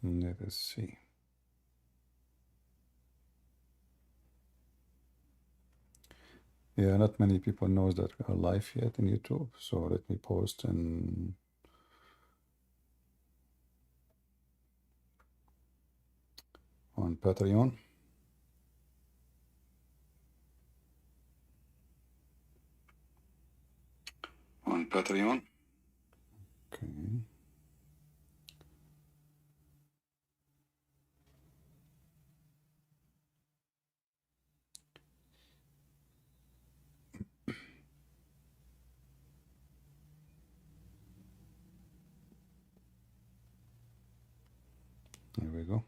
Let us see. Yeah, not many people knows that we are live yet in YouTube. So let me post on Patreon. On Patreon. Okay. There we go.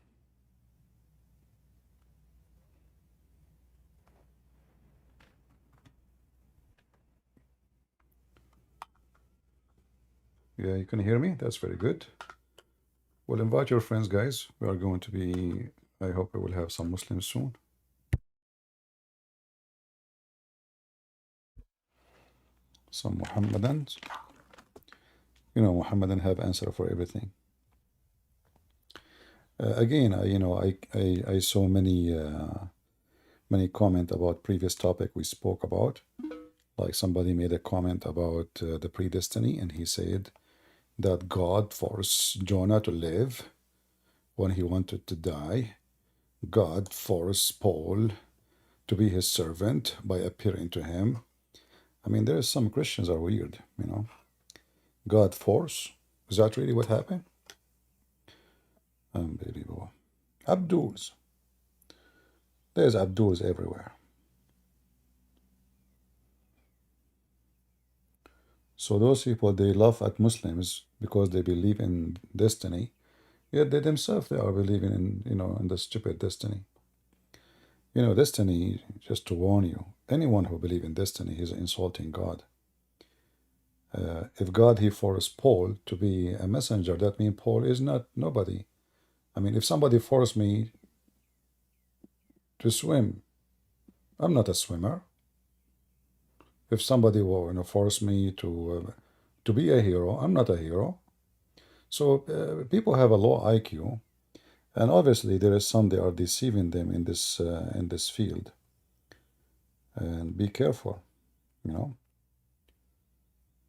Yeah, you can hear me. That's very good. Well, invite your friends, guys. We are going to be, I hope we will have some Muslims soon. Some Muhammadans. You know, Muhammadan have answer for everything. Again, I saw many comment about previous topic we spoke about. Like somebody made a comment about the predestiny, and he said that God forced Jonah to live when he wanted to die. God forced Paul to be his servant by appearing to him. I mean, there's some Christians are weird, you know. God force? Is that really what happened? Unbelievable. Abduls. There's Abduls everywhere. So those people, they laugh at Muslims because they believe in destiny, yet they themselves, they are believing in, in the stupid destiny. You know, destiny, just to warn you, anyone who believes in destiny is insulting God. If God, he forced Paul to be a messenger, that means Paul is not nobody. I mean, if somebody forced me to swim, I'm not a swimmer. If somebody will, force me to be a hero, I'm not a hero. So people have a low IQ, and obviously there is some they are deceiving them in this field. And be careful, you know.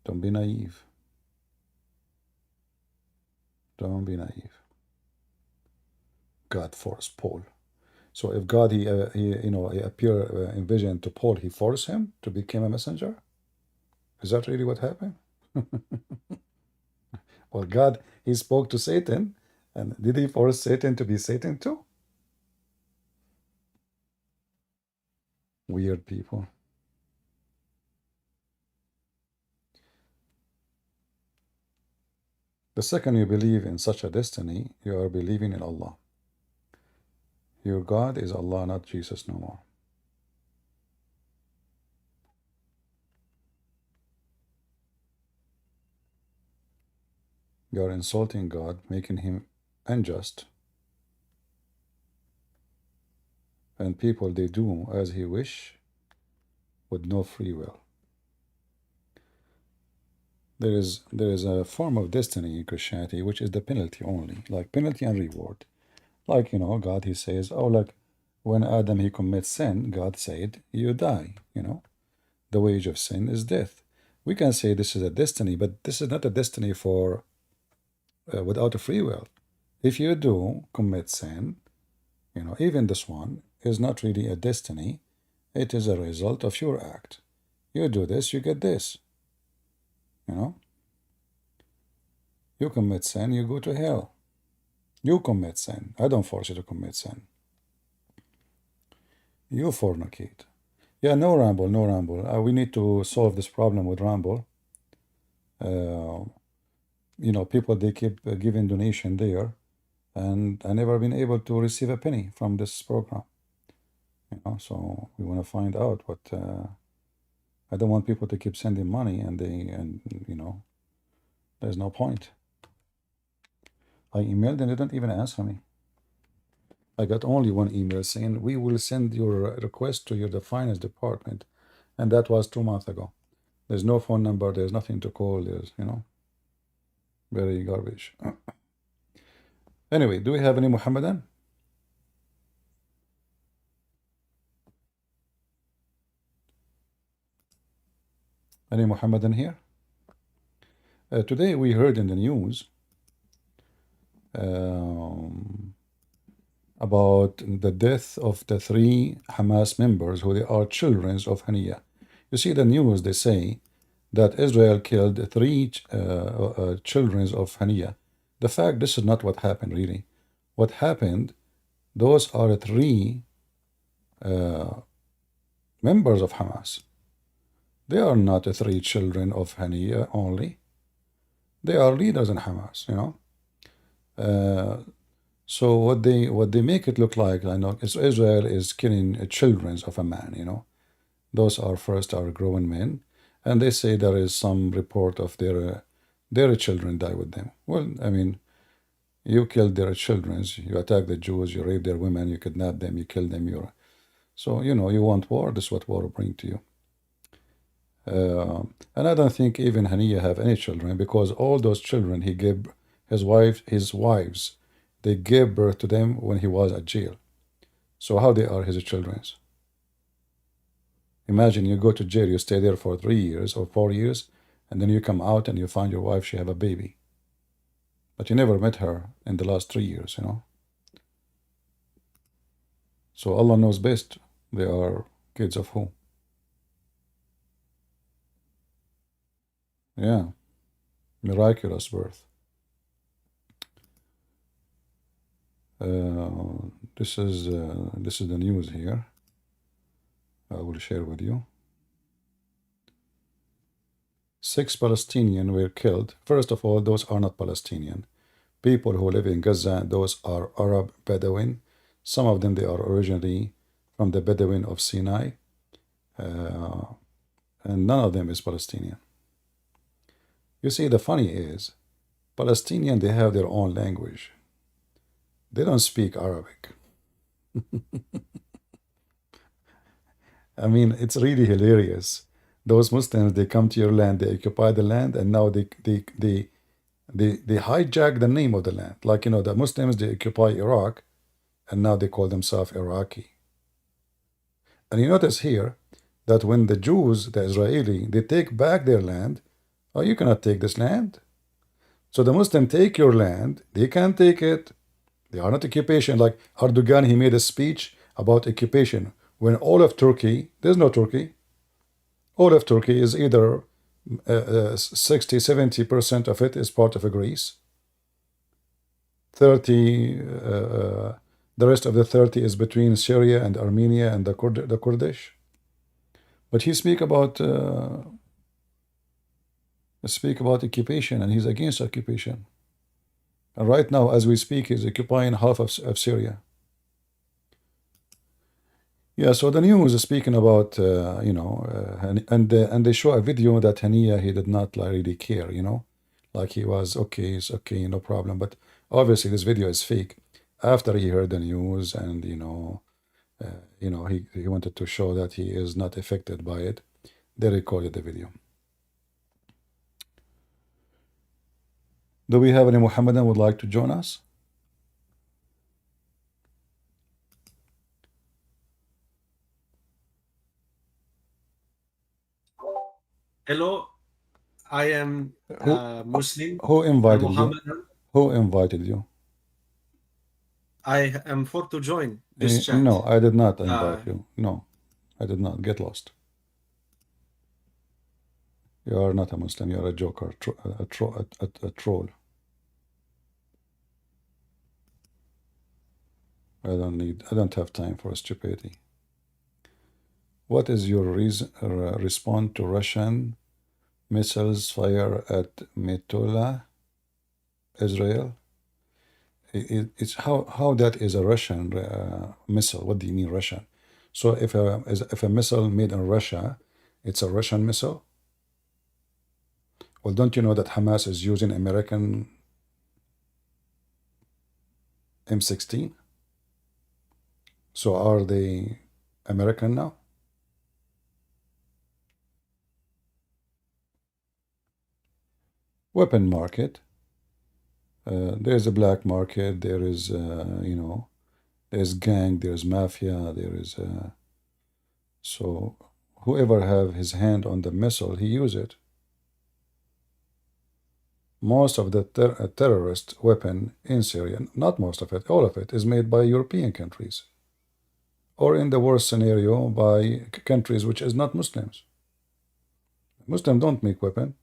Don't be naive. Don't be naive. God forced Paul. So if God he appear in vision to Paul, he forced him to become a messenger. Is that really what happened? Well, God, he spoke to Satan, and did he force Satan to be Satan too? Weird people. The second you believe in such a destiny, you are believing in Allah. Your God is Allah, not Jesus no more. You are insulting God, making him unjust. And people, they do as he wish with no free will. There is a form of destiny in Christianity which is the penalty only, like penalty and reward. Like, God, he says, oh, like when Adam, he commits sin, God said, you die, The wage of sin is death. We can say this is a destiny, but this is not a destiny for without a free will. If you do commit sin, even this one is not really a destiny. It is a result of your act. You do this, you get this. You commit sin, you go to hell. You commit sin. I don't force you to commit sin. You fornicate. Yeah, no ramble, no ramble. We need to solve this problem with ramble. People, they keep giving donation there, and I never been able to receive a penny from this program. So we want to find out what. I don't want people to keep sending money, and there's no point. I emailed and they didn't even answer me. I got only one email saying we will send your request to the finance department, and that was 2 months ago. There's no phone number. There's nothing to call. There's very garbage. Anyway, do we have any Muhammadan? Any Muhammadan here? Today we heard in the news um, about the death of the three Hamas members who they are children of Haniya. You see the news, they say that Israel killed three children of Haniya. The fact, this is not what happened really. What happened, those are three members of Hamas. They are not the three children of Haniya only. They are leaders in Hamas, you know. So what they make it look like, I know, is Israel is killing children of a man, you know. Those are first are grown men, and they say there is some report of their children die with them. Well, I mean, you killed their children, you attack the Jews, you rape their women, you kidnap them, you kill them. So you know you want war. This is what war will bring to you. And I don't think even Haniya have any children because all those children he gave his wives, they gave birth to them when he was at jail. So how they are his children? Imagine you go to jail, you stay there for 3 years or 4 years, and then you come out and you find your wife, she have a baby. But you never met her in the last 3 years, you know. So Allah knows best. They are kids of who? Yeah, miraculous birth. This is the news here. I will share with you. 6 Palestinians were killed. First of all, those are not Palestinian. People who live in Gaza, those are Arab Bedouin. Some of them, they are originally from the Bedouin of Sinai. And none of them is Palestinian. You see, the funny is, Palestinian, they have their own language. They don't speak Arabic. I mean, it's really hilarious. Those Muslims, they come to your land, they occupy the land, and now they hijack the name of the land. Like, you know, the Muslims, they occupy Iraq, and now they call themselves Iraqi. And you notice here that when the Jews, the Israeli, they take back their land, oh, you cannot take this land. So the Muslim take your land, they can't take it. They are not occupation. Like Erdogan, he made a speech about occupation. When all of Turkey, there's no Turkey. All of Turkey is either 60, 70% of it is part of Greece. 30, the rest of the 30 is between Syria and Armenia and the Kurdish. But he speak about occupation, and he's against occupation. And right now, as we speak, he's occupying half of Syria. Yeah, so the news is speaking about, you know, and they show a video that Haniya, he did not like, really care, you know, like he was, okay, it's okay, no problem. But obviously this video is fake. After he heard the news and, you know, he wanted to show that he is not affected by it, they recorded the video. Do we have any Muhammadan would like to join us? Hello, I am Who Muslim, who invited you? Muhammadan. Who invited you? I am for to join this chat. No, I did not invite Uh, you. No, I did not. Get lost. You are not a Muslim. You are a joker, a troll. I don't have time for stupidity. What is your response to Russian missiles fire at Metula, Israel? It's how that is a Russian missile. What do you mean Russian? So if a missile made in Russia, it's a Russian missile? Well, don't you know that Hamas is using American M16? So are they American now? Weapon market. There's a black market. There is, there's gang. There's mafia. There is so whoever have his hand on the missile, he use it. Most of the terrorist weapon in Syria, not most of it, all of it, is made by European countries, or in the worst scenario, by countries which is not Muslims. Muslims don't make weapon.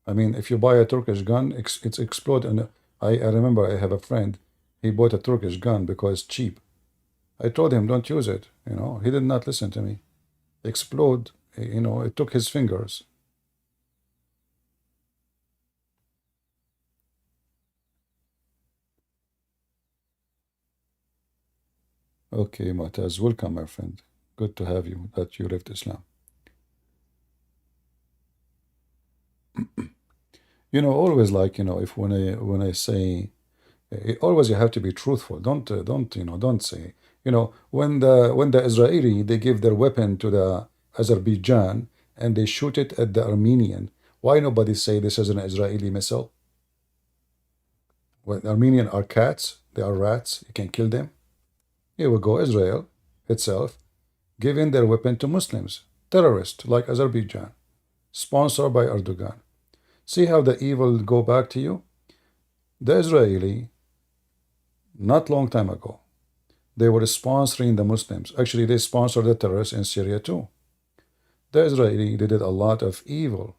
I mean, if you buy a Turkish gun, it's explode. And I remember I have a friend, he bought a Turkish gun because it's cheap. I told him, don't use it. He did not listen to me. Explode, it took his fingers. Okay, Mu'taz, welcome, my friend. Good to have you, that you left Islam. Always like, if when I say, always you have to be truthful. Don't say, when the Israeli, they give their weapon to the Azerbaijan and they shoot it at the Armenian, why nobody say this is an Israeli missile? When Armenian are cats, they are rats, you can kill them. Here we go, Israel itself giving their weapon to Muslims, terrorists like Azerbaijan, sponsored by Erdogan. See how the evil go back to you? The Israeli, not long time ago, they were sponsoring the Muslims. Actually, they sponsored the terrorists in Syria too. The Israeli, they did a lot of evil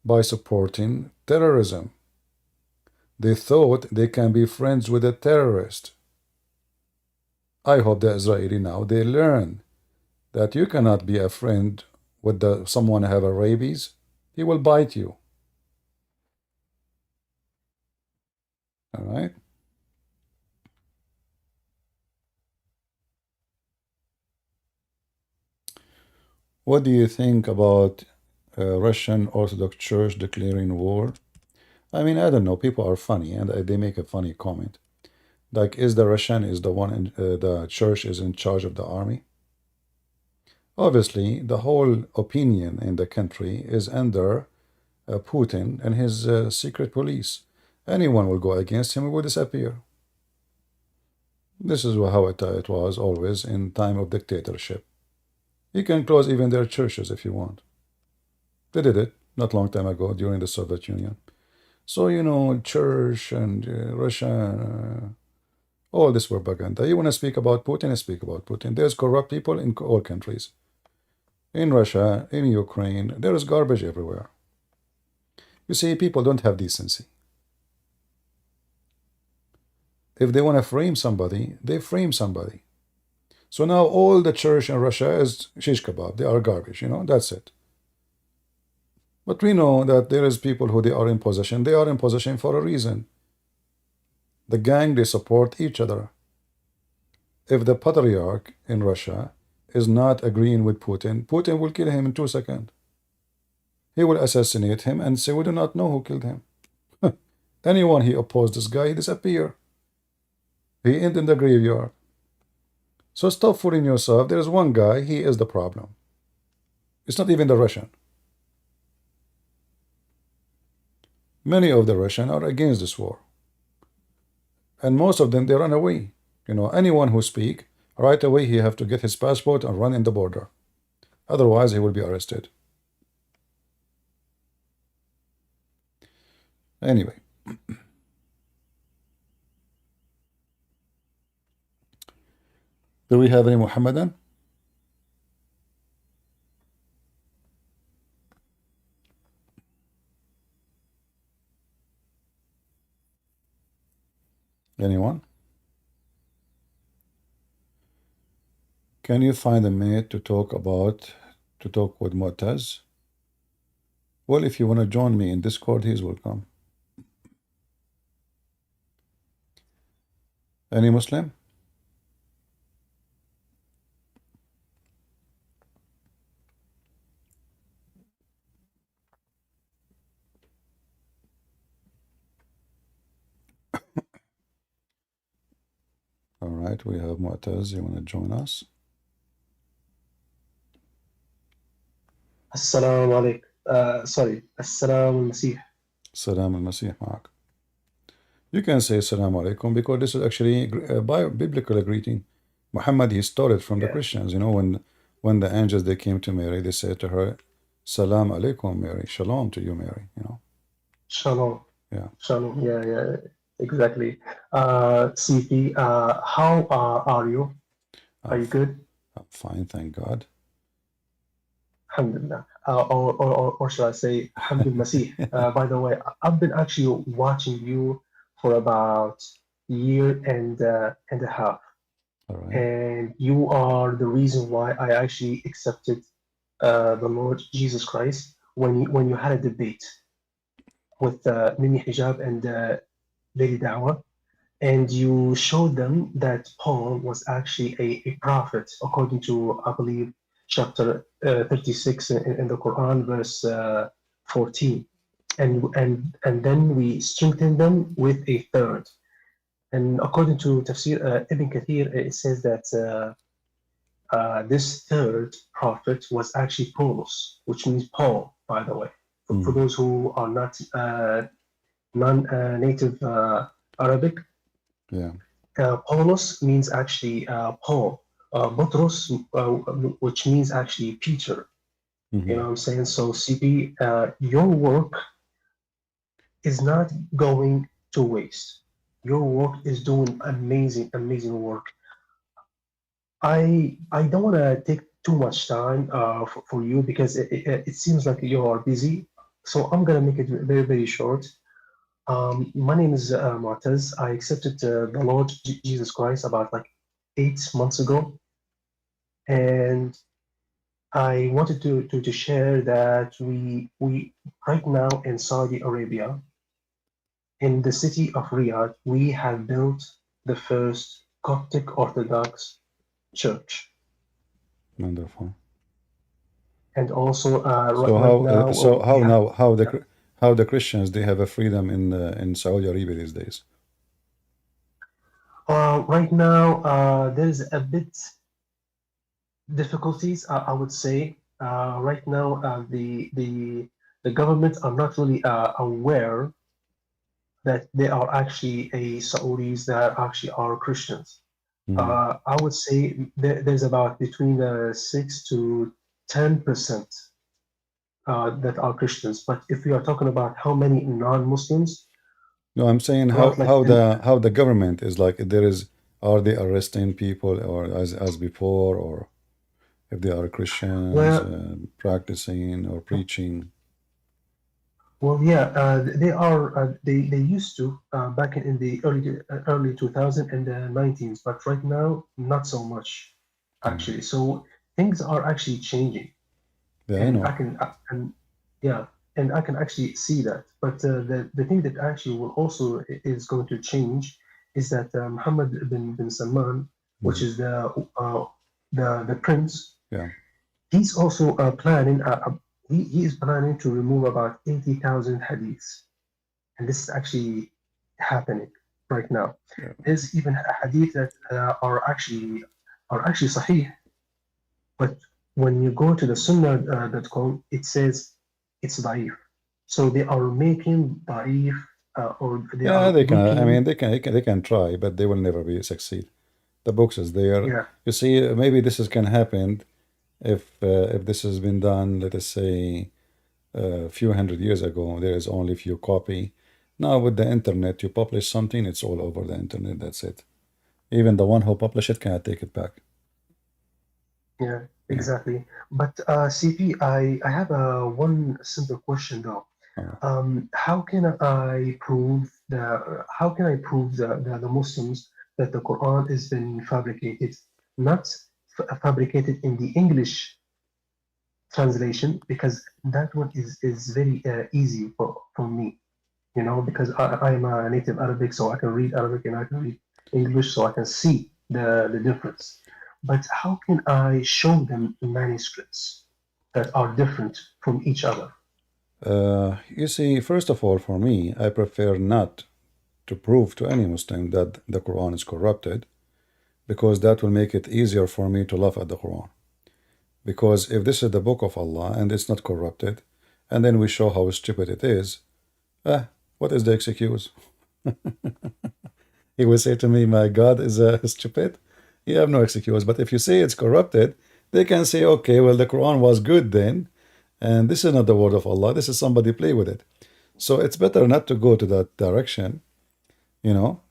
by supporting terrorism. They thought they can be friends with a terrorist. I hope the Israeli now, they learn that you cannot be a friend with someone have a rabies. He will bite you. All right? What do you think about Russian Orthodox Church declaring war? I mean, I don't know. People are funny, and they make a funny comment. Like, is the Russian is the one in the church is in charge of the army? Obviously, the whole opinion in the country is under Putin and his secret police. Anyone will go against him, will disappear. This is how it was always in time of dictatorship. You can close even their churches if you want. They did it not long time ago during the Soviet Union. So, church and Russia, all this propaganda. You want to speak about Putin, speak about Putin. There's corrupt people in all countries. In Russia, in Ukraine, there is garbage everywhere. You see, people don't have decency. If they want to frame somebody, they frame somebody. So now all the church in Russia is shish kebab. They are garbage, that's it. But we know that there is people who they are in possession. They are in possession for a reason. The gang, they support each other. If the patriarch in Russia is not agreeing with Putin, Putin will kill him in 2 seconds. He will assassinate him and say, we do not know who killed him. Anyone he opposed this guy, he disappear. He end in the graveyard. So stop fooling yourself. There is one guy, he is the problem. It's not even the Russian. Many of the Russian are against this war. And most of them, they run away. Anyone who speak, right away he have to get his passport and run in the border. Otherwise, he will be arrested. Anyway. Do we have any Muhammadan? Anyone? Can you find a minute to talk with Mu'taz? Well, if you want to join me in Discord, he's welcome. Any Muslim? All right, we have Mu'taz. You want to join us? السلام عليكم. سوري، السلام المسيح. السلام المسيح معك. You can say Assalamu alaikum because this is actually a biblical greeting. Muhammad, he stole it from the Yeah. Christians. When the angels they came to Mary, they said to her, Salam alaikum, Mary. Shalom to you, Mary. Shalom. Yeah. Shalom. Yeah, yeah, exactly. CP, how are you? Are I'm, you f- good? I'm fine, thank God. Alhamdulillah. Or should I say, Alhamdulillah. By the way, I've been actually watching you for about a year and a half, All right. and you are the reason why I actually accepted the Lord Jesus Christ when you had a debate with Mimi Hijab and Lady Dawah, and you showed them that Paul was actually a prophet, according to, I believe, chapter 36 in the Quran, verse 14. And then we strengthened them with a third. And according to Tafsir Ibn Kathir, it says that this third prophet was actually Paulus, which means Paul, by the way. For Mm, those who are not non-native Arabic, yeah. Paulus means actually Paul. Butros, which means actually Peter. You know Hmm. what I'm saying? So CP, your work is not going to waste. Your work is doing amazing, amazing work. I don't want to take too much time for you because it seems like you are busy. So I'm gonna make it very, very short. My name is Mu'taz. I accepted the Lord Jesus Christ about like 8 months ago, and I wanted to share that we right now in Saudi Arabia, in the city of Riyadh, we have built the first Coptic Orthodox church, Wonderful. and also So right how now so we how have. now how the Christians they have a freedom in Saudi Arabia these days? Right now, there is a bit difficulties, I would say. Right now, the government are not really aware that they are actually a Saudis that actually are Christians. Mm. I would say there's about between 6 to 10% that are Christians. But if we are talking about how many non-Muslims, No, I'm saying about like how the government is like there is are they arresting people or as before or if they are Christians well, practicing or preaching. yeah, they are. They used to back in the early 2000 and the 19s, but right now not so much, Yeah, actually. So things are actually changing, yeah, I and know. and yeah, and I can actually see that. But the thing that actually will also is going to change is that Muhammad bin Salman, which Mhm. is the prince, Yeah, he's also planning. He is planning to remove about 80,000 hadiths, and this is actually happening right now. yeah, There's even a hadith that are actually sahih, but when you go to the sunnah.com, it says it's da'if. So they are making da'if, or they yeah. are They can. I making, mean, they can try, but they will never be succeed. The books is there. yeah, You see, maybe this is can happen if this has been done. Let us say a few hundred years ago. There is only few copy. Now with the internet, you publish something, it's all over the internet. That's it. Even the one who published it cannot take it back. yeah, Yeah. exactly. But CP, I have one simple question though. Uh, How can I prove the Muslims that the Quran has been fabricated, not fabricated in the English translation, because that one is very easy for me, because I'm a native Arabic, so I can read Arabic and I can read English, so I can see the difference. But how can I show them manuscripts that are different from each other? you see, first of all, for me, I prefer not to prove to any Muslim that the Quran is corrupted because that will make it easier for me to laugh at the Quran. Because if this is the book of Allah and it's not corrupted, and then we show how stupid it is, what is the excuse? He will say to me, "My God is stupid." You have no excuse. But if you say it's corrupted, they can say, "Okay, well, the Quran was good then, and this is not the word of Allah. This is somebody play with it." So it's better not to go to that direction. You know,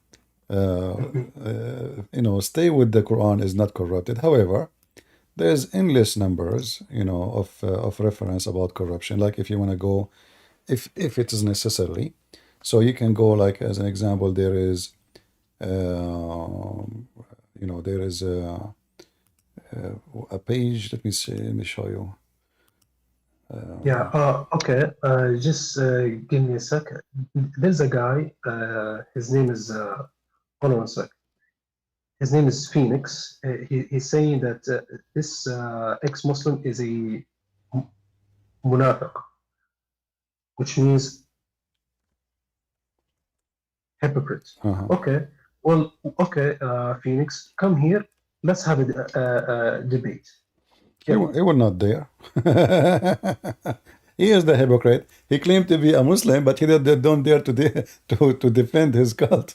stay with the Quran is not corrupted. However, there's endless numbers, of reference about corruption. Like if you want to go, if it is necessary, so you can go like as an example. There is, there is a page. Let me see. Let me show you. Yeah. Okay. Just give me a sec. There's a guy. His name is. Hold on a sec. His name is Phoenix. He's saying that this ex-Muslim is a munafiq, which means hypocrite. Uh-huh. Okay. Well, okay, Phoenix, come here. Let's have a debate. He, Yeah. he will not dare. He is the hypocrite. He claimed to be a Muslim, but they don't dare to defend his cult.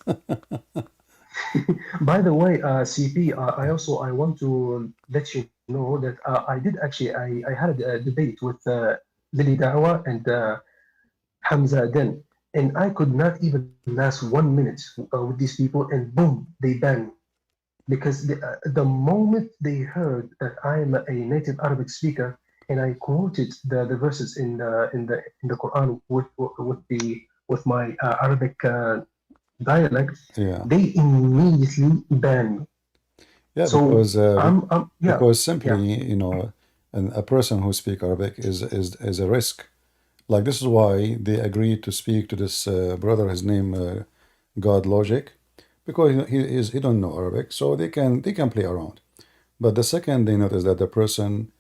By the way, CP, I want to let you know that I did actually I had a debate with Lily Dawa and Hamza Den, and I could not even last 1 minute with these people, and boom, they banned me because the moment they heard that I am a native Arabic speaker and I quoted the verses in the Quran with my Arabic dialect, Yeah, they immediately banned me. yeah, So yeah, because yeah, simply, a person who speaks Arabic is a risk. Like this is why they agreed to speak to this brother. His name God Logic, because he don't know Arabic, so they can play around. But the second they notice that the person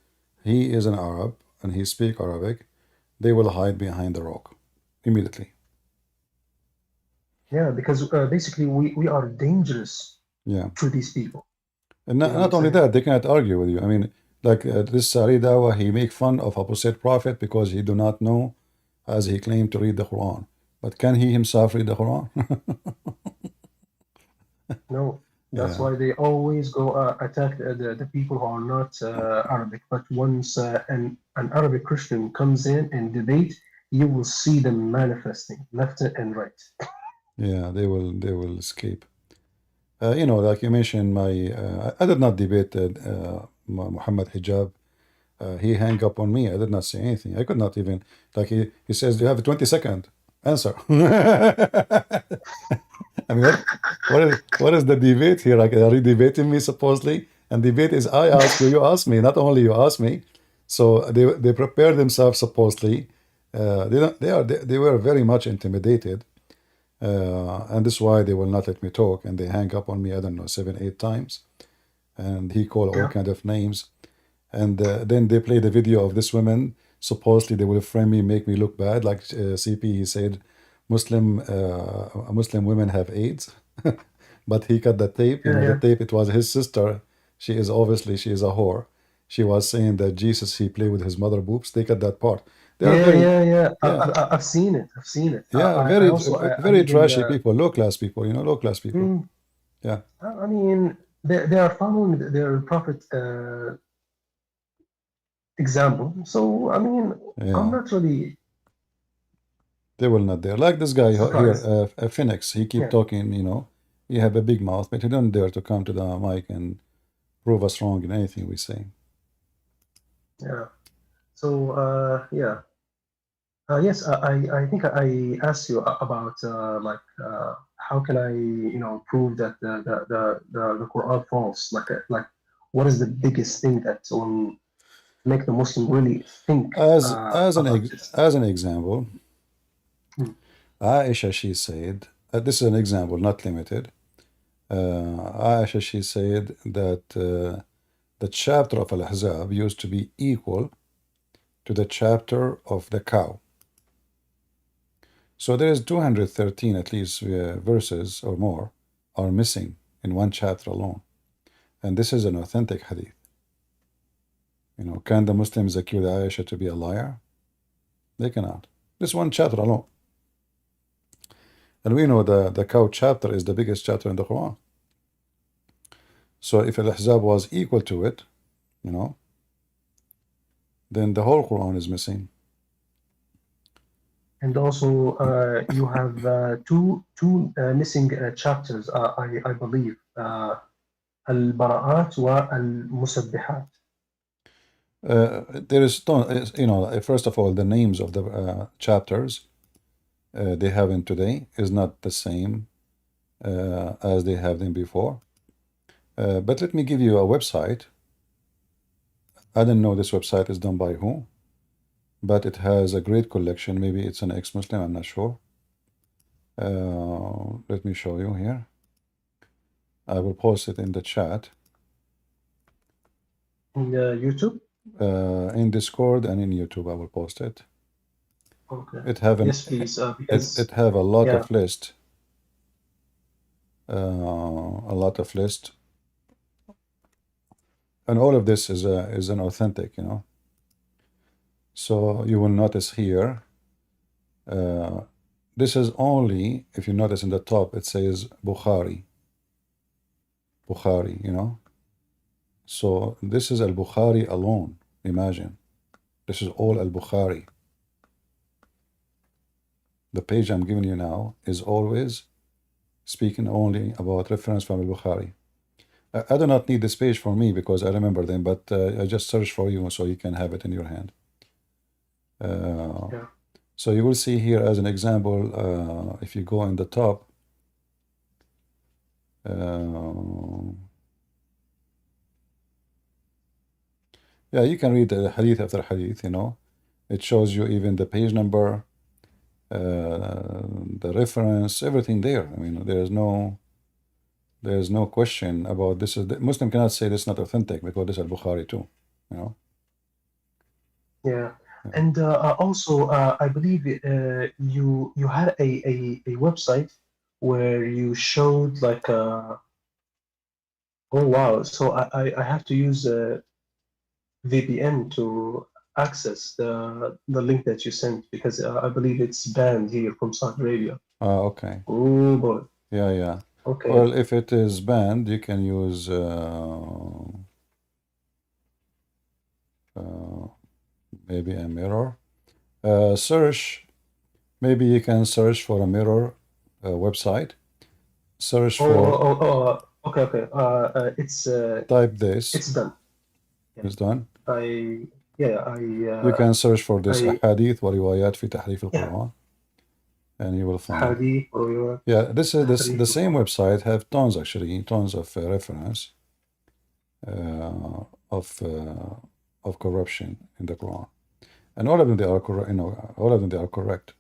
he is an Arab and he speak Arabic, they will hide behind the rock immediately. yeah, because basically we are dangerous Yeah, to these people. and You not, know what I'm not only saying? that, they cannot argue with you. I mean, like this Sari Dawa, he make fun of apostate prophet because he do not know, as he claimed to read the Quran. But can he himself read the Quran? No, that's Yeah, why they always go attack the people who are not Arabic. But once an Arabic Christian comes in and debate, you will see them manifesting left and right. yeah, they will escape. Like you mentioned, I did not debate Muhammad Hijab. He hang up on me. I did not say anything. I could not even like he says, "You have a 20-second answer." I mean, what is the debate here? Like, are you debating me supposedly? And debate is I ask you, you ask me. Not only you ask me. So they prepare themselves supposedly. They were very much intimidated, and this is why they will not let me talk. And they hang up on me. I don't know 7, 8 times, and he called all Yeah, kind of names. And then they play the video of this woman. Supposedly they will frame me, make me look bad. Like CP, he said, Muslim women have AIDS, but he cut the tape. yeah, The yeah, tape. It was his sister. She is a whore. She was saying that Jesus he played with his mother boobs. They cut that part. They are yeah, very, yeah, yeah. yeah, I've seen it. I've seen it. yeah, I very also I very even trashy people, low class people. Low class people. mm, Yeah, I mean they are following their prophet example. So I mean I'm yeah. not really They will not dare. Like this guy here, surprised. Phoenix. He keep Yeah, talking. He have a big mouth, but he don't dare to come to the mic and prove us wrong in anything we say. yeah. So yeah. Yes, I think I asked you about like how can I prove that the Quran false like what is the biggest thing that will make the Muslim really think As as an about ex, this? as an example, Hmm. Aisha she said, this is an example, not limited. Aisha she said that the chapter of Al-Ahzab used to be equal to the chapter of the cow. So there is 213 at least verses or more are missing in one chapter alone, and this is an authentic hadith. Can the Muslims accuse Aisha to be a liar? They cannot. This one chapter alone. And we know the cow chapter is the biggest chapter in the Quran. So if Al-Ahzab was equal to it, you know, then the whole Quran is missing. And also, you have two missing chapters, I believe, البراءات والمسبحات. There is, you know, first of all, the names of the chapters they have in today is not the same as they have them before. But let me give you a website. I don't know this website is done by who, but it has a great collection. Maybe it's an ex-Muslim, I'm not sure. Let me show you here. I will post it in the chat. In YouTube? In Discord and in YouTube, I will post it. Okay. It have an, Yes, please, because it have a lot yeah, of list. A lot of list, and all of this is an authentic, you know. So you will notice here, this is only, if you notice in the top, it says Bukhari, you know. So this is al-Bukhari alone. Imagine, this is all al-Bukhari. The page I'm giving you now is always speaking only about reference from al-Bukhari. I do not need this page for me because I remember them, but I just search for you so you can have it in your hand. yeah, So you will see here as an example, if you go in the top, yeah, you can read hadith after hadith, you know. It shows you even the page number, the reference, everything there. I mean, there's no question about this. Is the Muslim cannot say this is not authentic because this is al-Bukhari too, you know. yeah. Yeah. And also, I believe you had a website where you showed like oh wow, so I have to use VPN to access the link that you sent because I believe it's banned here from Saudi Arabia. Okay. Oh boy. Yeah, yeah. Okay. Well, if it is banned, you can use maybe a mirror. Search. Maybe you can search for a mirror website. Search for, Okay, okay. type this. It's done. Yeah. It's done. I yeah You can search for this I ahadith wa riwayat fi tahrif yeah al-Quran, and you will find. Hadith or Yeah, this is this the Tahrif same al-Quran. website have tons, actually, tons of reference uh, of uh, of corruption in the Quran, and all of them they are correct. You know, all of them they are correct.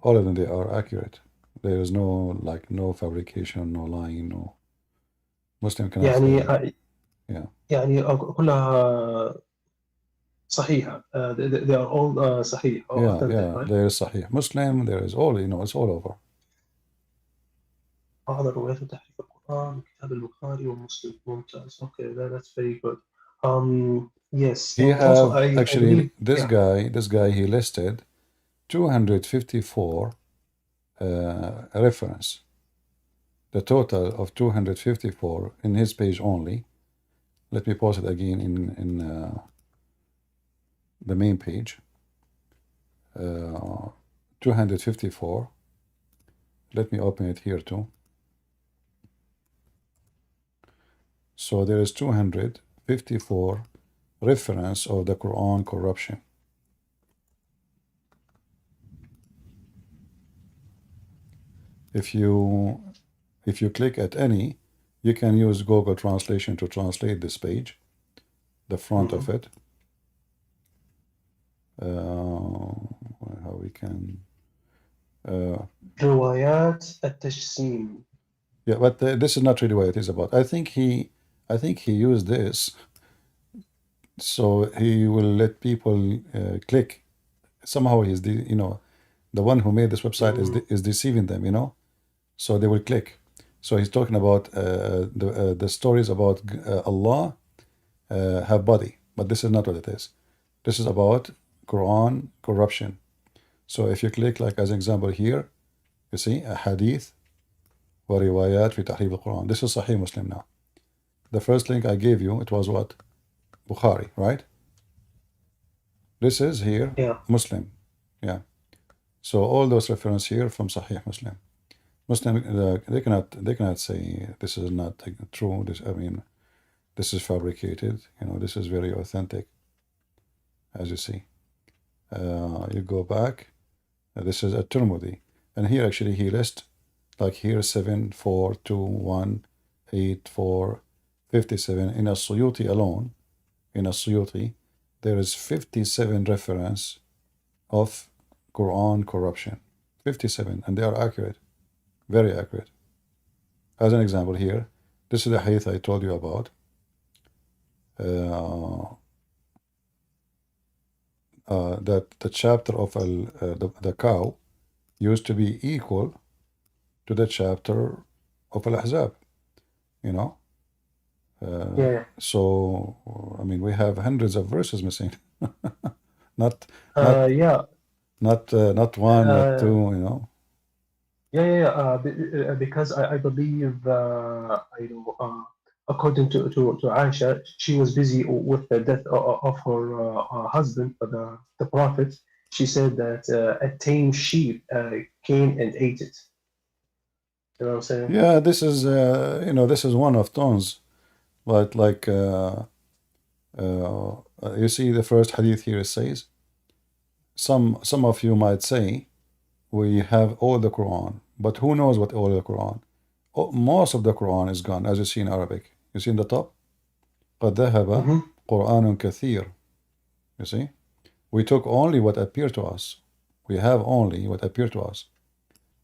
All of them they are accurate. There is no, like, no fabrication, no lying, no. Muslim cannot say يعني that. Yeah. يعني كلها صحيحة. They are all صحيح or Yeah, authentic, yeah. right? There is Sahih Muslim. There is all, you know, it's all over. بعض الروايات تحريف القرآن كتاب البخاري ومسلم. ممتاز. Okay, that's very good. Yes, He and also have, I actually, believe this yeah. guy, he listed 254 reference. The total of 254 in his page only. Let me post it again in the main page. 254. Let me open it here too. So there is 254 reference of the Quran corruption. If you click at any, you can use Google Translation to translate this page, the front of it. How we can روايات التجسيم. yeah, but this is not really what it is about. I think he used this so he will let people click. Somehow he's the one who made this website is deceiving them, you know, so they will click. So he's talking about the stories about Allah have body, but this is not what it is. This is about Quran corruption. So if you click, like as an example here, You see, أحاديث وروايات في تحريف القرآن. This is Sahih Muslim now. The first link I gave you, it was what? Bukhari, right? This is here Yeah. Muslim. Yeah. So all those references here from Sahih Muslim. Muslim, they cannot say this is not true. This, I mean, this is fabricated. You know, this is very authentic, as you see. You go back. This is at Tirmidhi, and here actually he lists like here 7, 4, 2, 1, 8, 4, 57. In a Suyuti alone, in a Suyuti, there is 57 reference of Quran corruption. 57, and they are accurate, very accurate. As an example here, this is the hadith I told you about. That the chapter of the cow used to be equal to the chapter of Al-Ahzab, you know. Yeah. So, I mean, we have hundreds of verses missing. not, not, Yeah. not one, not two, Uh, you know. yeah. Because I believe, according to Aisha, she was busy with the death of her husband, the Prophet. She said that a tame sheep came and ate it. You know what I'm saying? Yeah, this is, you know, this is one of tons. But like, you see the first hadith here, it says, some of you might say, we have all the Quran, but who knows what all the Quran? Oh, most of the Quran is gone, as you see in Arabic. You see in the top? قد ذهب Mm-hmm. قرآن كثير. You see? We took only what appeared to us. We have only what appeared to us.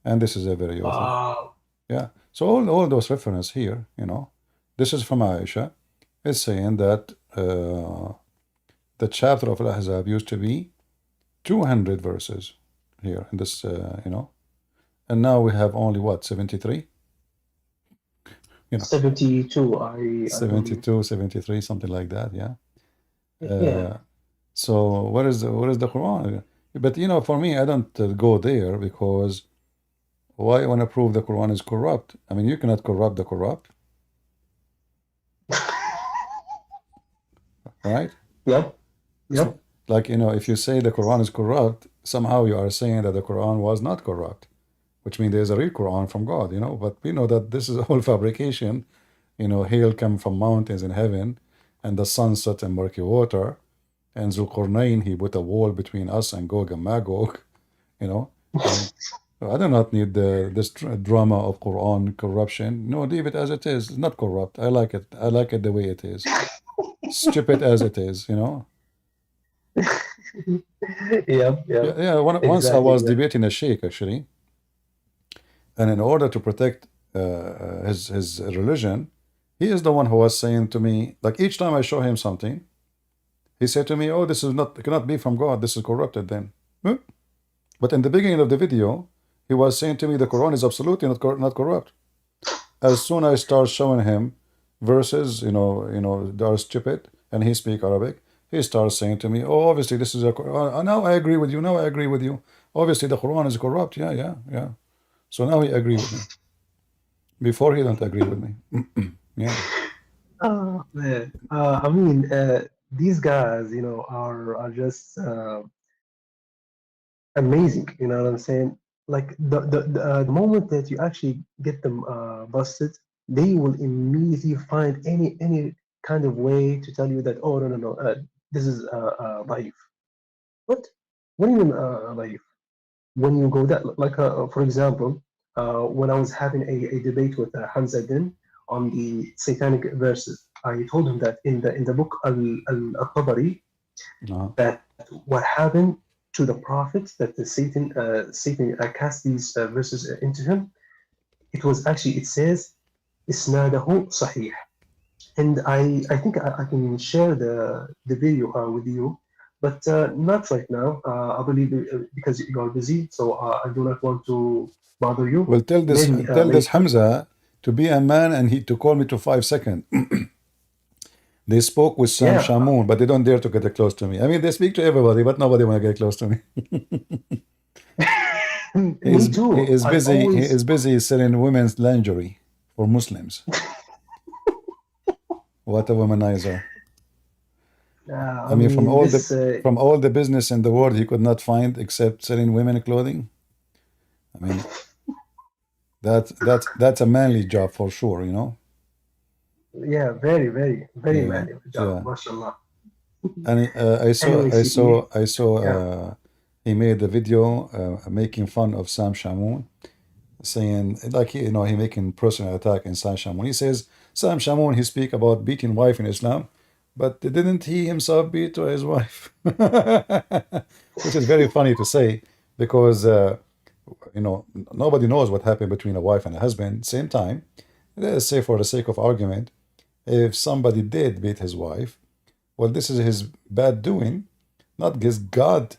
And this is a very authentic. Wow. Yeah. So all those references here, you know, this is from Aisha. It's saying that the chapter of Al-Ahzab used to be 200 verses here in this, you know. And now we have only what, 73? You know, 72, I believe. 72, 73, something like that, yeah. Yeah. So what is the Quran? But you know, for me, I don't go there because why I want to prove the Quran is corrupt? I mean, you cannot corrupt the corrupt, right? Yep. So, Yep. like, you know, if you say the Quran is corrupt, somehow you are saying that the Quran was not corrupt, which means there's a real Quran from God, you know. But we know that this is all fabrication. You know, hail come from mountains in heaven, and the sun set in murky water, and Zulqarnain, he put a wall between us and Gog and Magog, you know. And I do not need this drama of Quran corruption. No, leave it as it is. It's not corrupt. I like it. I like it the way it is. Stupid as it is, you know. Yep. Yeah, Yep. yeah. Once I Exactly. was Exactly. debating a sheikh actually, and in order to protect his religion, he is the one who was saying to me, like each time I show him something, he said to me, "Oh, this is not cannot be from God. This is corrupted." Then, huh? But in the beginning of the video, he was saying to me, "The Quran is absolutely not corrupt." As soon as I start showing him verses, they are stupid, and he speak Arabic, he starts saying to me, "Oh, obviously this is a now I agree with you. Now I agree with you. Obviously the Quran is corrupt. Yeah, yeah, yeah." So now he agree with me. Before he don't agree with me. Yeah. Oh man. I mean, these guys, are just amazing. You know what I'm saying? Like the moment that you actually get them busted, they will immediately find any kind of way to tell you that, oh, no, this is life. What? What do you mean life? When you go that, like, for example, when I was having a debate with Hamza Din on the satanic verses, I told him that in the book Al-Tabari, Uh-huh. that what happened to the prophet, that the Satan cast these verses into him, it says isnadahu sahih. And I think I can share the video with you, but not right now. I believe because you are busy, so I do not want to bother you. Well, Maybe tell this later. Hamza to be a man and he to call me to 5 seconds. They spoke with Sam Yeah. Shamoun, but they don't dare to get close to me. I mean, they speak to everybody, but nobody want to get close to me. Me He too. is I busy. He always, is busy selling women's lingerie for Muslims. What a womanizer! I I mean, mean, this, from all the business in the world, he could not find except selling women clothing. I mean, that's a manly job for sure. You know. yeah, very, very, very Yeah, manual job, yeah. mashallah. And Anyway, CP, I saw yeah, he made a video making fun of Sam Shamoun, saying like he making personal attack in Sam Shamoun. He says Sam Shamoun he speak about beating wife in Islam, but didn't he himself beat his wife? Which is very funny to say because nobody knows what happened between a wife and a husband. Same time, let's say for the sake of argument, if somebody did beat his wife, well, this is his bad doing, not his God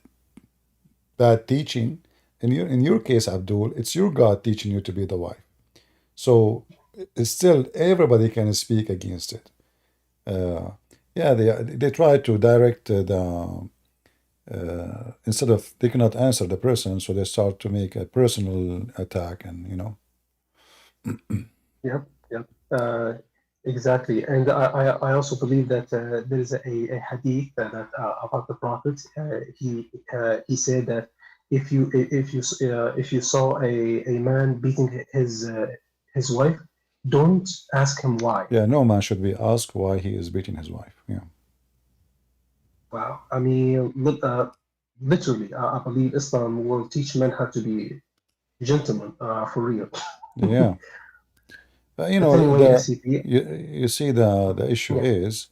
bad teaching. In your case, Abdul, it's your God teaching you to be the wife. So it's still everybody can speak against it. Uh, yeah, they try to direct the instead of they cannot answer the person, so they start to make a personal attack, and yep, yep, exactly. And I also believe that there is a hadith that about the Prophet. He said that if you saw a man beating his wife, don't ask him why. yeah, no man should be asked why he is beating his wife. Yeah, Wow. I mean, literally, I believe Islam will teach men how to be gentlemen, for real. yeah. But anyway, The SCP, you see the issue yeah. is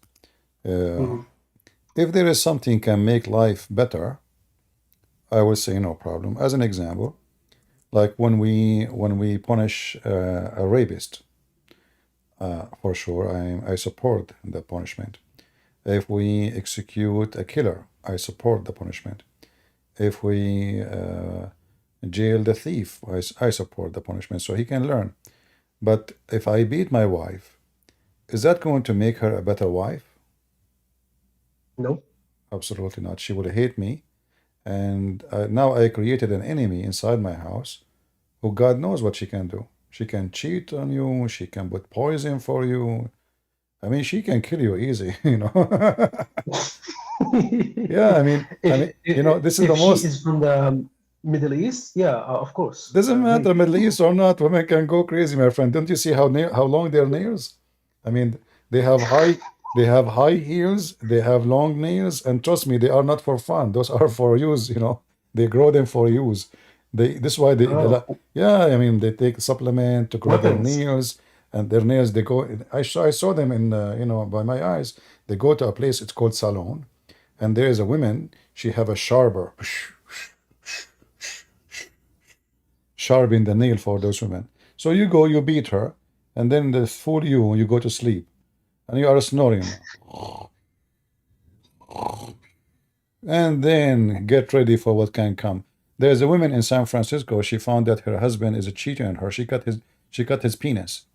uh, Mhm. if there is something can make life better, I would say no problem. As an example, like when we punish a rapist, for sure I support the punishment. If we execute a killer, I support the punishment. If we jail the thief, I support the punishment so he can learn. But if I beat my wife, is that going to make her a better wife? Nope. Absolutely not. She will hate me. And now I created an enemy inside my house who God knows what she can do. She can cheat on you. She can put poison for you. I mean, she can kill you easy. Yeah, this is If the she most. is from the Middle East, yeah, of course, Doesn't matter maybe. Middle East or not. Women can go crazy, my friend. Don't you see how long their nails? I mean, they have high they have high heels. They have long nails, and trust me, they are not for fun. Those are for use. They grow them for use. This is why Oh, yeah. I mean, they take supplement to grow their weapons. nails, and their nails they go. I saw them in by my eyes. They go to a place. It's called salon, and there is a woman. She have a sharper sharpen the nail for those women. So you go, you beat her, and then they fool you, you go to sleep, and you are snoring. And then get ready for what can come. There's a woman in San Francisco, she found that her husband is a cheater on her. She cut his penis,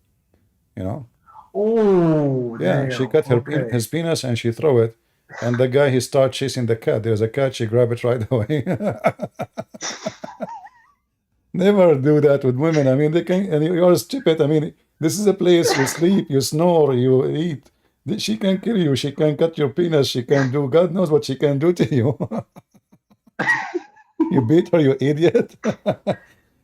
you know? Oh, Yeah, she damn. cut Okay. his penis and she throw it. And the guy he start chasing the cat. There's a cat, she grab it right away. Never do that with women. I mean, they can, and you're stupid. I mean, this is a place you sleep, you snore, you eat. She can kill you. She can cut your penis. She can do, God knows what she can do to you. You beat her, you idiot.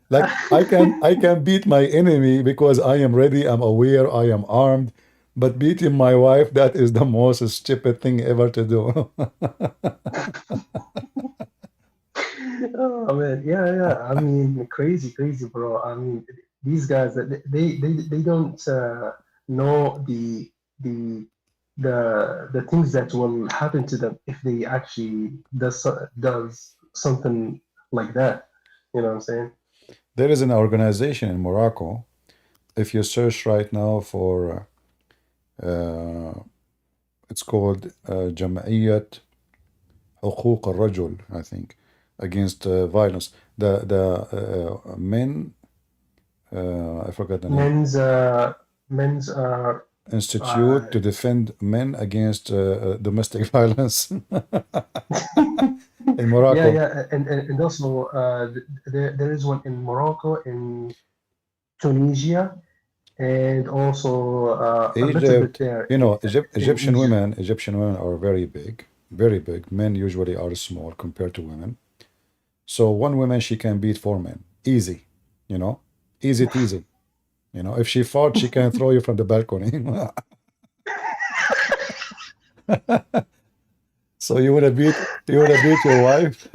Like I can beat my enemy because I am ready, I'm aware, I am armed. But beating my wife, that is the most stupid thing ever to do. Oh man, yeah, yeah. I mean, crazy, crazy, bro. I mean, these guys, they don't know the the things that will happen to them if they actually does something like that. You know what I'm saying? There is an organization in Morocco. If you search right now for it's called جمعية حقوق الرجل, I think, against violence. The men, I forgot the name. Men's men's institute Uh, to defend men against domestic violence in yeah, Morocco. yeah, and also there is one in Morocco, in Tunisia, and also a little bit Egypt, there you know, in Egypt. Egyptian women are very big, very big. Men usually are small compared to women. So one woman she can beat four men, easy, you know, easy teasy. You know, if she fought, she can throw you from the balcony. So you wanna beat your wife?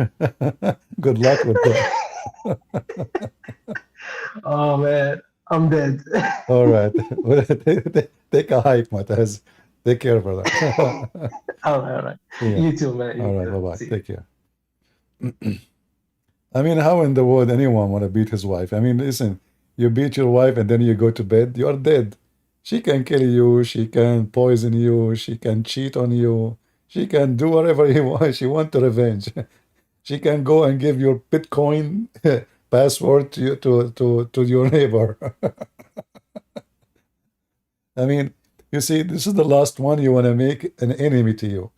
Good luck with that. Oh man, I'm dead. All right, take a hike, Mataz. Take care, brother. All right. See ya. You too, man. All You right, too. bye bye. See you. Take care. I mean, how in the world anyone want to beat his wife? I mean, listen, you beat your wife and then you go to bed, you are dead. She can kill you, she can poison you, she can cheat on you, she can do whatever he wants. She want to revenge. She can go and give your Bitcoin password to to your neighbor. I mean, you see, this is the last one you want to make an enemy to you.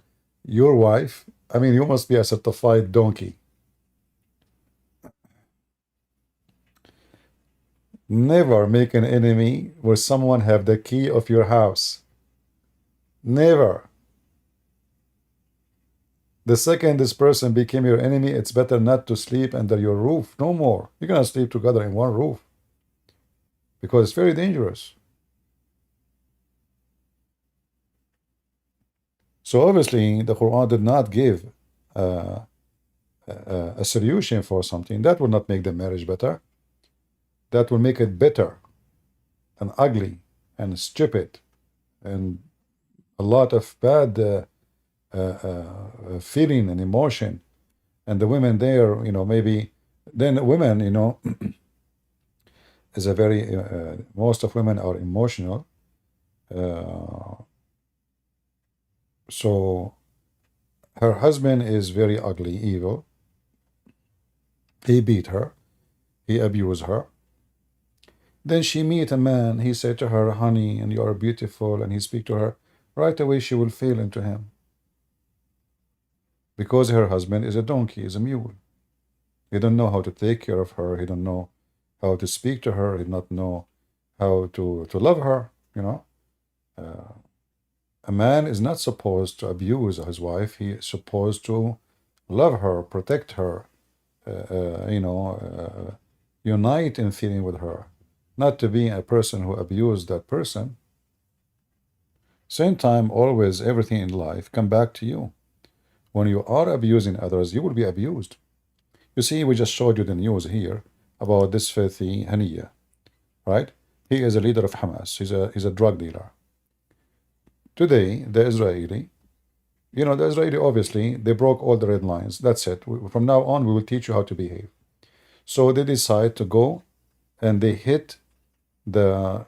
Your wife. I mean, you must be a certified donkey. Never make an enemy where someone have the key of your house. Never. The second this person became your enemy, it's better not to sleep under your roof. No more. You're gonna sleep together in one roof because it's very dangerous. So obviously, the Quran did not give uh, a solution for something that will not make the marriage better. That will make it bitter and ugly and stupid and a lot of bad feeling and emotion. And the women there, you know, maybe then women, you know, is a very most of women are emotional. Uh, so her husband is very ugly, evil. He beat her. He abused her. Then she meet a man. He said to her, "Honey, and you are beautiful." And he speak to her. Right away, she will fall into him because her husband is a donkey, is a mule. He don't know how to take care of her. He don't know how to speak to her. He not know how to love her. You know, a man is not supposed to abuse his wife. He is supposed to love her, protect her, unite in feeling with her, not to be a person who abused that person. Same time, always everything in life come back to you. When you are abusing others, you will be abused. You see, we just showed you the news here about this filthy Haniya, right? He is a leader of Hamas. He's a drug dealer. Today, the Israeli obviously they broke all the red lines. That's it. From now on, we will teach you how to behave. So they decide to go and they hit the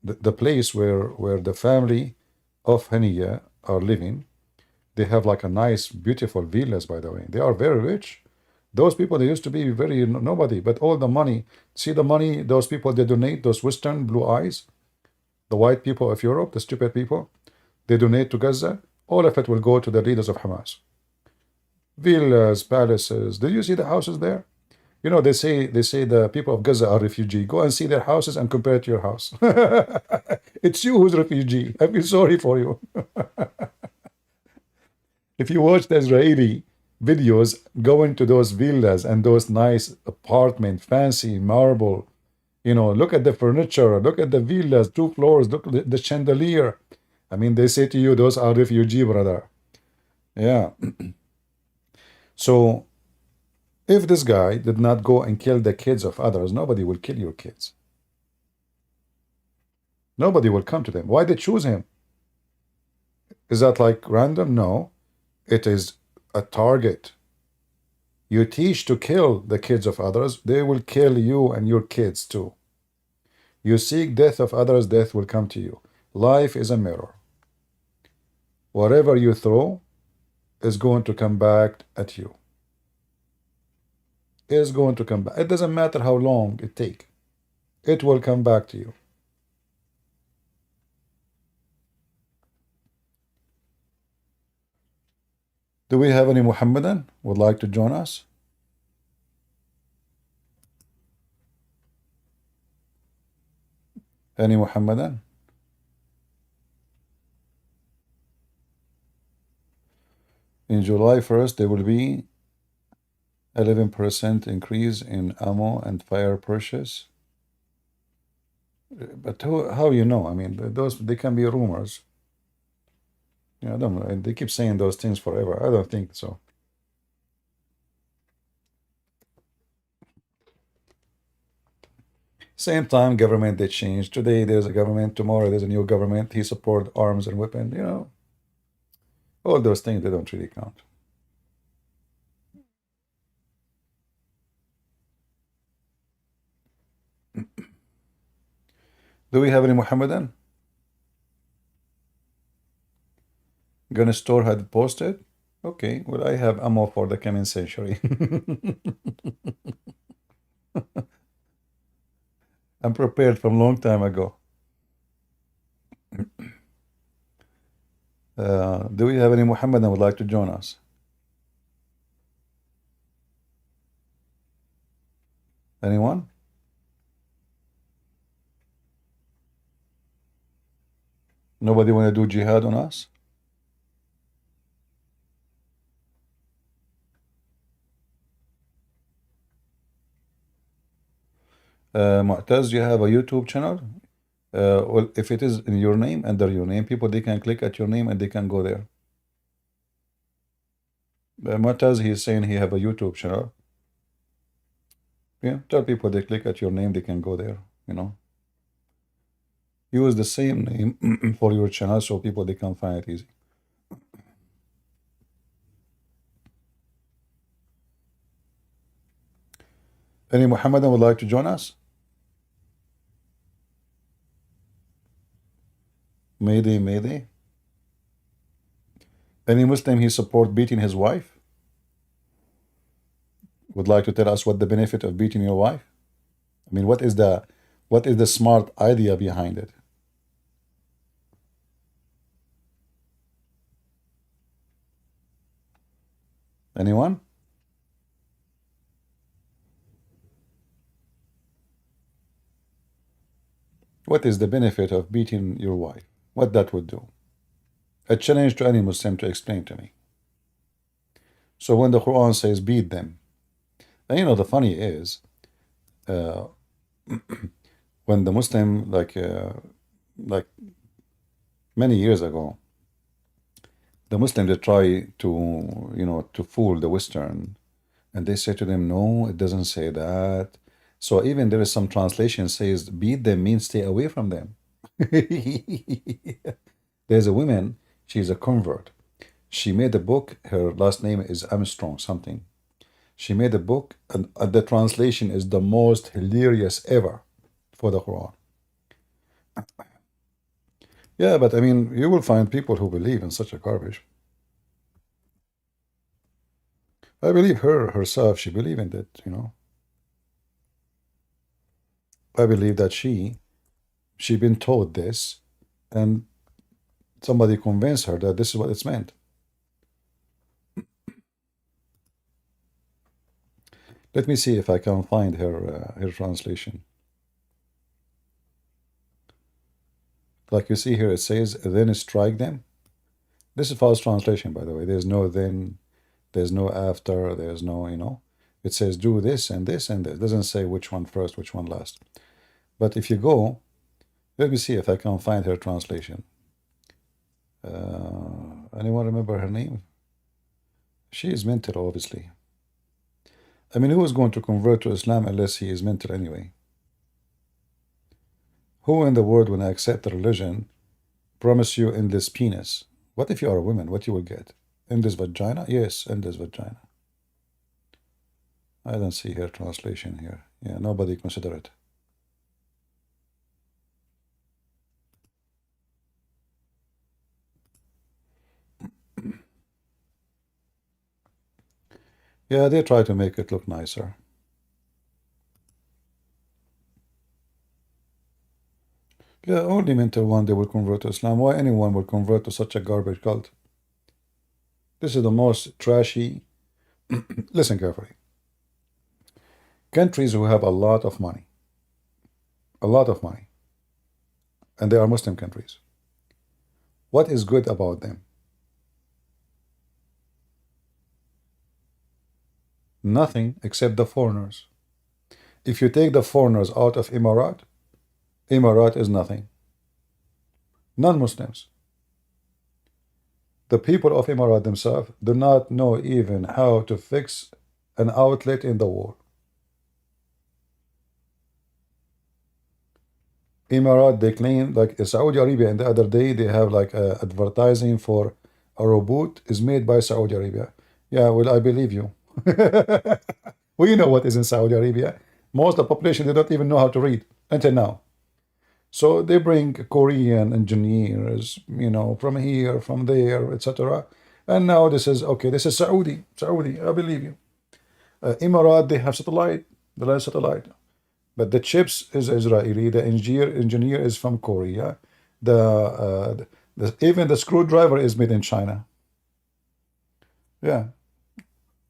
the place where the family of Haniya are living. They have like a nice, beautiful villas, by the way. They are very rich. Those people, they used to be very nobody, but all the money, see the money those people they donate, those Western blue eyes, the white people of Europe, the stupid people, they donate to Gaza. All of it will go to the leaders of Hamas. Villas, palaces. Did you see the houses there? You know, they say the people of Gaza are refugee. Go and see their houses and compare it to your house. It's you who's refugee. I feel sorry for you. If you watch the Israeli videos going to those villas and those nice apartment, fancy marble, look at the furniture, look at the villas, 2 floors, look at the chandelier. I mean, they say to you, those are refugee, brother. Yeah. So if this guy did not go and kill the kids of others, nobody will kill your kids. Nobody will come to them. Why they choose him? Is that like random? No. It is a target. You teach to kill the kids of others, they will kill you and your kids too. You seek death of others, death will come to you. Life is a mirror. Whatever you throw is going to come back at you. It is going to come back. It doesn't matter how long it takes. It will come back to you. Do we have any Muhammadan would like to join us? Any Muhammadan? In July 1st, there will be 11% increase in ammo and fire purchase. But how you know? I mean, those they can be rumors. I don't know. They keep saying those things forever. I don't think so. Same time, government they change. Today there's a government. Tomorrow there's a new government. He support arms and weapon. All those things they don't really count. Do we have any Muhammadan? Gun store had posted. Okay, well I have ammo for the coming century. I'm prepared from long time ago. Do we have any Muhammadan would like to join us? Anyone? Nobody want to do jihad on us? Mu'taz, you have a YouTube channel? Well, if it is in your name, under your name, people they can click at your name and they can go there. Mu'taz, he's saying he have a YouTube channel. Yeah, tell people they click at your name, they can go there. Use the same name for your channel so people they can find it easy. Any Muhammadan would like to join us? Mayday, Mayday. Any Muslim he support beating his wife? Would like to tell us what the benefit of beating your wife? I mean, what is the smart idea behind it? Anyone? What is the benefit of beating your wife? What that would do? A challenge to any Muslim to explain to me. So when the Quran says beat them, and the funny is, uh, when the Muslim like many years ago, the Muslims they try to fool the Western, and they say to them, no, it doesn't say that. So even there is some translation says beat them means stay away from them. There's a woman, she's a convert. She made a book, her last name is Armstrong something. She made a book, and the translation is the most hilarious ever for the Quran. Yeah, but I mean, you will find people who believe in such a garbage. I believe her herself, she believed in it. I believe that she been told this, and somebody convinced her that this is what it's meant. Let me see if I can find her translation. Like you see here, it says, then strike them. This is false translation, by the way. There's no then, there's no after, there's no. It says do this and this and this. It doesn't say which one first, which one last. But if you go, let me see if I can find her translation. Anyone remember her name? She is mental, obviously. I mean, who is going to convert to Islam unless he is mental anyway? Who in the world, when I accept the religion, promise you in this penis? What if you are a woman? What you will get? In this vagina? Yes, in this vagina. I don't see her translation here. Yeah, nobody consider it. Yeah, they try to make it look nicer. Yeah, only mental one they will convert to Islam. Why anyone will convert to such a garbage cult? This is the most trashy. Listen carefully. Countries who have a lot of money, and they are Muslim countries. What is good about them? Nothing except the foreigners. If you take the foreigners out of Emirat, Emirat is nothing. Non-Muslims. The people of Emirat themselves do not know even how to fix an outlet in the wall. Emirat, they claim, like Saudi Arabia, and the other day they have like advertising for a robot is made by Saudi Arabia. Yeah, well, I believe you. We know what is in Saudi Arabia. Most of the population, they don't even know how to read until now. So they bring Korean engineers, from here, from there, etc. And now this is okay. This is Saudi. Saudi, I believe you. Emirat, they have satellite, the last satellite. But the chips is Israeli. The engineer is from Korea. Even the screwdriver is made in China. Yeah,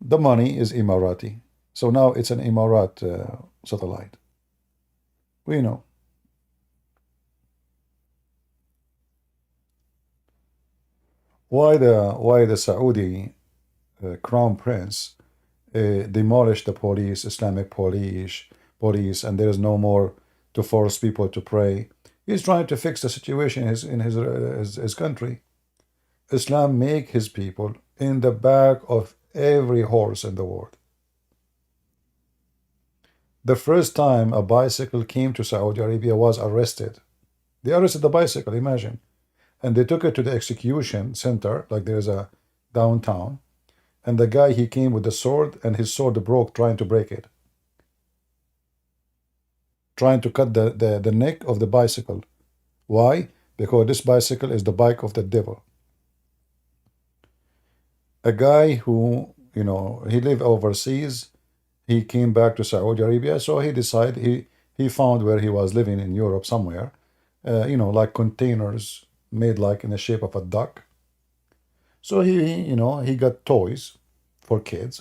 the money is Emirati. So now it's an Emirat satellite. We know. Why the Saudi crown prince demolished the police, Islamic police, and there is no more to force people to pray. He's trying to fix the situation in his country. Islam make his people in the back of every horse in the world. The first time a bicycle came to Saudi Arabia was arrested. They arrested the bicycle, imagine. And they took it to the execution center, like there's a downtown. And the guy, he came with the sword, and his sword broke trying to break it. Trying to cut the neck of the bicycle. Why? Because this bicycle is the bike of the devil. A guy who, he lived overseas, he came back to Saudi Arabia, so he decided, he found where he was living in Europe somewhere, like containers made like in the shape of a duck. So he got toys for kids,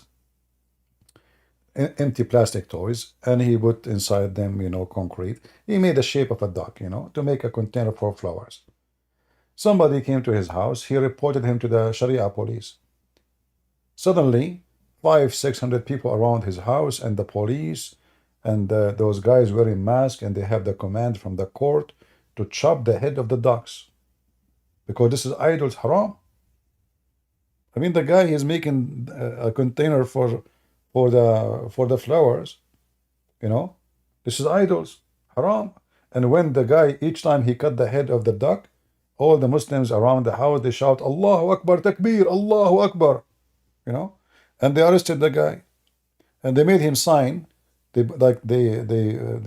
empty plastic toys, and he put inside them, concrete. He made the shape of a duck, to make a container for flowers. Somebody came to his house. He reported him to the Sharia police. Suddenly, 500-600 people around his house, and the police, and those guys wearing masks, and they have the command from the court to chop the head of the ducks, because this is idols, haram. I mean, the guy is making a container for the flowers, This is idols, haram. And when the guy, each time he cut the head of the duck, all the Muslims around the house, they shout, Allahu Akbar, Takbir, Allahu Akbar, And they arrested the guy. And they made him sign, they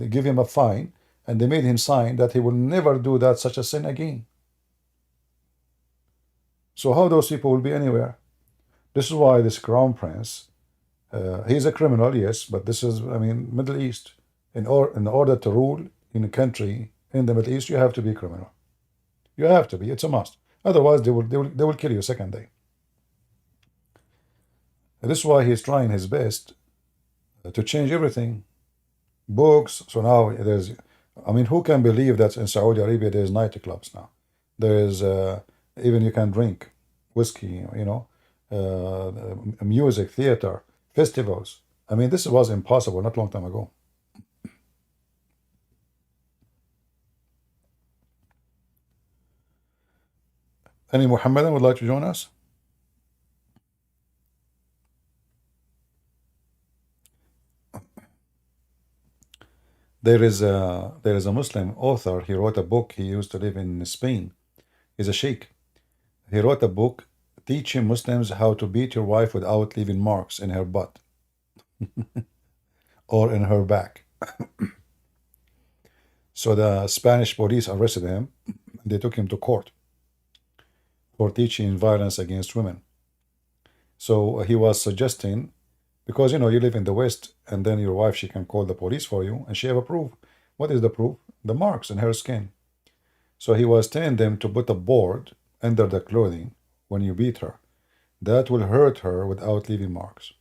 give him a fine, and they made him sign that he will never do such a sin again. So how those people will be anywhere? This is why this crown prince, he's a criminal, yes, but this is, Middle East. In order to rule in a country in the Middle East, you have to be a criminal. You have to be. It's a must. Otherwise, they will kill you second day. And this is why he's trying his best to change everything. Books. So now who can believe that in Saudi Arabia there's nightclubs now? There's even you can drink whiskey, music, theater, festivals. This was impossible not long time ago. Any Muhammadan would like to join us? There is a Muslim author. He wrote a book. He used to live in Spain. He's a sheikh. He wrote a book teaching Muslims how to beat your wife without leaving marks in her butt or in her back. So the Spanish police arrested him. They took him to court for teaching violence against women. So he was suggesting, because you live in the West, and then your wife, she can call the police for you, and she have a proof. What is the proof? The marks in her skin. So he was telling them to put a board under the clothing when you beat her, that will hurt her without leaving marks.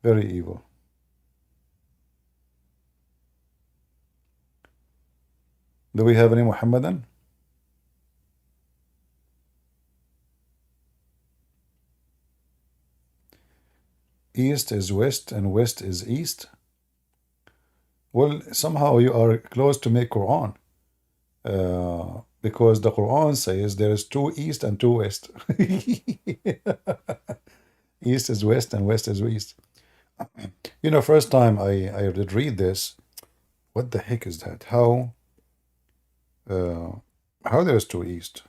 Very evil. Do we have any Muhammadan? East is west and west is east. Well, somehow you are close to make Quran, because the Quran says there is two east and two west. East is west and west is east. You know, first time I did read this, what the heck is that? Uh, how there's two east?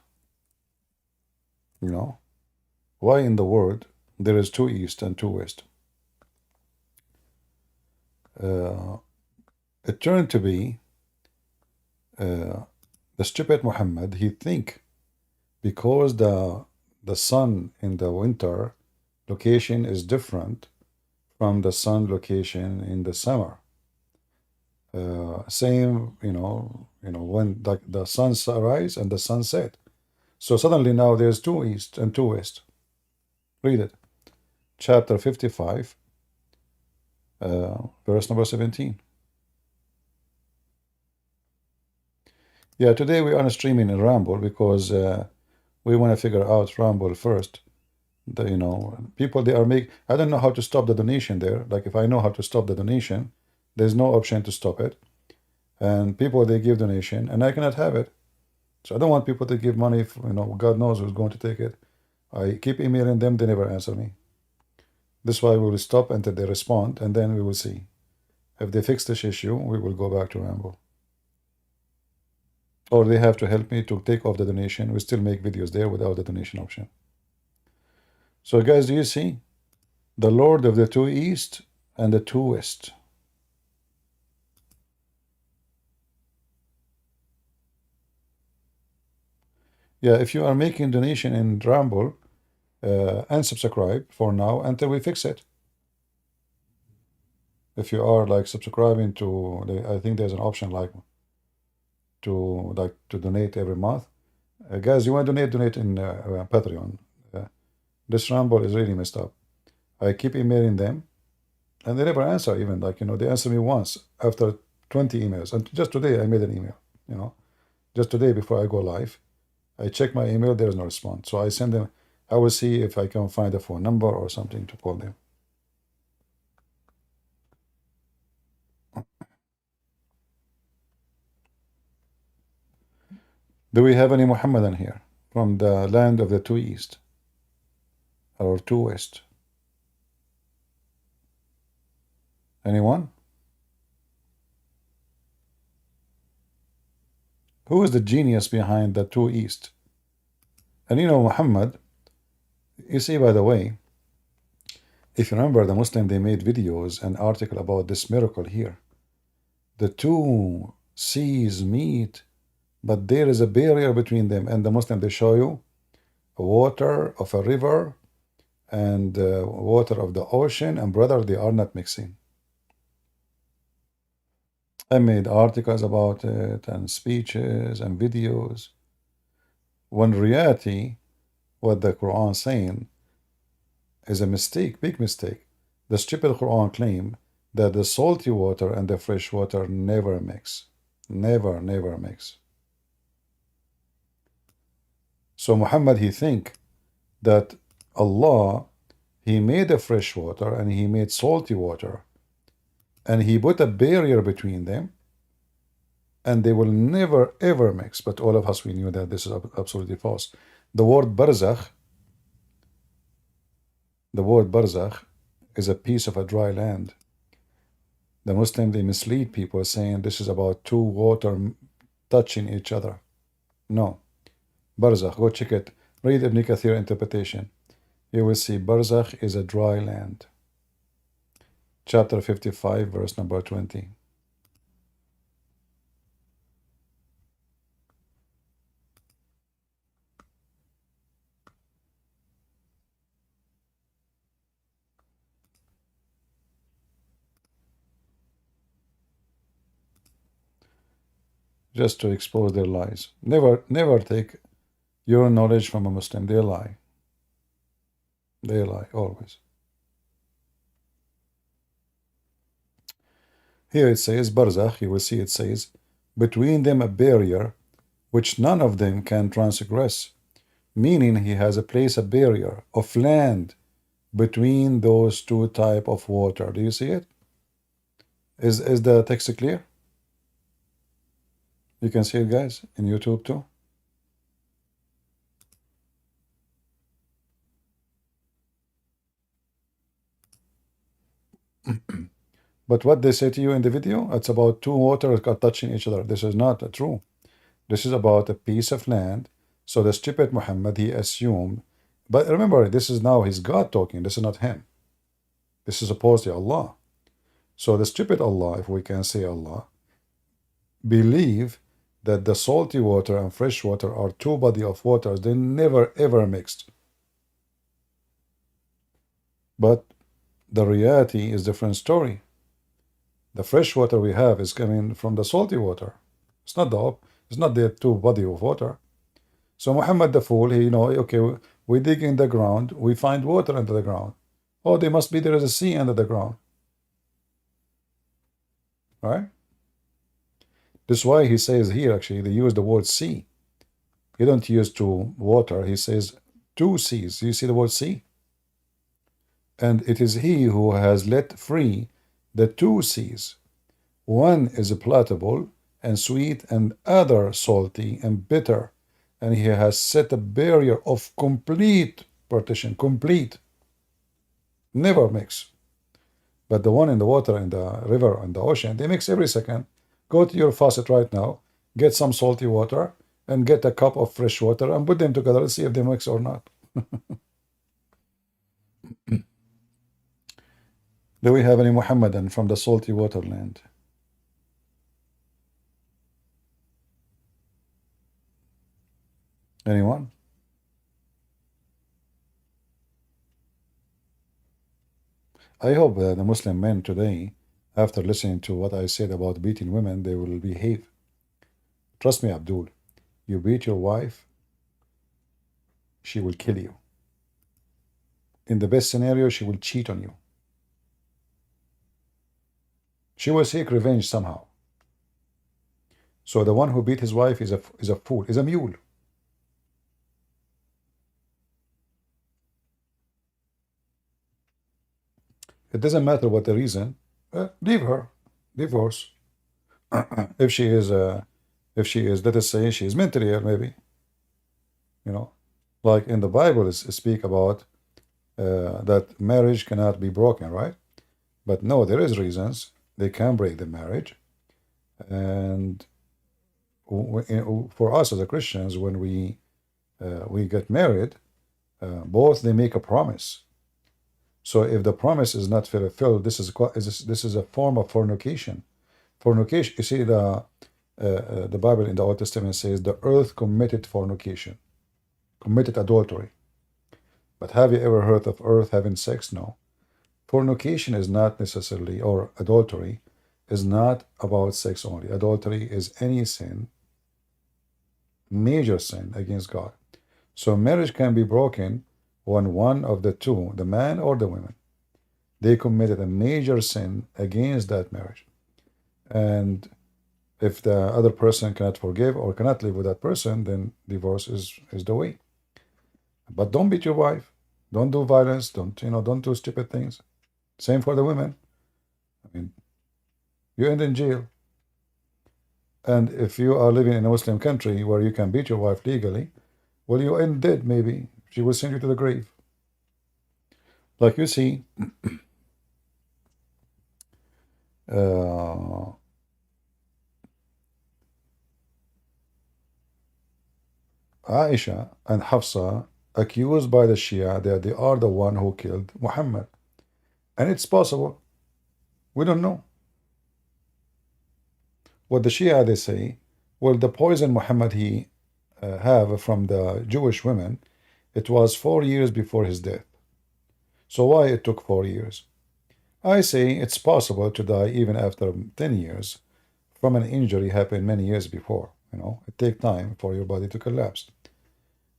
You know, why in the world there is two east and two west? Uh, it turned to be the stupid Muhammad. He think because the sun in the winter location is different from the sun location in the summer. Same, when the sun rise and the sun set. So suddenly now there's two east and two west. Read it. Chapter 55, verse number 17. Yeah, today we are streaming in Rumble because we want to figure out Rumble first. People they are I don't know how to stop the donation there. Like if I know how to stop the donation, there's no option to stop it. And people they give donation and I cannot have it. So I don't want people to give money, God knows who's going to take it. I keep emailing them, they never answer me. This is why we will stop until they respond, and then we will see. If they fix this issue, we will go back to Rambo. Or they have to help me to take off the donation. We still make videos there without the donation option. So guys, do you see? The Lord of the two east and the two west. Yeah, if you are making donation in Rumble, unsubscribe for now until we fix it. If you are like subscribing to, I think there's an option like to donate every month. Guys, you want to donate in Patreon. This Rumble is really messed up. I keep emailing them, and they never answer. Even they answer me once after 20 emails. And just today I made an email. Just today before I go live, I check my email. There is no response. So I send them. I will see if I can find a phone number or something to call them. Do we have any Muhammadan here from the land of the two east or two west? Anyone? Who is the genius behind the two east? And Muhammad, you see, by the way, if you remember the Muslim, they made videos and article about this miracle here. The two seas meet, but there is a barrier between them. And the Muslim, they show you water of a river and water of the ocean, and brother, they are not mixing. I made articles about it and speeches and videos. When reality, what the Quran is saying is a mistake, big mistake. The stupid Quran claim that the salty water and the fresh water never mix. Never, never mix. So Muhammad, he think that Allah, he made a fresh water and he made salty water, and he put a barrier between them, and they will never ever mix. But all of us, we knew that this is absolutely false. The word barzakh is a piece of a dry land. The Muslim, they mislead people saying this is about two water touching each other. No. Barzakh, go check it. Read Ibn Kathir interpretation. You will see barzakh is a dry land. Chapter 55, verse number 20. Just to expose their lies. Never take Your knowledge from a Muslim, they lie. They lie, always. Here it says, Barzakh, you will see it says, between them a barrier which none of them can transgress, meaning he has placed a barrier of land between those two type of water. Do you see it? Is the text clear? You can see it, guys, in YouTube too. But what they say to you in the video, it's about two waters touching each other. This is not true. This is about a piece of land. So the stupid Muhammad, he assumed, but remember, this is now his God talking. This is not him. This is supposedly Allah. So the stupid Allah, if we can say Allah, believe that the salty water and fresh water are two body of waters. They never ever mixed. But the reality is different story. The fresh water we have is coming from the salty water. It's not the two body of water. So Muhammad the fool, he okay, we dig in the ground, we find water under the ground. Oh, there is a sea under the ground. Right? That's why he says here, actually, they use the word sea. He don't use two water, he says two seas. You see the word sea? And it is he who has let free the two seas. One is palatable and sweet, and other salty and bitter. And he has set a barrier of complete partition, complete. Never mix. But the one in the water, in the river, and the ocean, they mix every second. Go to your faucet right now, get some salty water, and get a cup of fresh water, and put them together and see if they mix or not. Do we have any Muhammadan from the salty water land? Anyone? I hope that the Muslim men today, after listening to what I said about beating women, they will behave. Trust me, Abdul. You beat your wife, she will kill you. In the best scenario, she will cheat on you. She will seek revenge somehow. So the one who beat his wife is a fool, is a mule. It doesn't matter what the reason. Leave her, divorce. If she is, let us say, she is mentally ill, maybe. Like in the Bible, it speak about that marriage cannot be broken, right? But no, there is reasons they can break the marriage, and for us as a Christians, when we get married, both they make a promise. So if the promise is not fulfilled, this is a form of fornication. Fornication. You see, the Bible in the Old Testament says the earth committed fornication, committed adultery. But have you ever heard of earth having sex? No. Fornication is not necessarily, or adultery is not about sex only. Adultery is any sin, major sin against God. So marriage can be broken when one of the two, the man or the woman, they committed a major sin against that marriage. And if the other person cannot forgive or cannot live with that person, then divorce is the way. But don't beat your wife. Don't do violence. Don't do stupid things. Same for the women. I mean, you end in jail. And if you are living in a Muslim country where you can beat your wife legally, well, you end dead, maybe. She will send you to the grave. Like you see, Aisha and Hafsa accused by the Shia that they are the one who killed Muhammad. And it's possible. We don't know. What the Shia, they say, well, the poison Muhammad he have from the Jewish women, it was 4 years before his death. So why it took 4 years? I say it's possible to die even after 10 years from an injury happened many years before. It takes time for your body to collapse.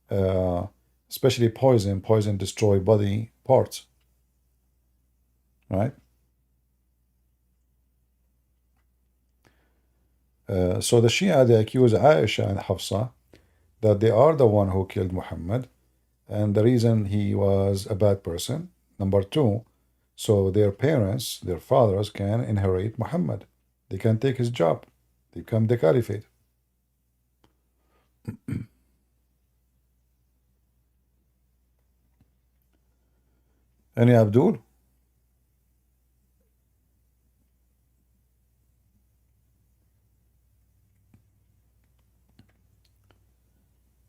uh, especially poison. Poison destroy body parts, right? So the Shia, they accuse Aisha and Hafsa that they are the one who killed Muhammad, and the reason he was a bad person. Number two, so their parents, their fathers, can inherit Muhammad. They can take his job. They become the caliphate. Any Abdul?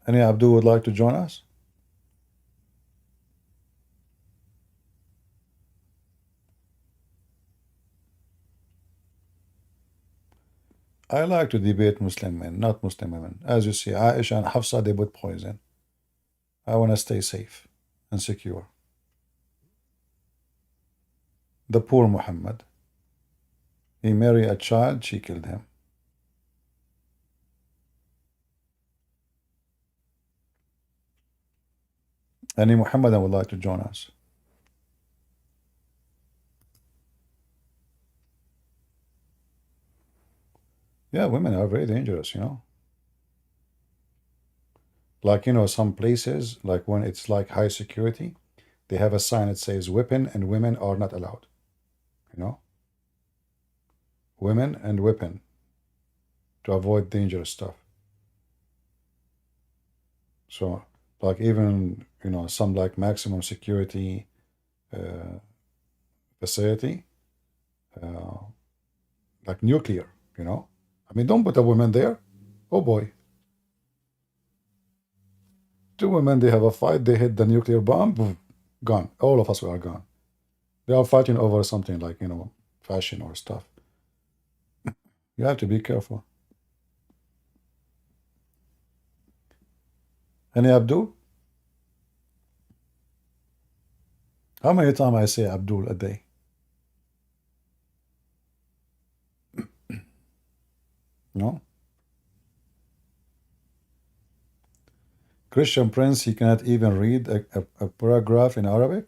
Any Abdul would like to join us? I like to debate Muslim men, not Muslim women. As you see, Aisha and Hafsa, they put poison. I want to stay safe and secure. The poor Muhammad. He married a child, she killed him. Any Muhammadan would like to join us? Yeah, women are very dangerous, you know. Like, some places, like when it's like high security, they have a sign that says weapon and women are not allowed, you know. Women and weapon to avoid dangerous stuff. So, like even, some like maximum security uh, facility, uh, like nuclear, you know. I mean, don't put a woman there. Oh boy. Two women, they have a fight, they hit the nuclear bomb, boom, gone. All of us are gone. They are fighting over something like, fashion or stuff. You have to be careful. Any Abdul? How many times I say Abdul a day? No? Christian Prince, he cannot even read a paragraph in Arabic?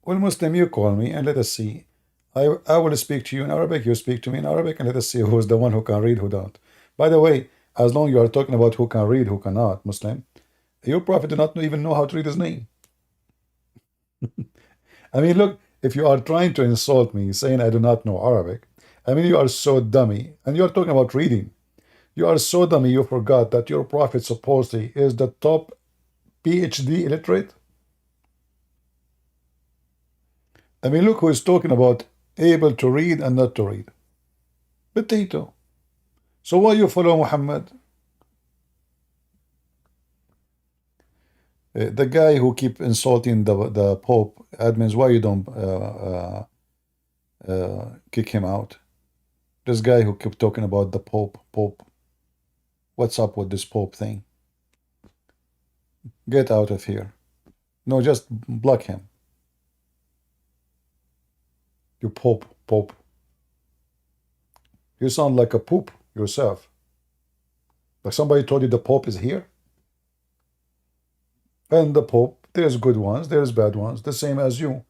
Well, Muslim, you call me and let us see. I will speak to you in Arabic, you speak to me in Arabic, and let us see who's the one who can read, who don't. By the way, as long you are talking about who can read, who cannot, Muslim, your prophet did not even know how to read his name. I mean, look, if you are trying to insult me, saying I do not know Arabic, I mean, you are so dummy, and you are talking about reading. You are so dummy, you forgot that your prophet supposedly is the top PhD illiterate. I mean, look who is talking about able to read and not to read. Potato. So why you follow Muhammad? The guy who keep insulting the Pope, admins, why you don't kick him out? This guy who kept talking about the Pope. What's up with this Pope thing? Get out of here. No, just block him. You Pope. You sound like a poop yourself. Like somebody told you the Pope is here. And the Pope, there's good ones, there's bad ones, the same as you.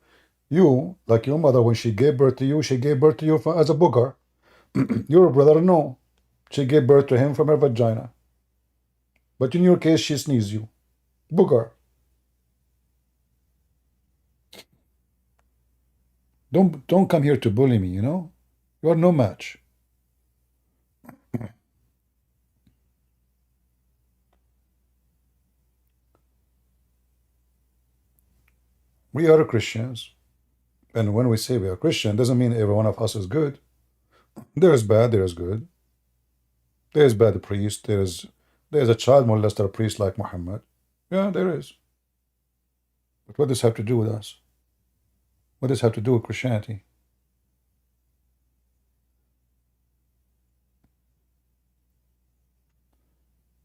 You, like your mother, when she gave birth to you, she gave birth to you as a booger. Your brother, no. She gave birth to him from her vagina. But in your case, she sneezed you. Booger. Don't come here to bully me, you know? You are no match. We are Christians. And when we say we are Christian, doesn't mean every one of us is good. There is bad, there is good. There is bad priest, there's a child molester priest like Muhammad. Yeah, there is. But what does this have to do with us? What does this have to do with Christianity?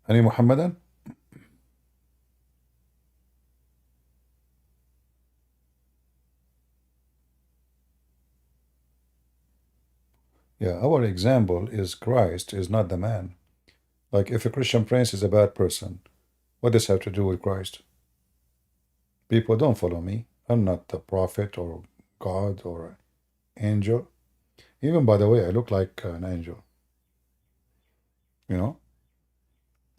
Any Muhammadan? Yeah, our example is Christ, is not the man. Like if a Christian prince is a bad person, What does have to do with Christ? People don't follow me. I'm not a prophet or God or angel. Even by the way, I look like an angel. You know,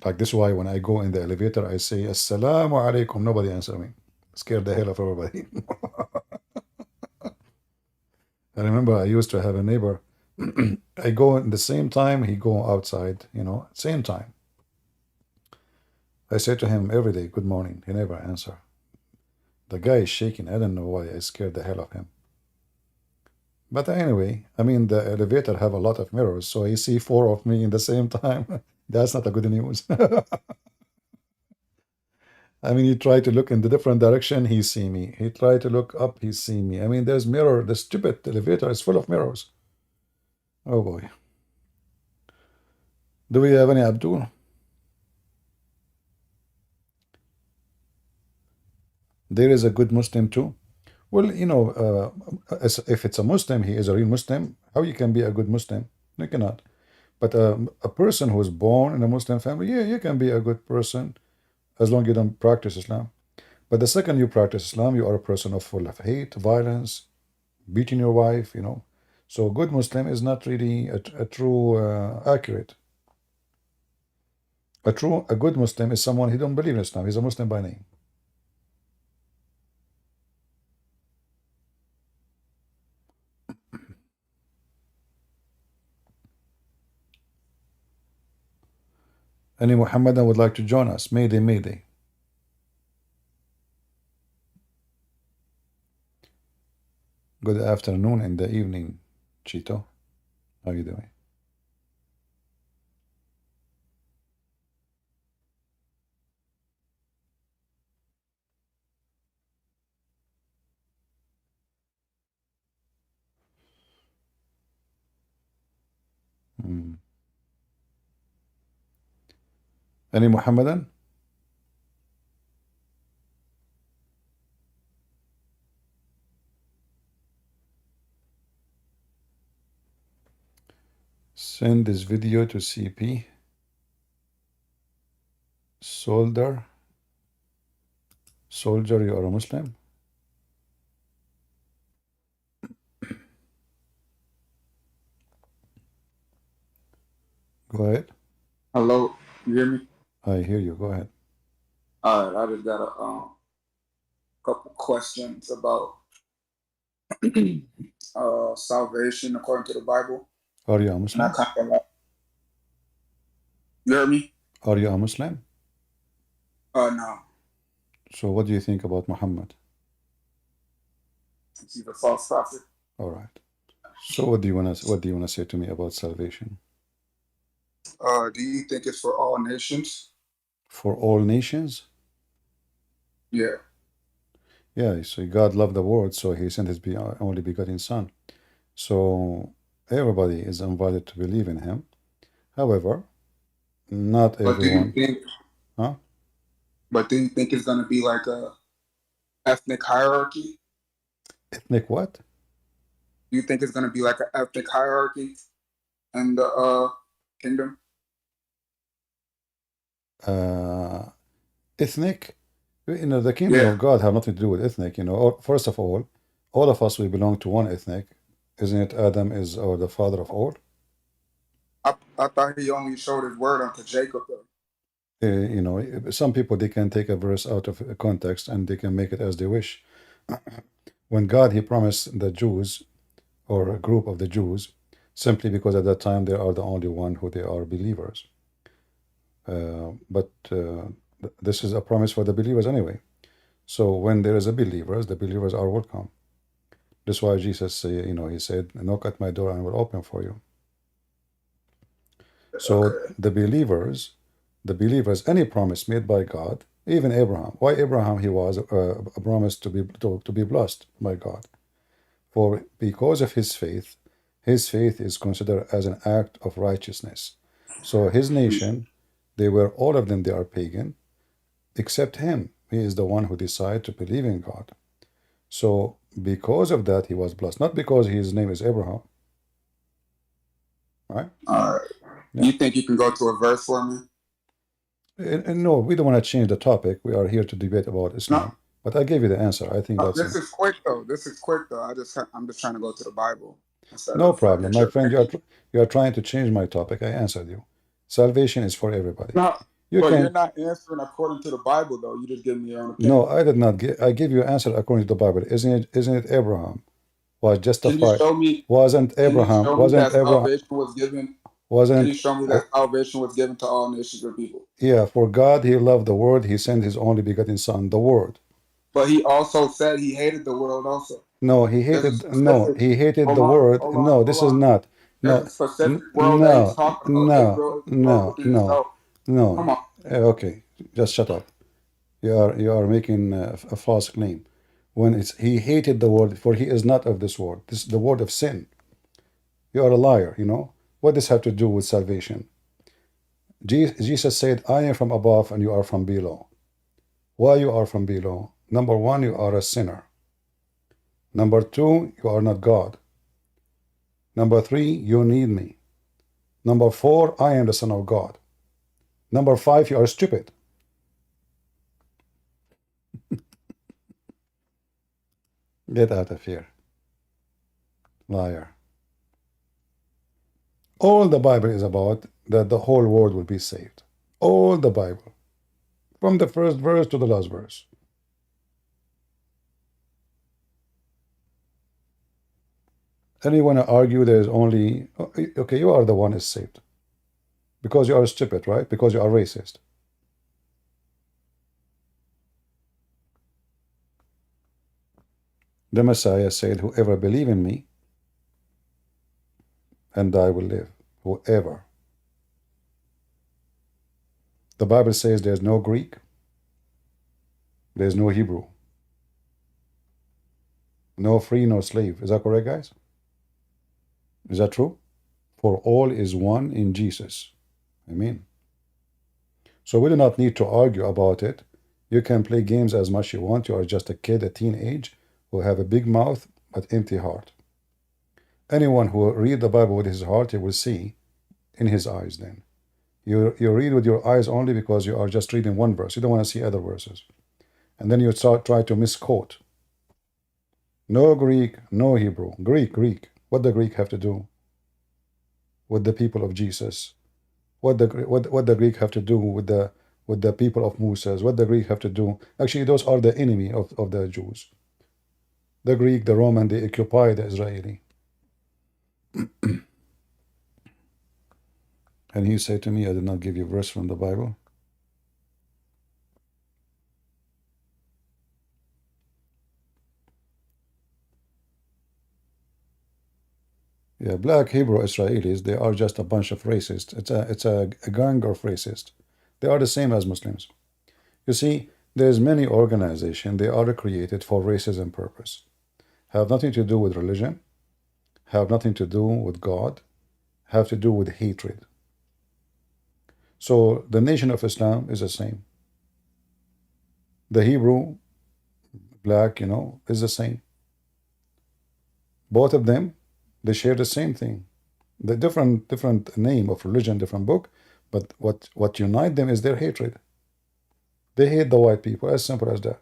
like this is why when I go in the elevator, I say Assalamu alaikum. Nobody answer me. Scared the hell of everybody. I remember I used to have a neighbor. I go in the same time he go outside. Same time. I say to him every day, "Good morning." He never answer. The guy is shaking. I don't know why. I scared the hell of him. But anyway, I mean, the elevator have a lot of mirrors, so he see four of me in the same time. That's not a good news. I mean, he tried to look in the different direction, he see me. He tried to look up, he see me. I mean, there's mirror. The stupid elevator is full of mirrors. Oh boy. Do we have any Abdul? There is a good Muslim too. Well, if it's a Muslim, he is a real Muslim. How you can be a good Muslim? You cannot. But a person who is born in a Muslim family, yeah, you can be a good person as long as you don't practice Islam. But the second you practice Islam, you are a person of full of hate, violence, beating your wife. So a good Muslim is not really a true accurate. A good Muslim is someone who don't believe in Islam. He's a Muslim by name. Any Muhammadan would like to join us? Mayday, Mayday. Good afternoon in the evening, Chito. How you doing? Hmm. Any Muhammadan? Send this video to CP. Soldier, you are a Muslim? Go ahead. Hello, you hear me? I hear you. Go ahead. All right, I just got a couple questions about salvation according to the Bible. Are you a And I Muslim? kind of like, you heard me? Are you a Muslim? No, So what do you think about Muhammad? he's a false prophet. All right. So what do you wanna say to me about salvation? Do you think it's for all nations? For all nations? Yeah. Yeah, so God loved the world, so he sent his only begotten son. So everybody is invited to believe in him. However, not But do you everyone. think? Huh? But do you think it's gonna be like a ethnic hierarchy? Ethnic what? Do you think it's gonna be like an ethnic hierarchy in the kingdom? Ethnic? The kingdom Yeah. of God have nothing to do with ethnic. First of all of us we belong to one ethnic. Isn't it Adam is or the father of all? I thought he only showed his word unto Jacob though. Some people they can take a verse out of context and they can make it as they wish. When God he promised the Jews or a group of the Jews simply because at that time they are the only one who they are believers. But this is a promise for the believers anyway. So when there is a believers, the believers are welcome. That's why Jesus, he said, "Knock at my door and I will open for you." So Okay. the believers, any promise made by God, even Abraham. Why Abraham? He was promised to be blessed by God, for because of his faith is considered as an act of righteousness. So his nation, all of them, they are pagan, except him. He is the one who decided to believe in God. So because of that, he was blessed, not because his name is Abraham, right? All right. Yeah. You think you can go to a verse for me? No, we don't want to change the topic. We are here to debate about No, Islam. But I gave you the answer. I think that's this is quick though. This is quick though. I'm just trying to go to the Bible instead no of problem, my your friend. opinion. You are trying to change my topic. I answered you. Salvation is for everybody. No, You but you're can. not answering according to the Bible though. You just give me your own No, opinion. I did not give. I give you an answer according to the Bible. Isn't it Abraham was Can you justified? show me? Wasn't Can you Abraham? show me Wasn't that Abraham? salvation was given? Can you Wasn't show me that salvation was given to all nations of people? Yeah? For God, He loved the world. He sent His only begotten Son, the Word. But he also said he hated the world also. No, He There's a hated. No, specific, He hated hold the on, word. hold on, No, hold this is on. not. There's No, a specific world that he's no, talking about. no, Israel is the world no, within no, itself. no. Come on. Okay, just shut up. You are making a false claim. When it's He hated the world, for He is not of this world. This is the word of sin. You are a liar. What does have to do with salvation? Jesus said, "I am from above, and you are from below." Why you are from below? Number one, you are a sinner. Number two, you are not God. Number three, you need me. Number four, I am the Son of God. Number five, you are stupid. Get out of here, liar. All the Bible is about that the whole world will be saved. All the Bible, from the first verse to the last verse. Anyone argue there is only okay? You are the one is saved because you are stupid, right? Because you are racist. The Messiah said, "Whoever believe in me, and I will live." Whoever. The Bible says there's no Greek, there's no Hebrew, no free, no slave. Is that correct, guys? Is that true? For all is one in Jesus. Amen. So we do not need to argue about it. You can play games as much you want. You are just a kid, a teenage, who have a big mouth but empty heart. Anyone who read the Bible with his heart, he will see in his eyes then. You read with your eyes only because you are just reading one verse. You don't want to see other verses. And then you try to misquote. No Greek, no Hebrew. Greek. What the Greek have to do with the people of Jesus? What the Greek have to do with the people of Moses? What the Greek have to do? Actually, those are the enemy of the Jews. The Greek, the Roman, they occupy the Israeli. And he said to me, I did not give you a verse from the Bible. Yeah, black Hebrew Israelis, they are just a bunch of racists. It's a gang of racists. They are the same as Muslims. You see, there's many organizations, they are created for racism purpose. Have nothing to do with religion, have nothing to do with God, have to do with hatred. So the nation of Islam is the same. The Hebrew, black, is the same. Both of them, they share the same thing. The different name of religion, different book, but what unite them is their hatred. They hate the white people, as simple as that.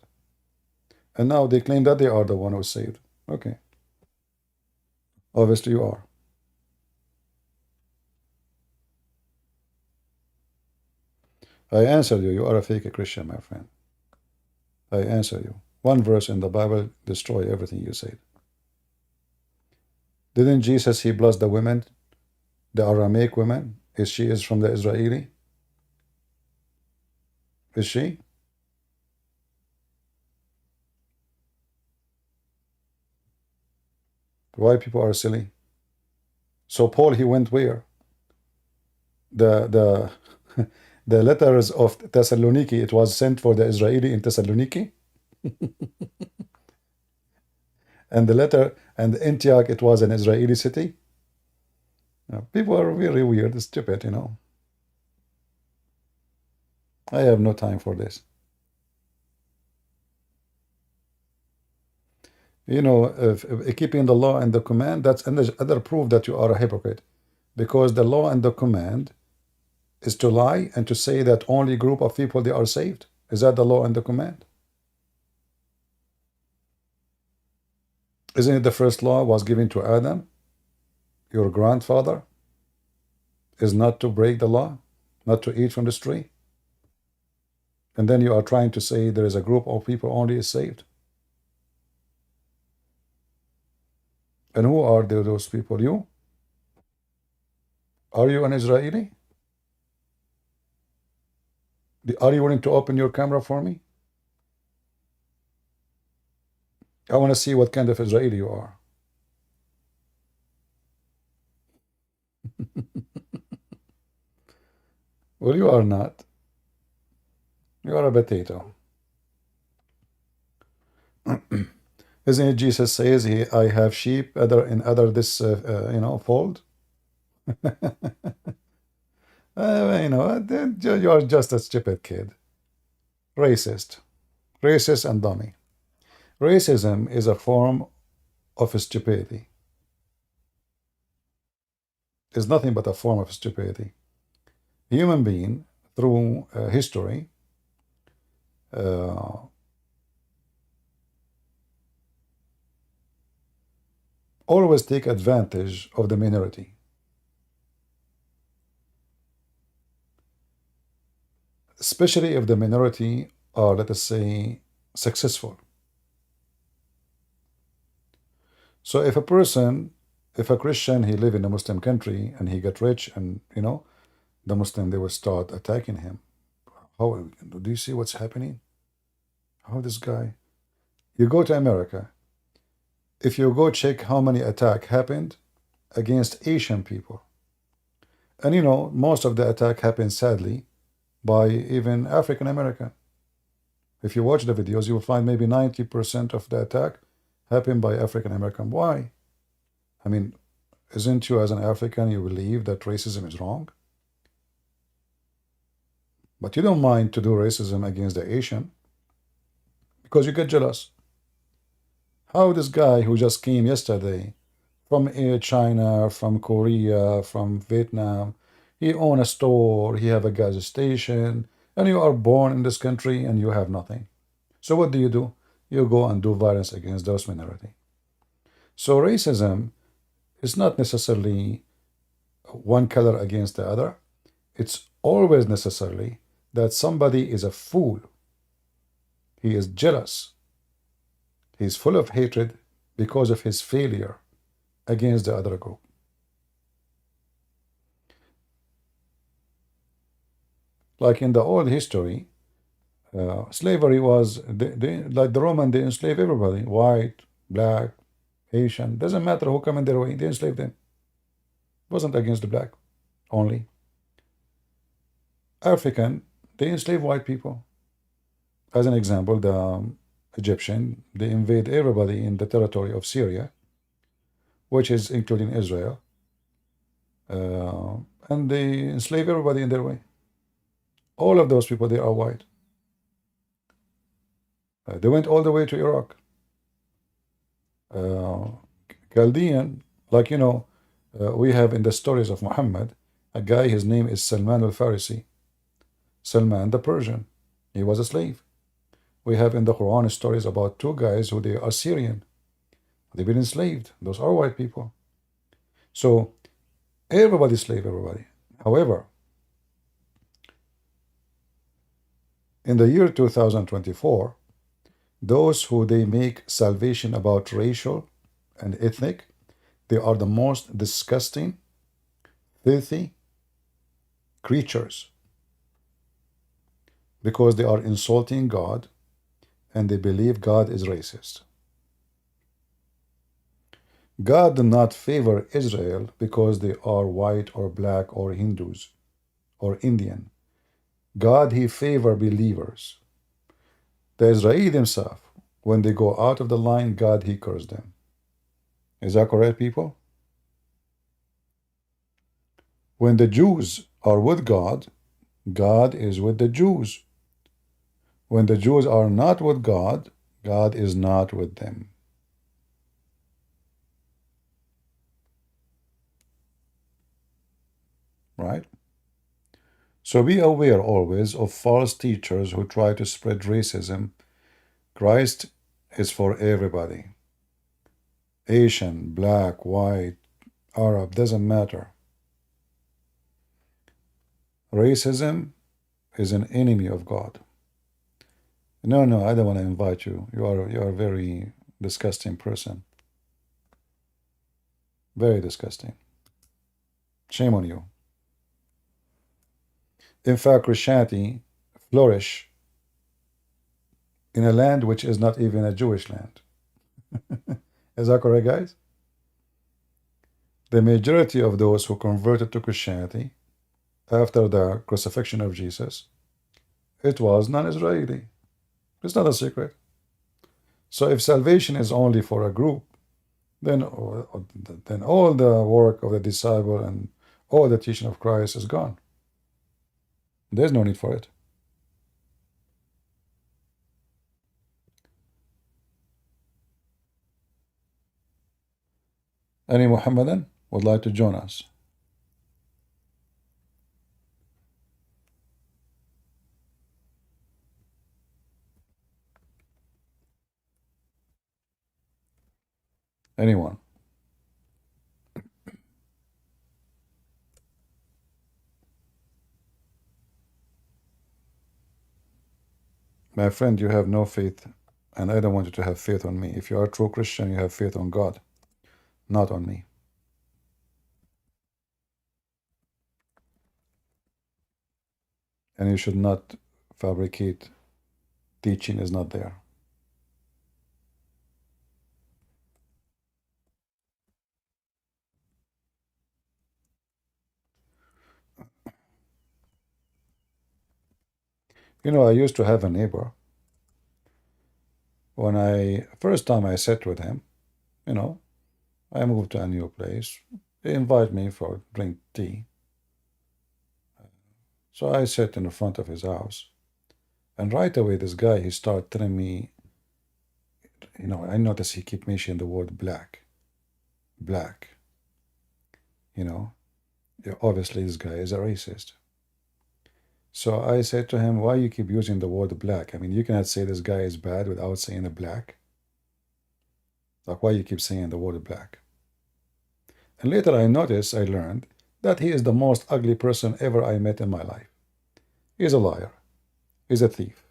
And now they claim that they are the one who's saved. Okay. Obviously you are. I answered you. You are a fake Christian, my friend. I answer you. One verse in the Bible destroy everything you said. Didn't Jesus, he blessed the women, the Aramaic women? She is from the Israeli? Is she? Why people are silly? So Paul, he went where? The the letters of Thessaloniki, it was sent for the Israeli in Thessaloniki, and the letter and Antioch, it was an Israeli city. People are really weird, stupid. I have no time for this. If keeping the law and the command, that's another proof that you are a hypocrite, because the law and the command, is to lie and to say that only group of people they are saved? Is that the law and the command? Isn't it the first law was given to Adam, your grandfather, is not to break the law, not to eat from this tree? And then you are trying to say there is a group of people only is saved. And who are those people? You? Are you an Israeli? Are you willing to open your camera for me? I want to see what kind of Israeli you are. Well, you are not. You are a potato. Isn't it Jesus says, I have sheep in other this, fold? You are just a stupid kid. Racist. Racist and dummy. Racism is a form of stupidity. It's nothing but a form of stupidity. Human being, through history, always take advantage of the minority. Especially if the minority are, let us say, successful. So if a Christian, he live in a Muslim country and he get rich and, the Muslim, they will start attacking him. How, do you see what's happening? How this guy? You go to America. If you go check how many attack happened against Asian people. And most of the attack happened sadly by even African American. If you watch the videos, you will find maybe 90% of the attack happened by African American. Why? I mean, isn't you as an African, you believe that racism is wrong? But you don't mind to do racism against the Asian because you get jealous. How this guy who just came yesterday from China, from Korea, from Vietnam, he own a store, he have a gas station, and you are born in this country and you have nothing. So what do? You go and do violence against those minority. So racism is not necessarily one color against the other. It's always necessarily that somebody is a fool. He is jealous. He is full of hatred because of his failure against the other group. Like in the old history, slavery was, like the Roman, they enslaved everybody, white, black, Asian, doesn't matter who come in their way, they enslaved them. It wasn't against the black only. African, they enslaved white people. As an example, the Egyptian, they invade everybody in the territory of Syria, which is including Israel, and they enslave everybody in their way. All of those people, they are white. They went all the way to Iraq. Chaldean, like we have in the stories of Muhammad, a guy, his name is Salman al-Farisi. Salman the Persian. He was a slave. We have in the Quran stories about two guys who they are Syrian. They've been enslaved. Those are white people. So everybody slave everybody. However, in the year 2024, those who they make salvation about racial and ethnic, they are the most disgusting, filthy creatures because they are insulting God and they believe God is racist. God did not favor Israel because they are white or black or Hindus or Indian. God, he favor believers. The Israeli themselves, when they go out of the line, God, he cursed them. Is that correct, people? When the Jews are with God, God is with the Jews. When the Jews are not with God, God is not with them. Right? So be aware always of false teachers who try to spread racism. Christ is for everybody. Asian, black, white, Arab, doesn't matter. Racism is an enemy of God. No, no, I don't want to invite you. You are a very disgusting person. Very disgusting. Shame on you. In fact, Christianity flourished in a land which is not even a Jewish land. Is that correct, guys? The majority of those who converted to Christianity after the crucifixion of Jesus, it was non-Israeli. It's not a secret. So if salvation is only for a group, then all the work of the disciple and all the teaching of Christ is gone. There's no need for it. Any Muhammadan would like to join us? Anyone? My friend, you have no faith, and I don't want you to have faith on me. If you are a true Christian, you have faith on God, not on me. And you should not fabricate teaching is not there. You know, I used to have a neighbor. When first time I sat with him, you know, I moved to a new place. He invited me for drink tea. So I sat in the front of his house. And right away, this guy, he started telling me, you know, I noticed he kept mentioning the word black. Black. You know, obviously this guy is a racist. So I said to him, why you keep using the word black? I mean, you cannot say this guy is bad without saying the black. Like, why you keep saying the word black? And later I learned that he is the most ugly person ever I met in my life. He's a liar. He's a thief.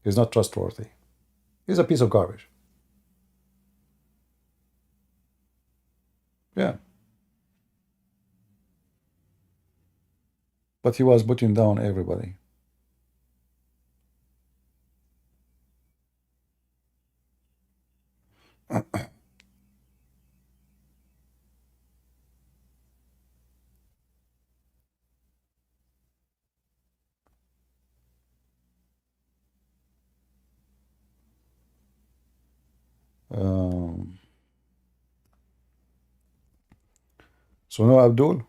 He's not trustworthy. He's a piece of garbage. Yeah. But he was putting down everybody. Um, so no, Abdul,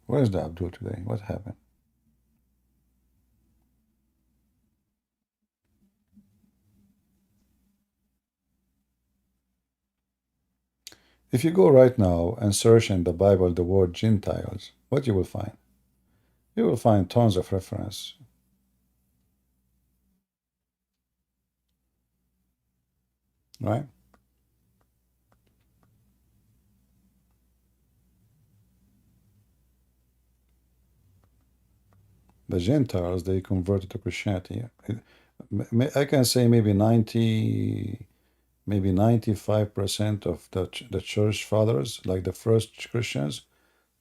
where's the Abdul today? What happened? If you go right now and search in the Bible the word Gentiles, what you will find? You will find tons of reference, right? The Gentiles, they converted to Christianity. I can say maybe 95% of the church fathers, like the first Christians,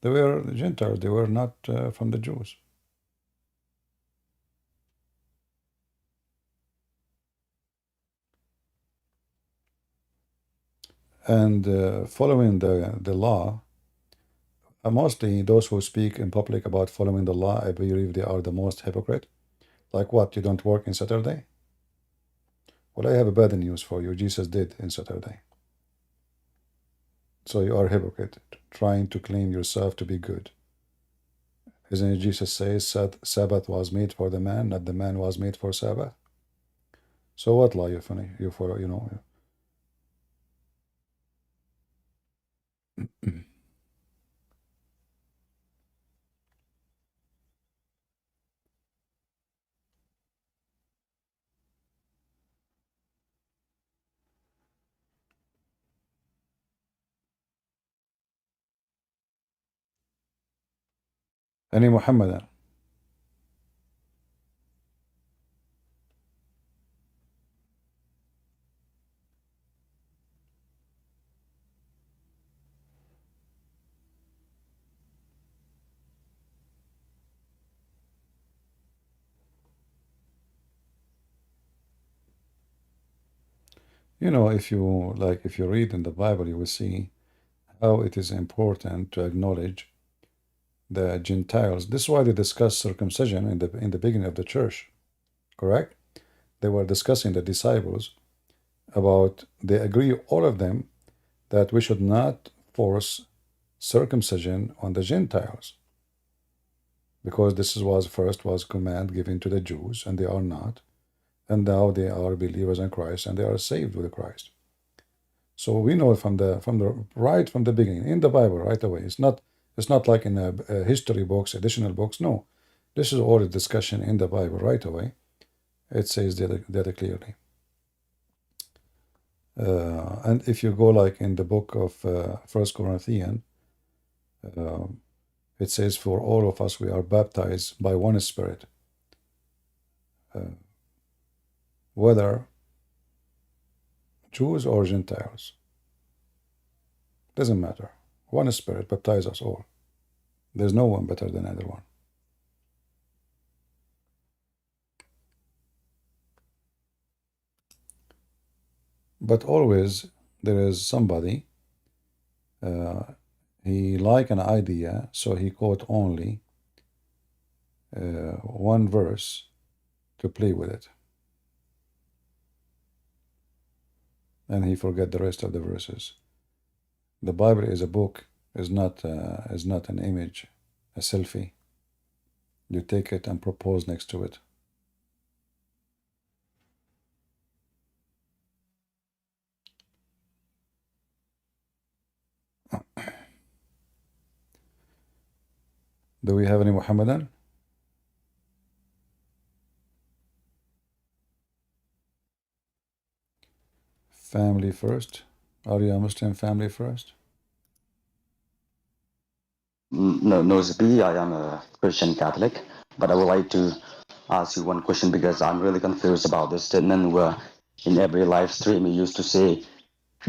they were Gentiles. They were not from the Jews. And following the law, mostly those who speak in public about following the law, I believe they are the most hypocrite. Like what? You don't work in Saturday? Well, I have a bad news for you. Jesus did in Saturday. So you are a hypocrite, trying to claim yourself to be good. Isn't it Jesus says Sabbath was made for the man, not the man was made for Sabbath? So what lie you funny? You follow, you know. Any Muhammadan. You know, if you read in the Bible, you will see how it is important to acknowledge the Gentiles. This is why they discuss circumcision in the beginning of the church, correct? They were discussing the disciples about, they agree, all of them, that we should not force circumcision on the Gentiles, because this was first was command given to the Jews, and they are not, and now they are believers in Christ, and they are saved with Christ. So we know from the right from the beginning in the Bible right away. It's not like in a history books, additional books. No, this is all a discussion in the Bible right away. It says that clearly. And if you go like in the book of First Corinthians, it says, "For all of us we are baptized by one Spirit, whether Jews or Gentiles. Doesn't matter. One Spirit baptizes us all. There's no one better than either one." But always there is somebody, he like an idea, so he quote only one verse to play with it, and he forget the rest of the verses. The Bible is a book, is not an image, a selfie. You take it and propose next to it. Do we have any Muhammadan? Family first. Are you a Muslim family first? No, Zippy, I am a Christian Catholic, but I would like to ask you one question because I'm really confused about this statement where in every live stream you used to say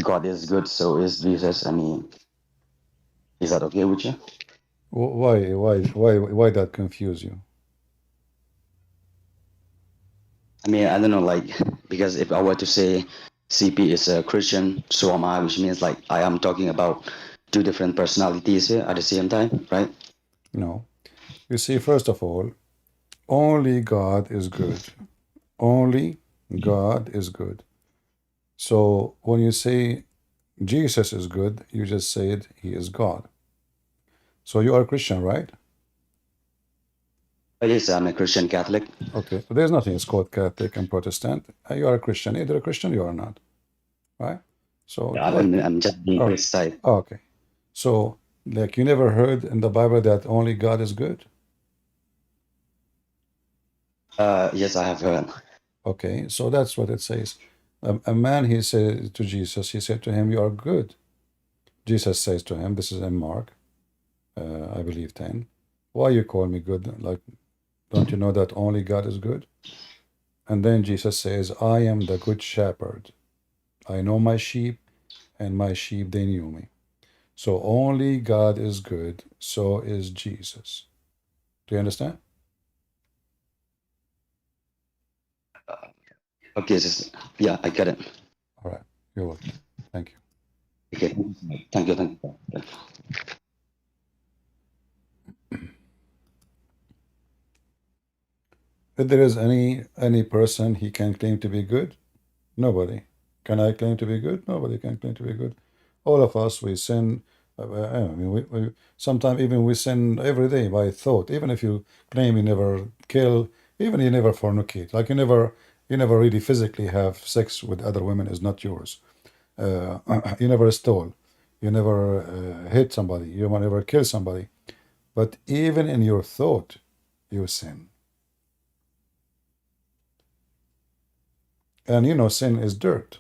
God is good, so is Jesus. I mean, is that okay with you? Why that confuse you? I mean, I don't know, like, because if I were to say CP is a Christian, so am I, which means like I am talking about two different personalities here at the same time, right? No. You see, first of all, only God is good. Only God is good. So when you say Jesus is good, you just said he is God. So you are a Christian, right? Yes, I'm a Christian Catholic. Okay. So there's nothing. It's called Catholic and Protestant. You are a Christian. Either a Christian, you are not, right? So Yeah, like, I'm just being all right. precise. Okay. So like, you never heard in the Bible that only God is good? Yes, I have heard. Okay. So that's what it says. A man, he said to Jesus, he said to him, "You are good." Jesus says to him, this is in Mark, I believe 10, "Why you call me good? Like, don't you know that only God is good?" And then Jesus says, "I am the good shepherd. I know my sheep, and my sheep, they knew me." So only God is good, so is Jesus. Do you understand? Okay, yeah, I get it. All right. You're welcome. Thank you. Okay, thank you, thank you. If there is any person he can claim to be good, nobody. Can I claim to be good? Nobody can claim to be good. All of us, we sin. I mean, sometimes even we sin every day by thought. Even if you claim you never kill, even you never fornicate, like you never really physically have sex with other women is not yours. You never stole, you never hit somebody, you never kill somebody. But even in your thought, you sin. And sin is dirt.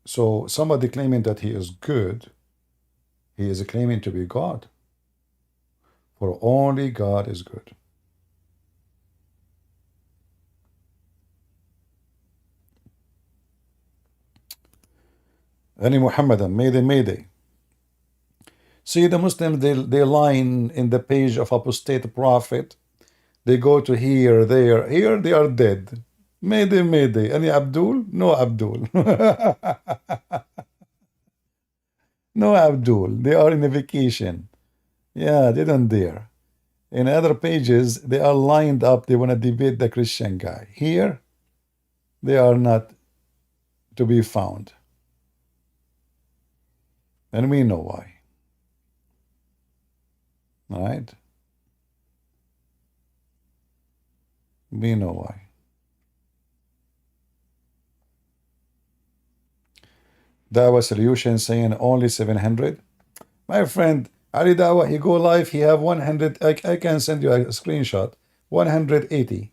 So somebody claiming that he is good, he is claiming to be God. For only God is good. Any Muhammadan, Mayday, Mayday. See, the Muslims, they line in the page of apostate prophet. They go to here, there. Here they are dead. Mayday, Mayday. Any Abdul? No Abdul. No Abdul. They are in a vacation. Yeah, they don't dare. In other pages, they are lined up. They want to debate the Christian guy. Here, they are not to be found. And we know why. All right? We know why. Dawa solution saying only 700. My friend, Ali Dawa, he go live, he have 100. I can send you a screenshot. 180.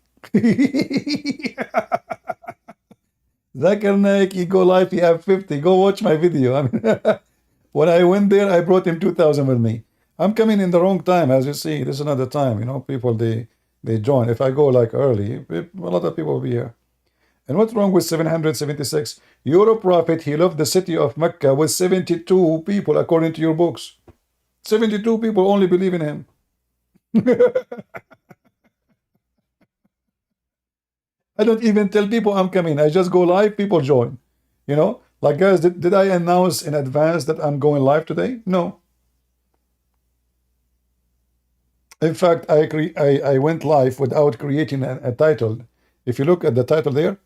Zakir Naik, he go live, he have 50. Go watch my video. I mean, when I went there, I brought him 2,000 with me. I'm coming in the wrong time, as you see. This is another time. People, they join. If I go like early, a lot of people will be here. And what's wrong with 776? Your prophet, he left the city of Mecca with 72 people, according to your books. 72 people only believe in him. I don't even tell people I'm coming. I just go live, people join. Like, guys, did I announce in advance that I'm going live today? No. In fact, I went live without creating a title. If you look at the title there,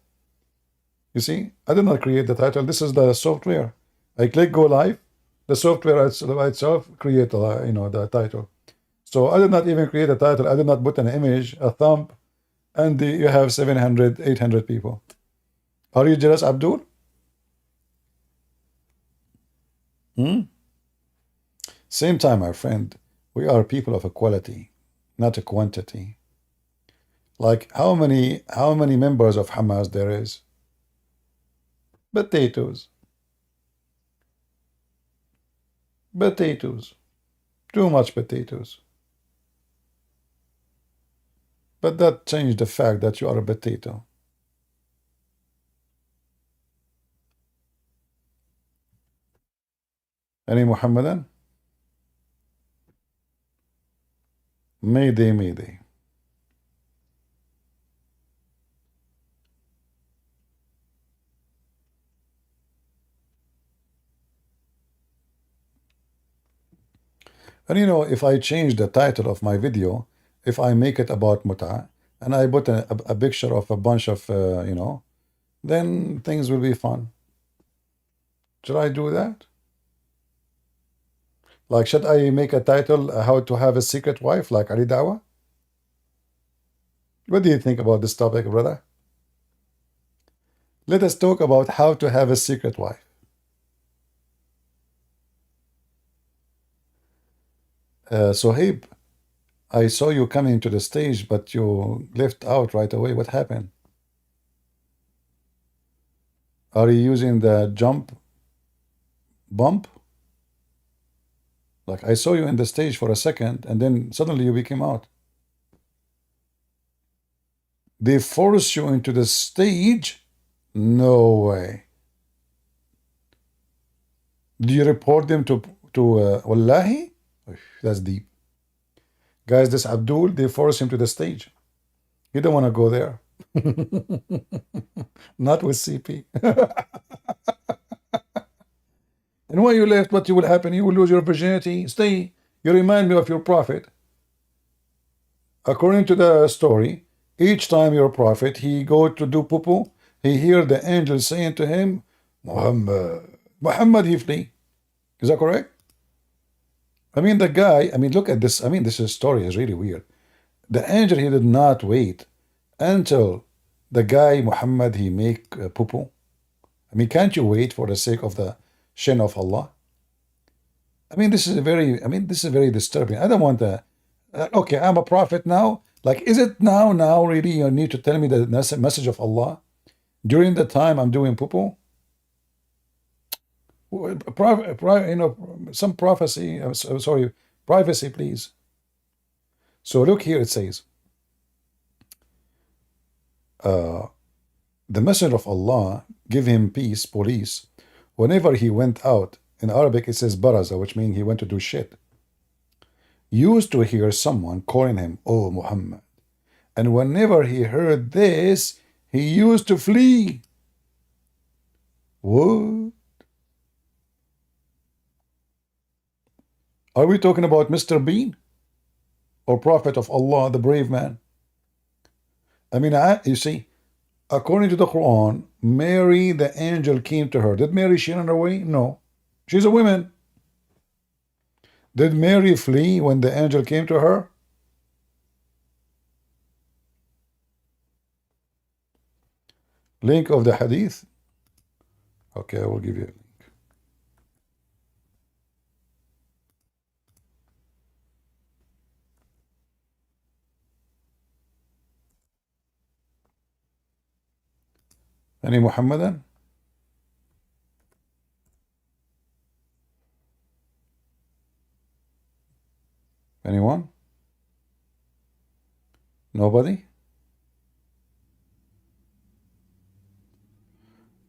you see, I did not create the title. This is the software. I click go live. The software itself create the title. So I did not even create a title. I did not put an image, a thumb, and you have 700, 800 people. Are you jealous, Abdul? Same time, my friend. We are people of equality, not a quantity. Like how many members of Hamas there is? Potatoes. Potatoes. Too much potatoes. But that changed the fact that you are a potato. Any Muhammadan? Mayday, Mayday. And if I change the title of my video, if I make it about muta, and I put a picture of a bunch of, then things will be fun. Should I do that? Like, should I make a title, How to Have a Secret Wife, like Ali Dawa? What do you think about this topic, brother? Let us talk about how to have a secret wife. Sohaib, I saw you coming to the stage, but you left out right away. What happened? Are you using the jump bump? Like, I saw you in the stage for a second, and then suddenly you became out. They force you into the stage? No way. Do you report them to Wallahi? That's deep. Guys, this Abdul, they force him to the stage. You don't want to go there. Not with CP. And when you left, what will happen? You will lose your virginity. Stay. You remind me of your prophet. According to the story, each time your prophet, he go to do poo-poo, he hear the angel saying to him, Muhammad, he flee. Is that correct? I mean, the guy, I mean, look at this. I mean, this story is really weird. The angel, he did not wait until the guy, Muhammad, he make poo-poo. I mean, can't you wait for the sake of the shin of Allah? I mean, this is very disturbing. I don't want that. Okay, I'm a prophet now. Like, is it now really you need to tell me the message of Allah during the time I'm doing poo-poo? Some prophecy, sorry, privacy, please. So look here, it says, the messenger of Allah, give him peace, police, whenever he went out, in Arabic it says baraza, which means he went to do shit, used to hear someone calling him, oh Muhammad. And whenever he heard this, he used to flee. What? Are we talking about Mr. Bean? Or Prophet of Allah, the brave man? I mean, you see, according to the Quran, Mary, the angel, came to her. Did Mary she run away? No. She's a woman. Did Mary flee when the angel came to her? Link of the hadith? Okay, I will give you a link. Any Muhammadan? Anyone? Nobody?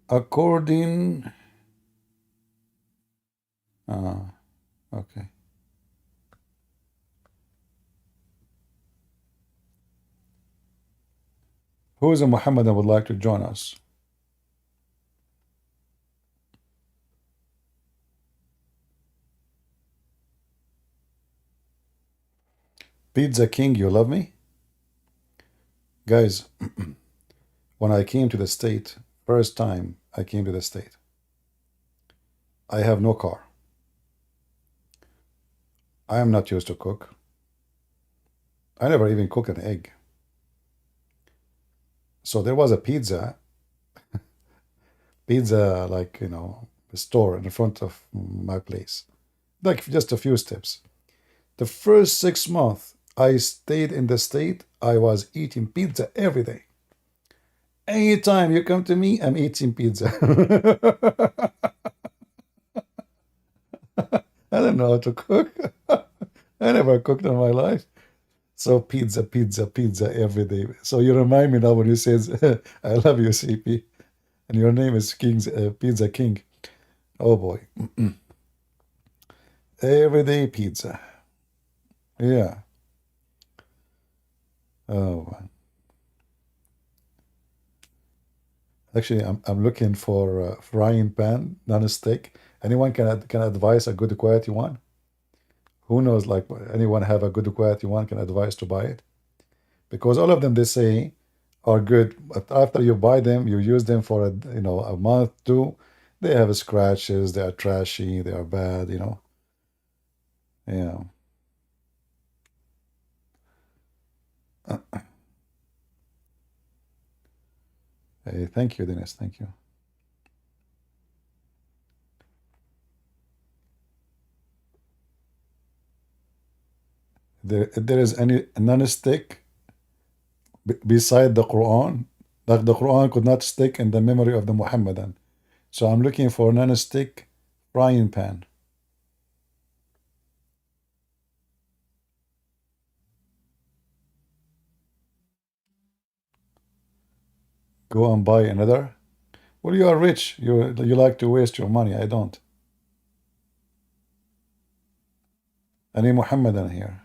According... okay. Who is a Muhammadan would like to join us? Pizza King, you love me? Guys, when I came to the state, first time I came to the state, I have no car. I am not used to cook. I never even cook an egg. So there was a pizza like, a store in front of my place. Like just a few steps. The first 6 months I stayed in the state, I was eating pizza every day. Anytime you come to me, I'm eating pizza. I don't know how to cook. I never cooked in my life. So pizza every day. So you remind me now when you says, I love you, CP. And your name is Pizza King. Oh boy. Everyday pizza. Yeah. Oh. Actually, I'm looking for a frying pan, non-stick. Anyone can advise a good quality one? Who knows? Like anyone have a good quality one can advise to buy it? Because all of them they say are good, but after you buy them, you use them for a month, two, they have scratches, they are trashy, they are bad. Yeah. Hey, thank you, Dennis. Thank you. There is any non-stick beside the Quran, like the Quran could not stick in the memory of the Muhammadan. So I'm looking for non-stick frying pan. Go and buy another. Well, you are rich. You like to waste your money. I don't. Any Muhammadan here?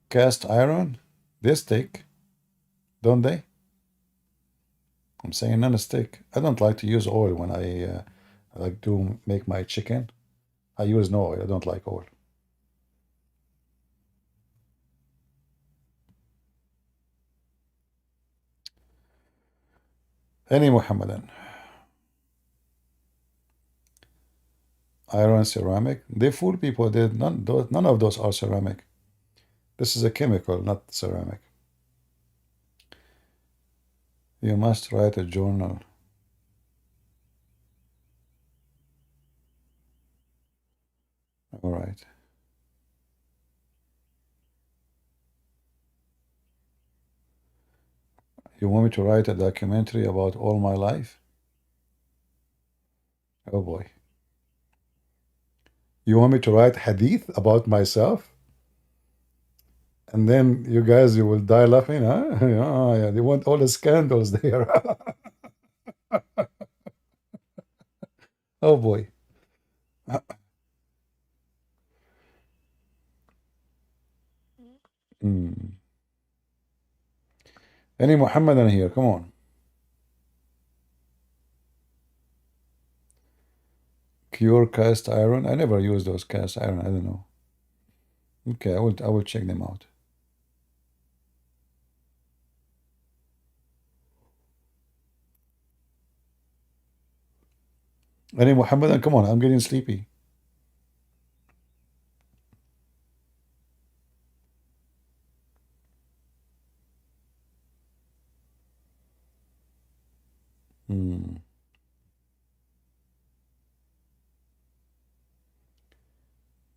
Cast iron? They stick, don't they? I'm saying non-stick. I don't like to use oil when I like to make my chicken. I use no oil. I don't like oil. Any Muhammadan? Iron, ceramic. They fool people. None of those are ceramic. This is a chemical, not ceramic. You must write a journal. All right. You want me to write a documentary about all my life? Oh boy. You want me to write hadith about myself? And then you will die laughing, huh? Oh, yeah, they want all the scandals there. Oh boy. Hmm. Any Muhammadan here? Come on. Cure cast iron. I never use those cast iron. I don't know. Okay, I will check them out. Any Muhammadan? Come on, I'm getting sleepy. Hmm.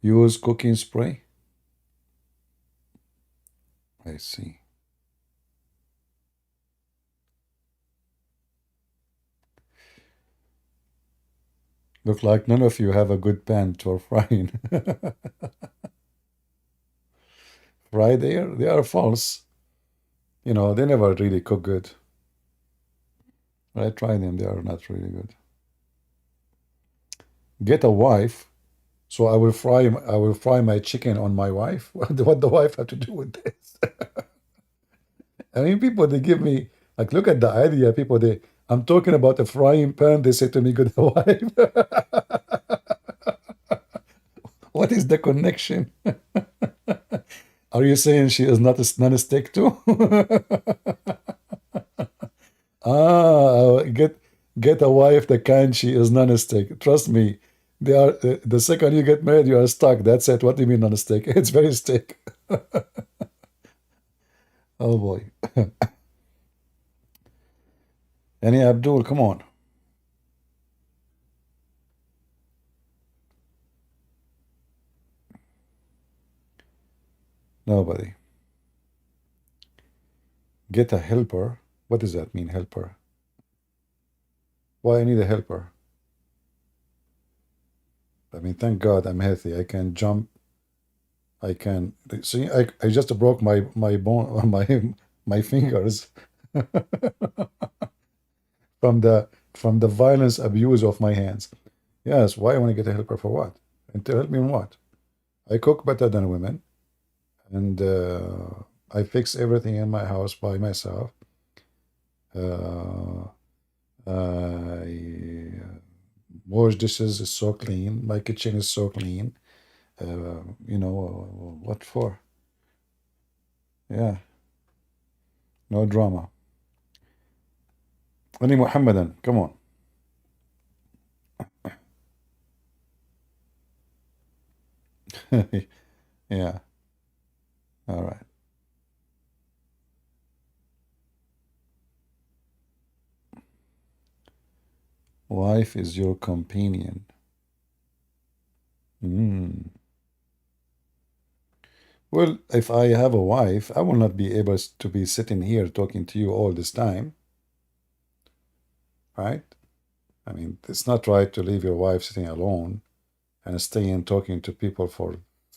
Use cooking spray. I see. Look like none of you have a good pan for frying. Fry there? They are false. You know, they never really cook good. I try them, they are not really good. Get a wife, so I will fry my chicken on my wife. What the wife have to do with this? I mean, people they give me like look at the idea. People they I'm talking about a frying pan. They say to me, "Good wife." What is the connection? Are you saying she is not a stick too? Ah, get a wife the kind she is non-stick. Trust me, they are the second you get married, you are stuck. That's it. What do you mean non-stick? It's very stick. Oh boy. Any Abdul, come on. Nobody. Get a helper. What does that mean, helper? Why I need a helper? I mean, thank God I'm healthy. I can jump. I can see. I just broke my bone, my fingers from the violence abuse of my hands. Yes. Why I want to get a helper for what? And to help me in what? I cook better than women, and I fix everything in my house by myself. Uh, I wash dishes is so clean. My kitchen is so clean. You know what for? Yeah, no drama. Any Muhammadan, come on. Yeah, all right. Wife is your companion. Mm. Well, if I have a wife, I will not be able to be sitting here talking to you all this time, right? I mean, it's not right to leave your wife sitting alone and staying talking to people for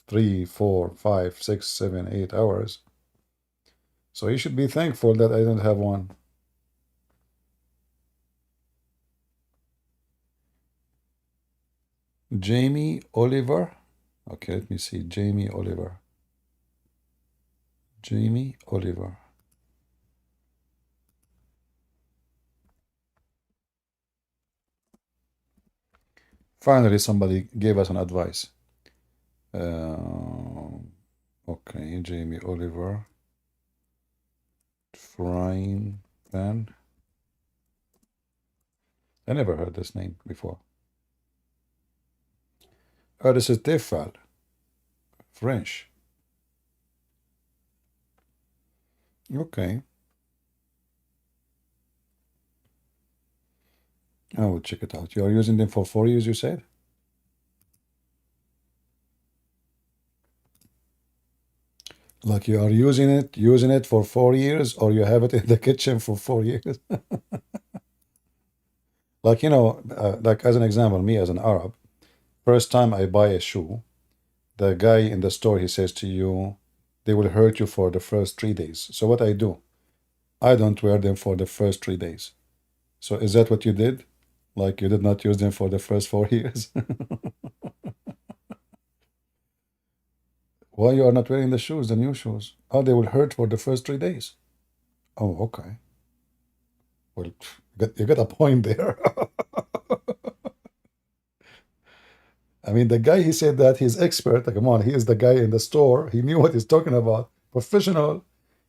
3, 4, 5, 6, 7, 8 hours. So you should be thankful that I don't have one. Jamie Oliver. Okay, let me see. Jamie Oliver. Jamie Oliver. Finally, somebody gave us an advice. Okay, Jamie Oliver. Frying pan. I never heard this name before. Oh, this is Tefal, French. Okay. I will check it out. You are using them for 4 years, you said? Like you are using it for 4 years, or you have it in the kitchen for 4 years? Like, like as an example, me as an Arab, first time I buy a shoe, the guy in the store, he says to you, they will hurt you for the first 3 days. So what I do, I don't wear them for the first 3 days. So is that what you did? Like you did not use them for the first 4 years? Why you are not wearing the shoes, the new shoes? Oh, they will hurt for the first 3 days. Oh, okay. Well, you got a point there. I mean, the guy, he said that he's expert. Like, come on, he is the guy in the store. He knew what he's talking about. Professional.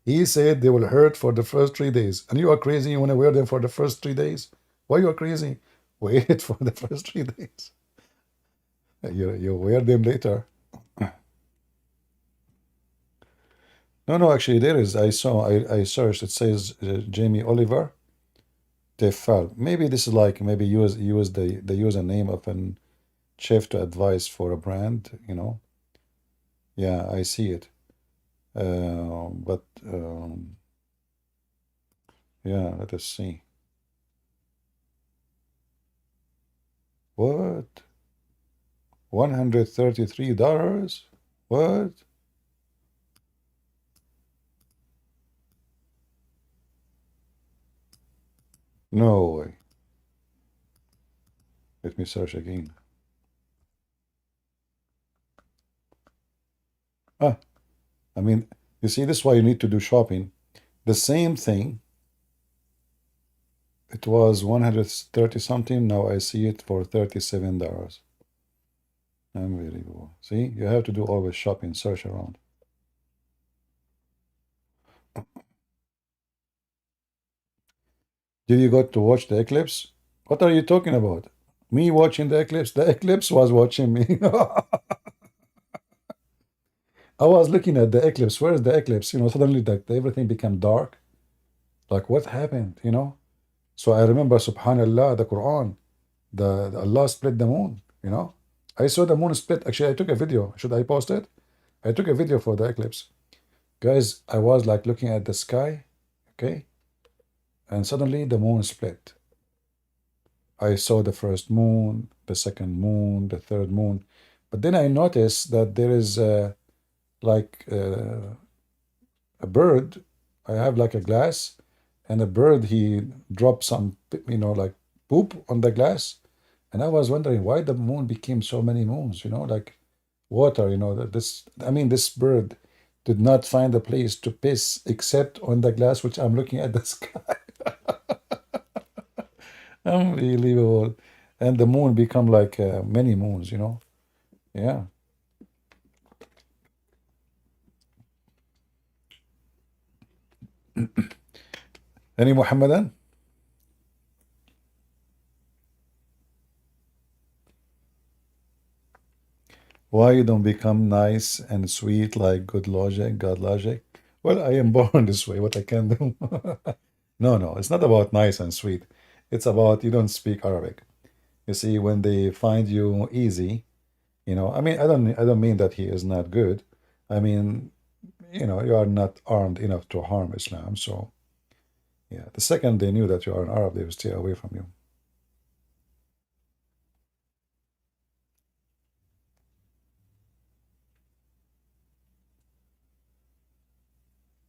He said they will hurt for the first 3 days. And you are crazy. You want to wear them for the first 3 days? Why you are crazy? Wait for the first 3 days. You wear them later. No, actually, there is. I searched. It says Jamie Oliver Tefal. Maybe this is like maybe use the username of an chef to advise for a brand. Yeah, I see it. But yeah, let us see. What? $133? What? No way. Let me search again. Ah, I mean, you see, this is why you need to do shopping. The same thing. It was 130 something. Now I see it for $37. Unbelievable. See, you have to do always shopping, search around. Did you got to watch the eclipse? What are you talking about? Me watching the eclipse? The eclipse was watching me. I was looking at the eclipse. Where is the eclipse? Suddenly everything became dark. Like what happened? So I remember, subhanallah, the Quran, the Allah split the moon. I saw the moon split. Actually, I took a video. Should I post it? I took a video for the eclipse. Guys, I was like looking at the sky, okay? And suddenly the moon split. I saw the first moon, the second moon, the third moon. But then I noticed that there is like a bird. I have like a glass, and a bird, he dropped some, like poop on the glass. And I was wondering why the moon became so many moons, like water, this bird did not find a place to piss except on the glass, which I'm looking at the sky. Unbelievable. And the moon become like many moons, Yeah. Any Muhammadan? Why you don't become nice and sweet like good logic, God logic? Well, I am born this way. What I can do? No, it's not about nice and sweet. It's about you don't speak Arabic. You see, when they find you easy, I mean, I don't mean that he is not good. I mean, you are not armed enough to harm Islam. So, yeah, the second they knew that you are an Arab, they will stay away from you.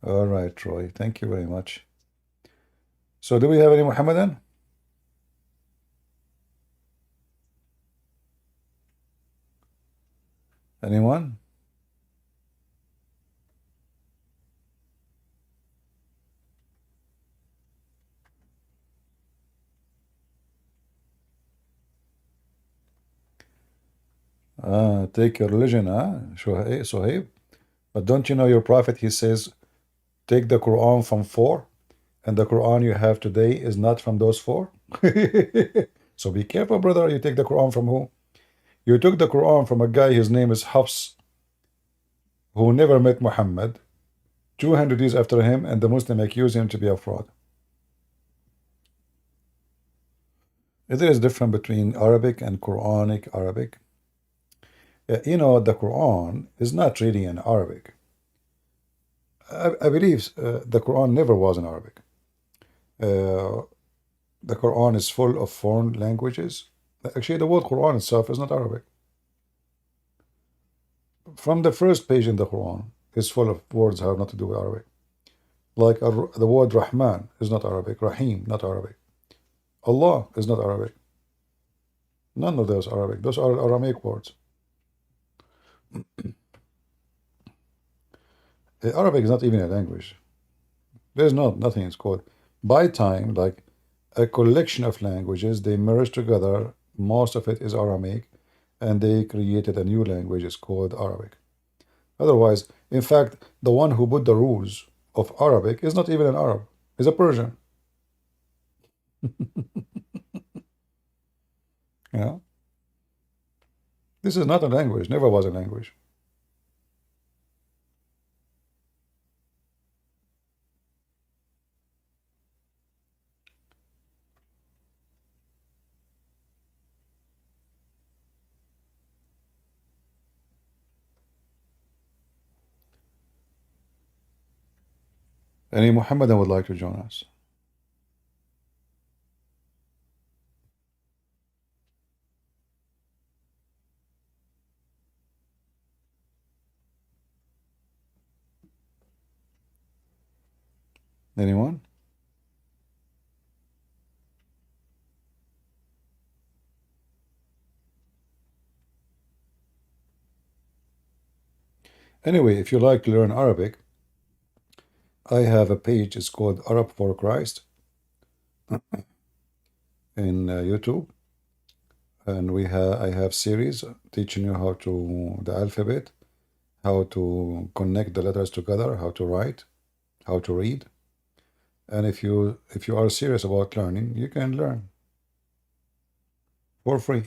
All right, Troy. Thank you very much. So, do we have any Muhammadan? Anyone? Take your religion, huh? Suhaib. But don't you know your prophet, he says, take the Quran from four, and the Quran you have today is not from those four. So be careful, brother. You take the Quran from who? You took the Quran from a guy, his name is Hafs, who never met Muhammad, 200 years after him, and the Muslim accuse him to be a fraud. There is a difference between Arabic and Quranic Arabic. You know, the Quran is not really in Arabic. I believe the Quran never was in Arabic. The Quran is full of foreign languages. Actually, the word Quran itself is not Arabic. From the first page in the Quran is full of words that have nothing to do with Arabic. Like the word Rahman is not Arabic. Rahim, not Arabic. Allah is not Arabic. None of those are Arabic. Those are Aramaic words. Arabic is not even a language. There's nothing it's called. By time, like a collection of languages, they merged together. Most of it is Aramaic, and they created a new language. It's called Arabic. Otherwise, in fact, the one who put the rules of Arabic is not even an Arab. He's a Persian. Yeah. This is not a language. Never was a language. Any Muhammadan would like to join us? Anyone? Anyway, if you like to learn Arabic, I have a page. It's called Arab for Christ in YouTube, and I have series teaching you how to the alphabet, how to connect the letters together, how to write, how to read. And if you are serious about learning, you can learn for free.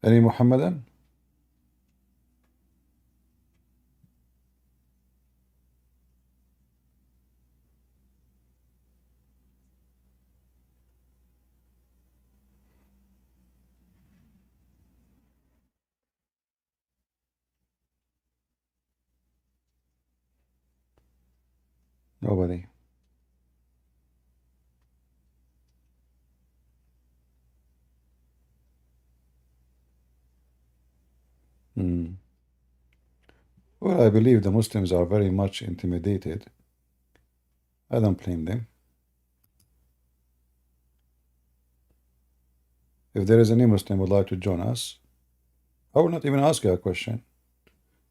Any Muhammadan? Nobody. Hmm. Well, I believe the Muslims are very much intimidated. I don't blame them. If there is any Muslim who would like to join us, I will not even ask you a question.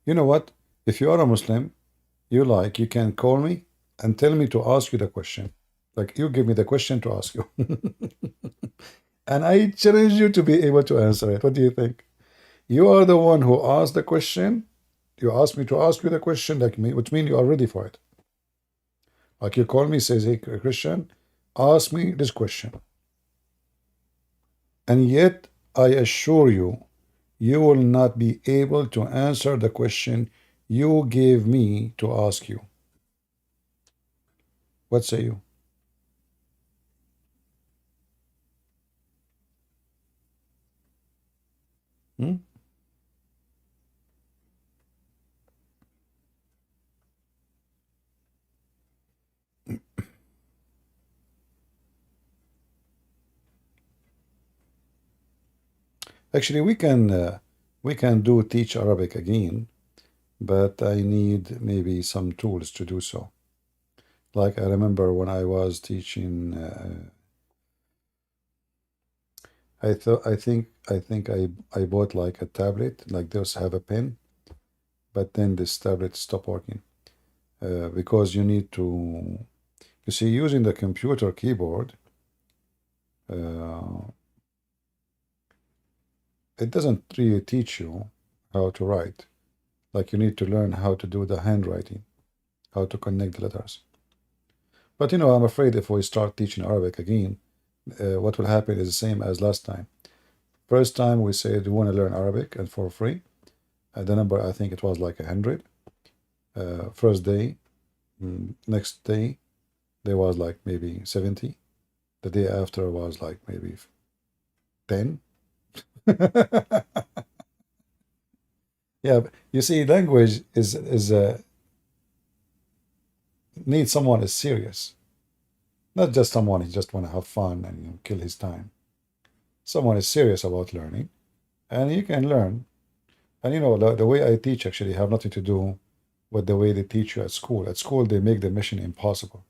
You know what? If you are a Muslim, you can call me and tell me to ask you the question. Like, you give me the question to ask you. And I challenge you to be able to answer it. What do you think? You are the one who asked the question. You asked me to ask you the question, like me, which means you are ready for it. Like, you call me, says, hey, Christian, ask me this question. And yet, I assure you, you will not be able to answer the question you gave me to ask you. What say you? Hmm? Actually, we can do teach Arabic again, but I need maybe some tools to do so. Like, I remember when I was teaching, I think I bought like a tablet, like those have a pen, but then this tablet stopped working because you You see, using the computer keyboard, it doesn't really teach you how to write. Like you need to learn how to do the handwriting, how to connect the letters. But I'm afraid if we start teaching Arabic again, what will happen is the same as last time. First time we said we want to learn Arabic and for free. The number, I think it was like 100. First day, next day, there was like maybe 70. The day after was like maybe 10. Yeah, you see, language is needs someone is serious, not just someone who just want to have fun and kill his time. Someone is serious about learning, and you can learn. And the way I teach actually have nothing to do with the way they teach you at school. At school, they make the mission impossible,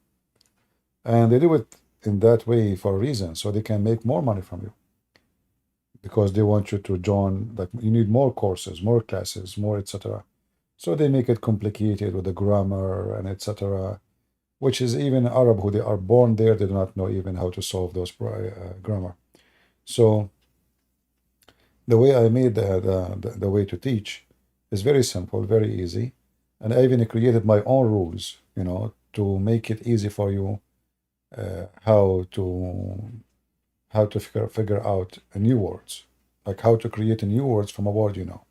and they do it in that way for a reason, so they can make more money from you because they want you to join. Like you need more courses, more classes, more etc. So they make it complicated with the grammar and etc. Which is even Arab who they are born there, they do not know even how to solve those grammar. So the way I made the way to teach is very simple, very easy, and I even created my own rules, to make it easy for you how to figure out new words, like how to create new words from a word you know.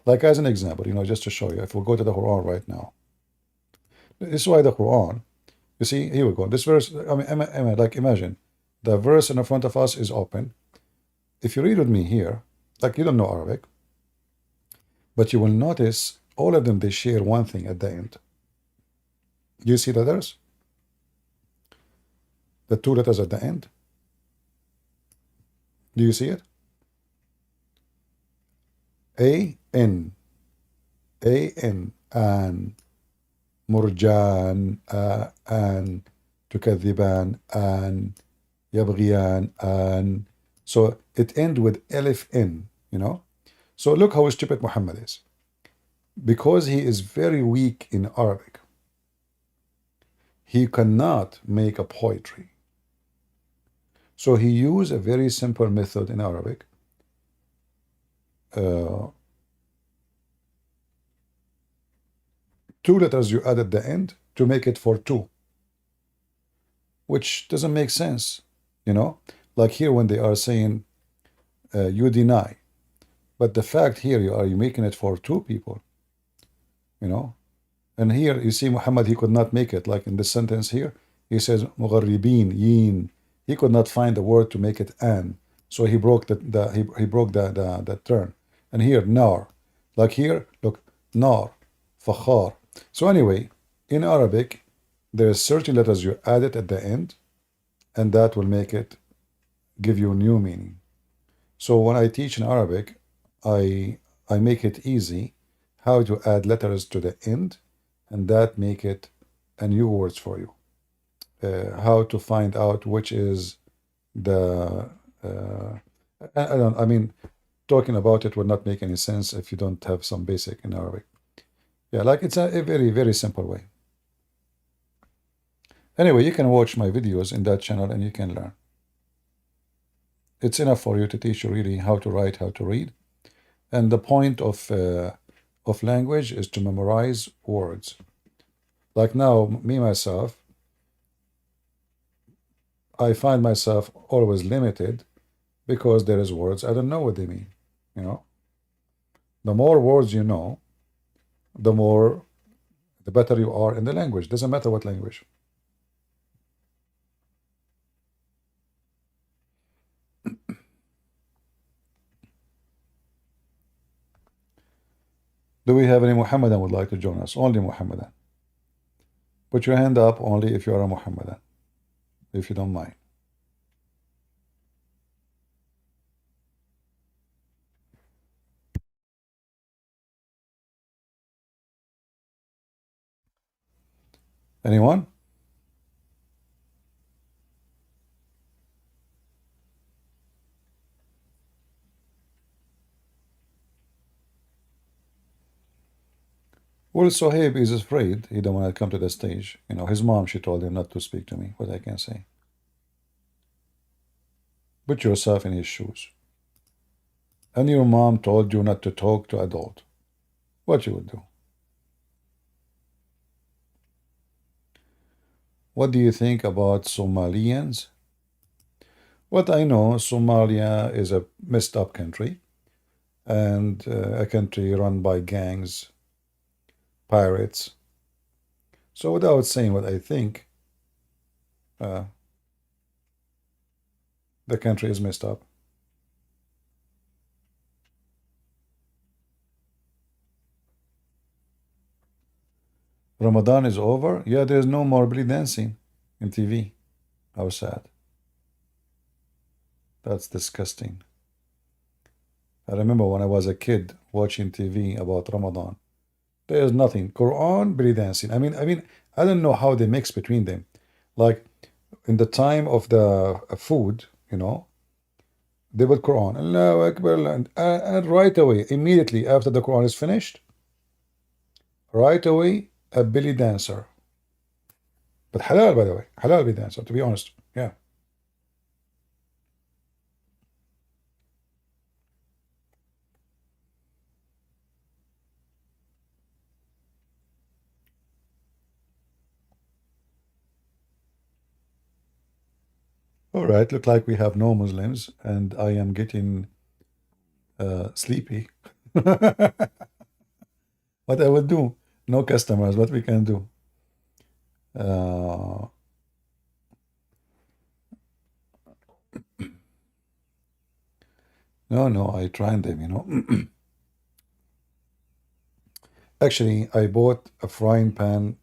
Like as an example, just to show you, if we go to the Quran right now, this is why the Quran. You see, here we go. This verse, like imagine the verse in front of us is open. If you read with me here, like you don't know Arabic, but you will notice all of them, they share one thing at the end. Do you see the letters? The two letters at the end? Do you see it? A-N. A-N. An. مرجان an تكذبان an يبغيان an. So it ends with Alif N, So look how stupid Muhammad is. Because he is very weak in Arabic, he cannot make a poetry. So he used a very simple method in Arabic. Two letters you add at the end to make it for two, which doesn't make sense, Like here when they are saying you deny, but the fact here you making it for two people, And here you see Muhammad, he could not make it. Like in this sentence here, he says مغربين yin. He could not find the word to make it an, so he broke he broke the turn. And here nar, like here, look, nar, fakhar. So anyway, in Arabic, there are certain letters you add it at the end, and that will make it give you new meaning. So when I teach in Arabic, I make it easy how to add letters to the end, and that make it a new words for you. How to find out which is the I mean, talking about it would not make any sense if you don't have some basic in Arabic. Yeah, like it's a very, very simple way. Anyway, you can watch my videos in that channel and you can learn. It's enough for you to teach you really how to write, how to read. And the point of language is to memorize words. Like now, me, myself, I find myself always limited because there is words I don't know what they mean, The more words you know, the better you are in the language. Doesn't matter what language. Do we have any Muhammadan would like to join us? Only Muhammadan. Put your hand up only if you are a Muhammadan, if you don't mind. Anyone? Well, Sohaib is afraid. He don't want to come to the stage. You know, his mom, she told him not to speak to me. What I can say. Put yourself in his shoes. And your mom told you not to talk to adult. What you would do? What do you think about Somalians? What I know, Somalia is a messed up country and a country run by gangs, pirates. So without saying what I think, uh, the country is messed up. Ramadan is over. Yeah, there's no more belly dancing in TV. How sad. That's disgusting. I remember when I was a kid watching TV about Ramadan. There's nothing. Quran, belly dancing. I mean, I don't know how they mix between them. Like in the time of the food, you know, they would Quran, Allahu Akbar, and right away, immediately after the Quran is finished, right away, a belly dancer. But halal, by the way, halal belly dancer, to be honest. Yeah. All right, look like we have no Muslims, and I am getting sleepy. What I will do? No customers. What we can do? Uh, no, I tried them. You know. Actually, I bought a frying pan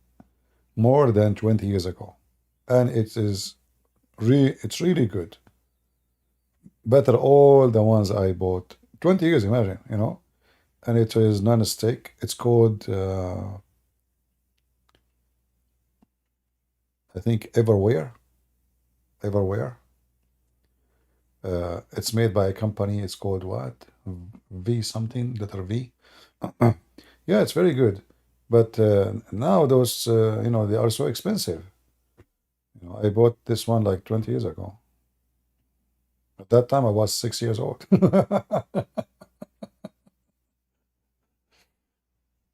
more than 20 years ago, and it's really good. Better all the ones I bought 20 years. Imagine, you know. And it is non-stick. It's called I think Everware. It's made by a company. It's called what? V something, letter V. Yeah, it's very good. But now those, you know, they are so expensive. You know, I bought this one like 20 years ago. At that time, I was 6 years old.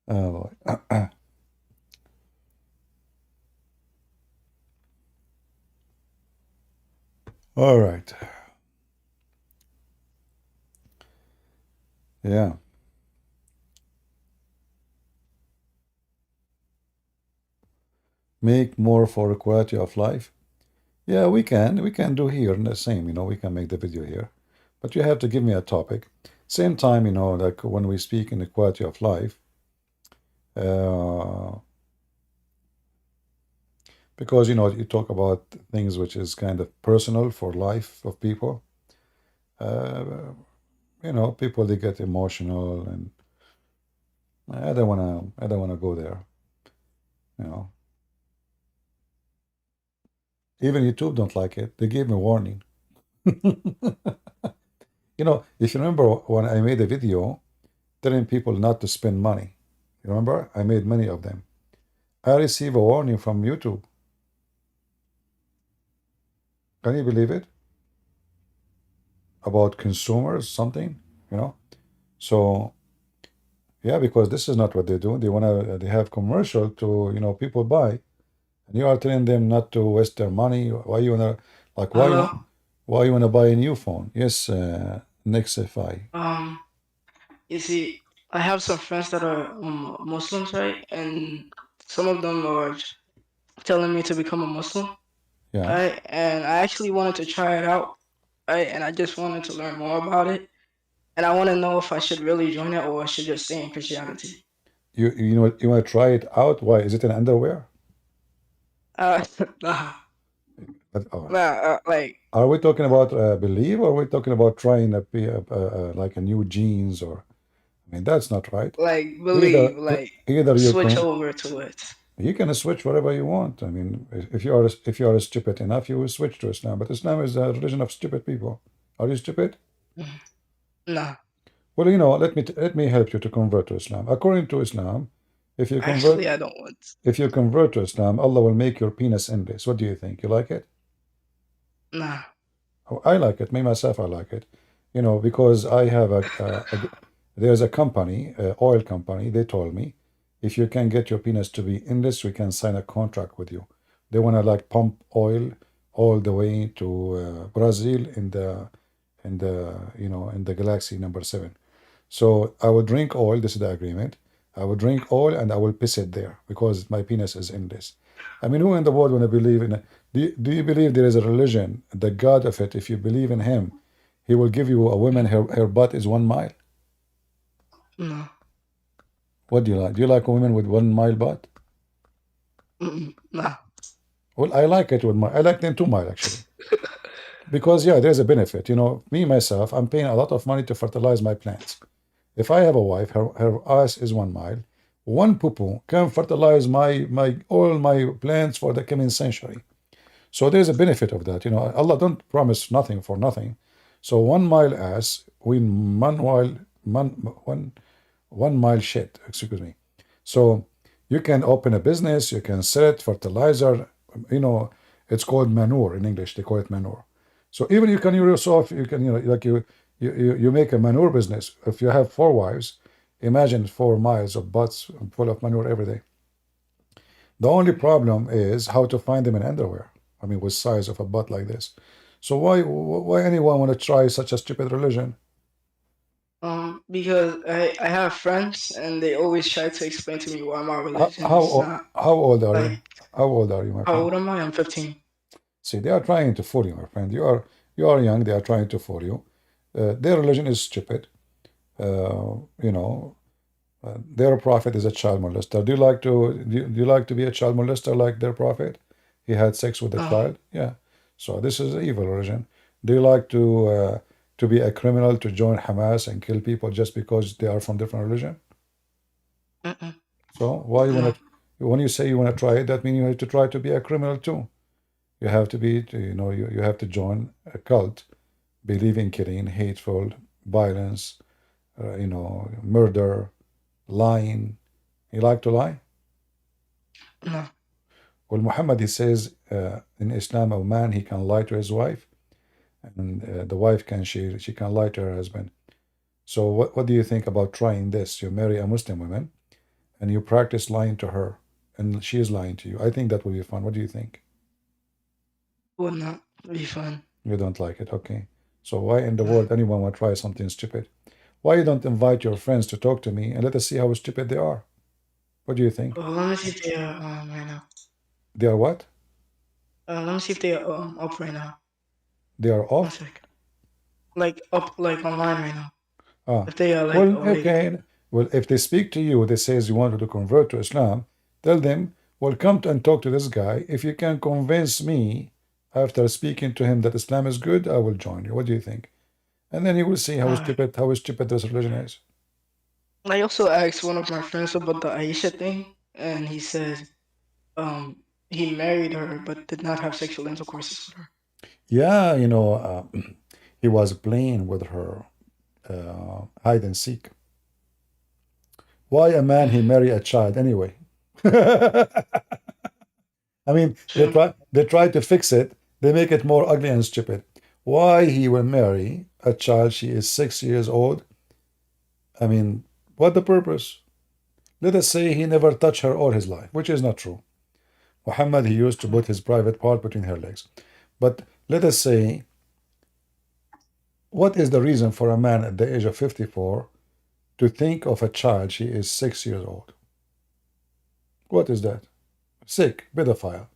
Oh boy. All right. Yeah. Make more for quality of life. Yeah, we can. We can do here the same. You know, we can make the video here. But you have to give me a topic. Same time, you know, like when we speak in the quality of life, uh, because you know you talk about things which is kind of personal for life of people. Uh, you know, people they get emotional, and I don't wanna go there. You know, even YouTube don't like it. They gave me warning. You know, if you remember when I made a video telling people not to spend money, you remember I made many of them. I received a warning from YouTube. Can you believe it? About consumers, something, you know. So yeah, because this is not what they do. They have commercial to, you know, people buy, and you are telling them not to waste their money. Why you wanna like Hello. why you wanna buy a new phone? Yes, next FI. You see, I have some friends that are Muslims, right? And some of them are telling me to become a Muslim, Yeah. right? And I actually wanted to try it out, right? And I just wanted to learn more about it. And I want to know if I should really join it or I should just stay in Christianity. You know you wanna try it out? Why? Is it an underwear? Uh, nah, Oh. like Are we talking about belief, or are we talking about trying like a new jeans? Or I mean, that's not right. believe, Either like either you switch can over to it. you can switch wherever you want. I mean, if you are stupid enough, you will switch to Islam. But Islam is a religion of stupid people. Are you stupid? Nah. Well, you know, let me help you to convert to Islam. According to Islam, If you convert, Actually, I don't want. if you convert to Islam, Allah will make your penis endless. What do you think? You like it? Nah. Oh, I like it. Me myself, I like it. Because I have there's a company, oil company. They told me, if you can get your penis to be endless, we can sign a contract with you. They want to like pump oil all the way to Brazil in the galaxy number 7. So I will drink oil. This is the agreement. I will drink oil and I will piss it there because my penis is endless. I mean, who in the world want to believe in? Do you believe there is a religion, the God of it? If you believe in Him, He will give you a woman. Her butt is 1 mile. No. What do you like? Do you like a woman with 1 mile butt? Nah. Well, I like it with my. I like them 2 mile actually because yeah, there's a benefit. Me myself, I'm paying a lot of money to fertilize my plants. If I have a wife, her ass is 1 mile. One poo can fertilize my all my plants for the coming century. So there's a benefit of that. Allah don't promise nothing for nothing. So 1 mile ass, win 1 mile, 1 mile shit. Excuse me. So you can open a business. You can sell it fertilizer. You know, it's called manure in English. They call it manure. So even you can yourself, you can like you make a manure business. If you have 4 wives, imagine 4 miles of butts full of manure every day. The only problem is how to find them in underwear. I mean, with size of a butt like this. So why anyone want to try such a stupid religion? Because I have friends and they always try to explain to me why my How religion how, is o- not how old are you? like. How old are you, my How friend? old am I? I'm 15. See, they are trying to fool you, my friend. You are young. They are trying to fool you. Their religion is stupid. Uh, you know, their prophet is a child molester. Do you like to be a child molester like their prophet? He had sex with a Oh, child. Yeah. So this is an evil religion. Do you like to be a criminal to join Hamas and kill people just because they are from different religion? mm-mm. So why you No. want to? When you say you want to try it, that means you have to try to be a criminal too. You have to be, you have to join a cult, believe in killing, hateful, violence, murder, lying. You like to lie? No. Well, Muhammad, he says in Islam, a man, he can lie to his wife, and the wife she can lie to her husband. So what do you think about trying this? You marry a Muslim woman, and you practice lying to her, and she is lying to you. I think that would be fun. What do you think? Would not be fun. You don't like it, okay? So why in the No. world anyone would try something stupid? Why you don't invite your friends to talk to me and let us see how stupid they are? What do you think? Well, let me see if they are right now. They are what? Let me see if they are up right now. They are One off? sec. Like up, like online right now. Ah, If they are like well, awake. okay. Well, if they speak to you, they says you want to convert to Islam, tell them, well, come and talk to this guy. If you can convince me after speaking to him that Islam is good, I will join you. What do you think? And then you will see how Alright. stupid this religion is. I also asked one of my friends about the Aisha thing, and he said he married her but did not have sexual intercourses with her. Yeah, he was playing with her hide and seek. Why a man he marry a child anyway? I mean, they True. try they try to fix it. They make it more ugly and stupid. Why he will marry a child? She is 6 years old. I mean, what the purpose? Let us say he never touched her all his life, which is not true. Muhammad, he used to put his private part between her legs. But let us say, what is the reason for a man at the age of 54 to think of a child she is 6 years old? What is that? Sick, pedophile.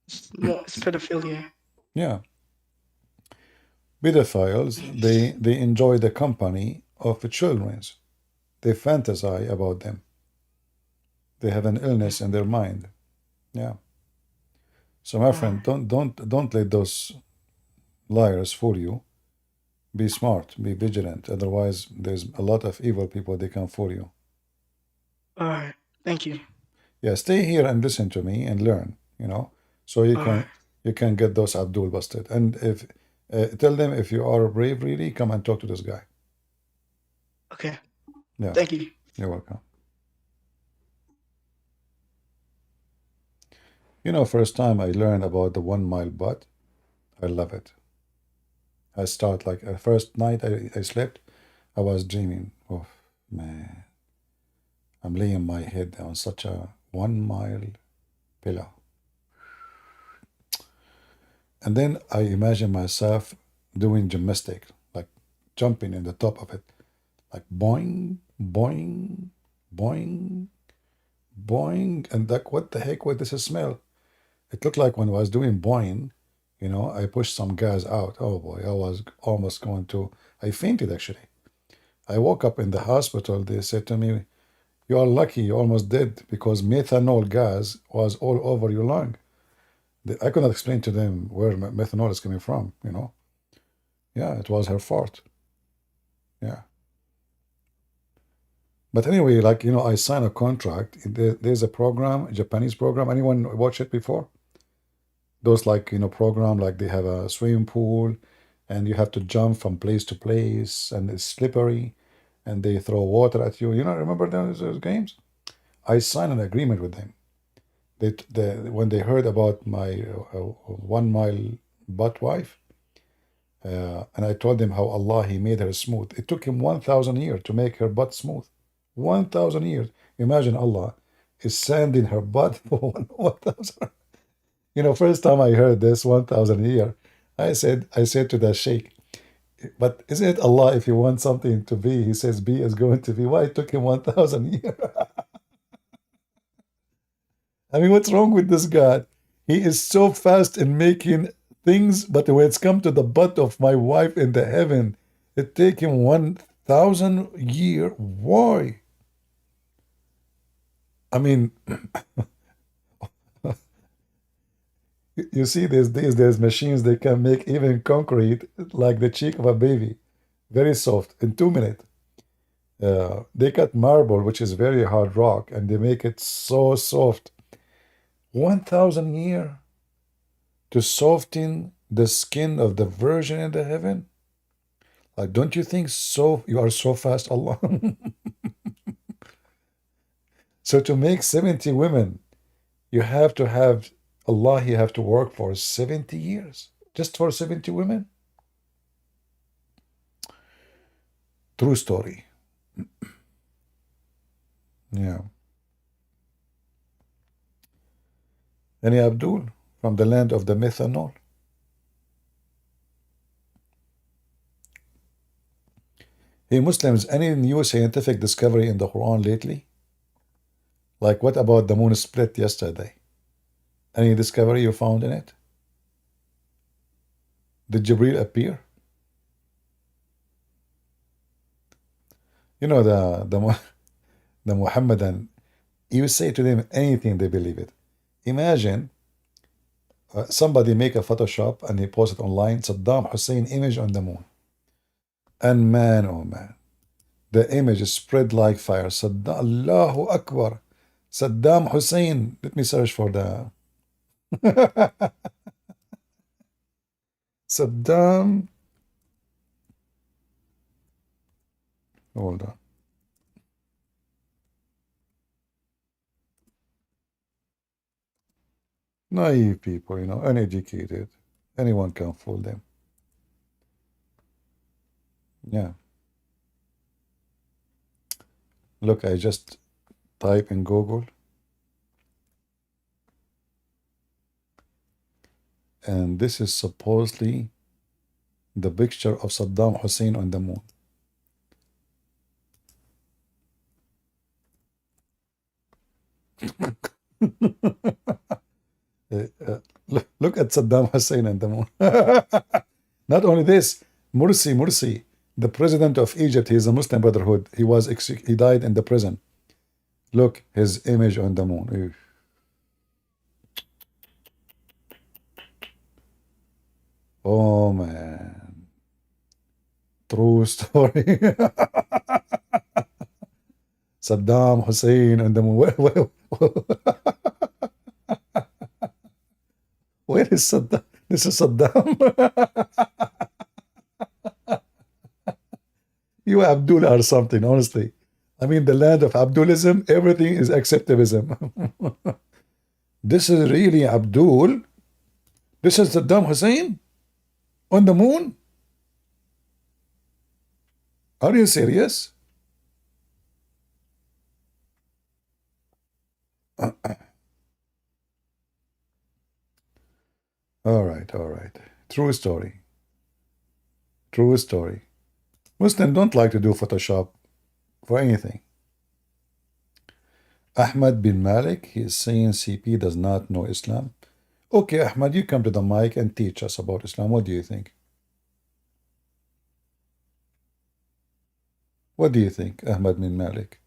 It's pedophilia. Yeah. Pedophiles, they enjoy the company of children. They fantasize about them. They have an illness in their mind. Yeah. So my friend, don't let those liars fool you. Be smart, be vigilant. Otherwise, there's a lot of evil people they can fool you. Alright. Thank you. Yeah, stay here and listen to me and learn. So you Alright. can you can get those Abdul busted. And if tell them if you are brave, really, come and talk to this guy. Okay. Yeah, Thank you. you're welcome. You know, first time I learned about the 1 mile butt, I love it. I start like first night I slept, I was dreaming. Oh man, I'm laying my head on such a 1 mile pillow. And then I imagine myself doing gymnastic, like jumping in the top of it, like boing, boing, boing, boing. And like, what the heck was this smell? It looked like when I was doing boing, you know, I pushed some gas out. Oh boy, I was almost going to, I fainted actually. I woke up in the hospital. They said to me, "You are lucky, you almost dead because methanol gas was all over your lung." I could not explain to them where methanol is coming from, you know. Yeah, it was her fault. Yeah. But anyway, like, you know, I signed a contract. There's a program, a Japanese program. Anyone watch it before? Those, like, you know, program, like they have a swimming pool and you have to jump from place to place and it's slippery and they throw water at you. You know, remember those games? I signed an agreement with them. When they heard about my 1 mile butt wife, and I told them how Allah, He made her smooth. It took Him 1,000 years to make her butt smooth. 1,000 years. Imagine Allah is sanding her butt for 1,000. You know, first time I heard this 1,000 year, I said to the sheikh, but isn't it Allah, if you want something to be, He says be is going to be. Why it took Him 1,000 years? I mean, what's wrong with this God? He is so fast in making things, but when it's come to the butt of my wife in the heaven, it take him 1,000 year. Why? I mean, you see, there's machines they can make even concrete like the cheek of a baby, very soft in 2 minutes. They cut marble, which is very hard rock, and they make it so soft. 1,000 year to soften the skin of the virgin in the heaven. Like, don't you think so? You are so fast, Allah. So to make 70 women, you have to have Allah. You have to work for 70 years just for 70 women. True story. Yeah. Any Abdul from the land of the methanol? Hey Muslims, any new scientific discovery in the Quran lately? Like, what about the moon split yesterday? Any discovery you found in it? Did Jibril appear? You know, the Muhammadan, you say to them anything, they believe it. Imagine somebody make a Photoshop and he post it online, Saddam Hussein image on the moon. And man, oh man, the image is spread like fire. Saddam, Allahu Akbar. Saddam Hussein. Let me search for the Saddam. Hold on. Naive people, you know, uneducated. Anyone can fool them. Yeah. Look, I just type in Google. And this is supposedly the picture of Saddam Hussein on the moon. Look at Saddam Hussein on the moon. Not only this, Mursi, the president of Egypt, he is a Muslim Brotherhood. He died in the prison. Look, his image on the moon. Oh man, true story. Saddam Hussein on the moon. Where is Saddam? This is Saddam. You Abdul are something, honestly. I mean, the land of Abdulism, everything is acceptivism. This is really Abdul. This is Saddam Hussein on the moon. Are you serious? All right, all right. True story. True story. Muslims don't like to do Photoshop for anything. Ahmad bin Malik, he is saying CP does not know Islam. Okay, Ahmad, you come to the mic and teach us about Islam. What do you think? What do you think, Ahmad bin Malik?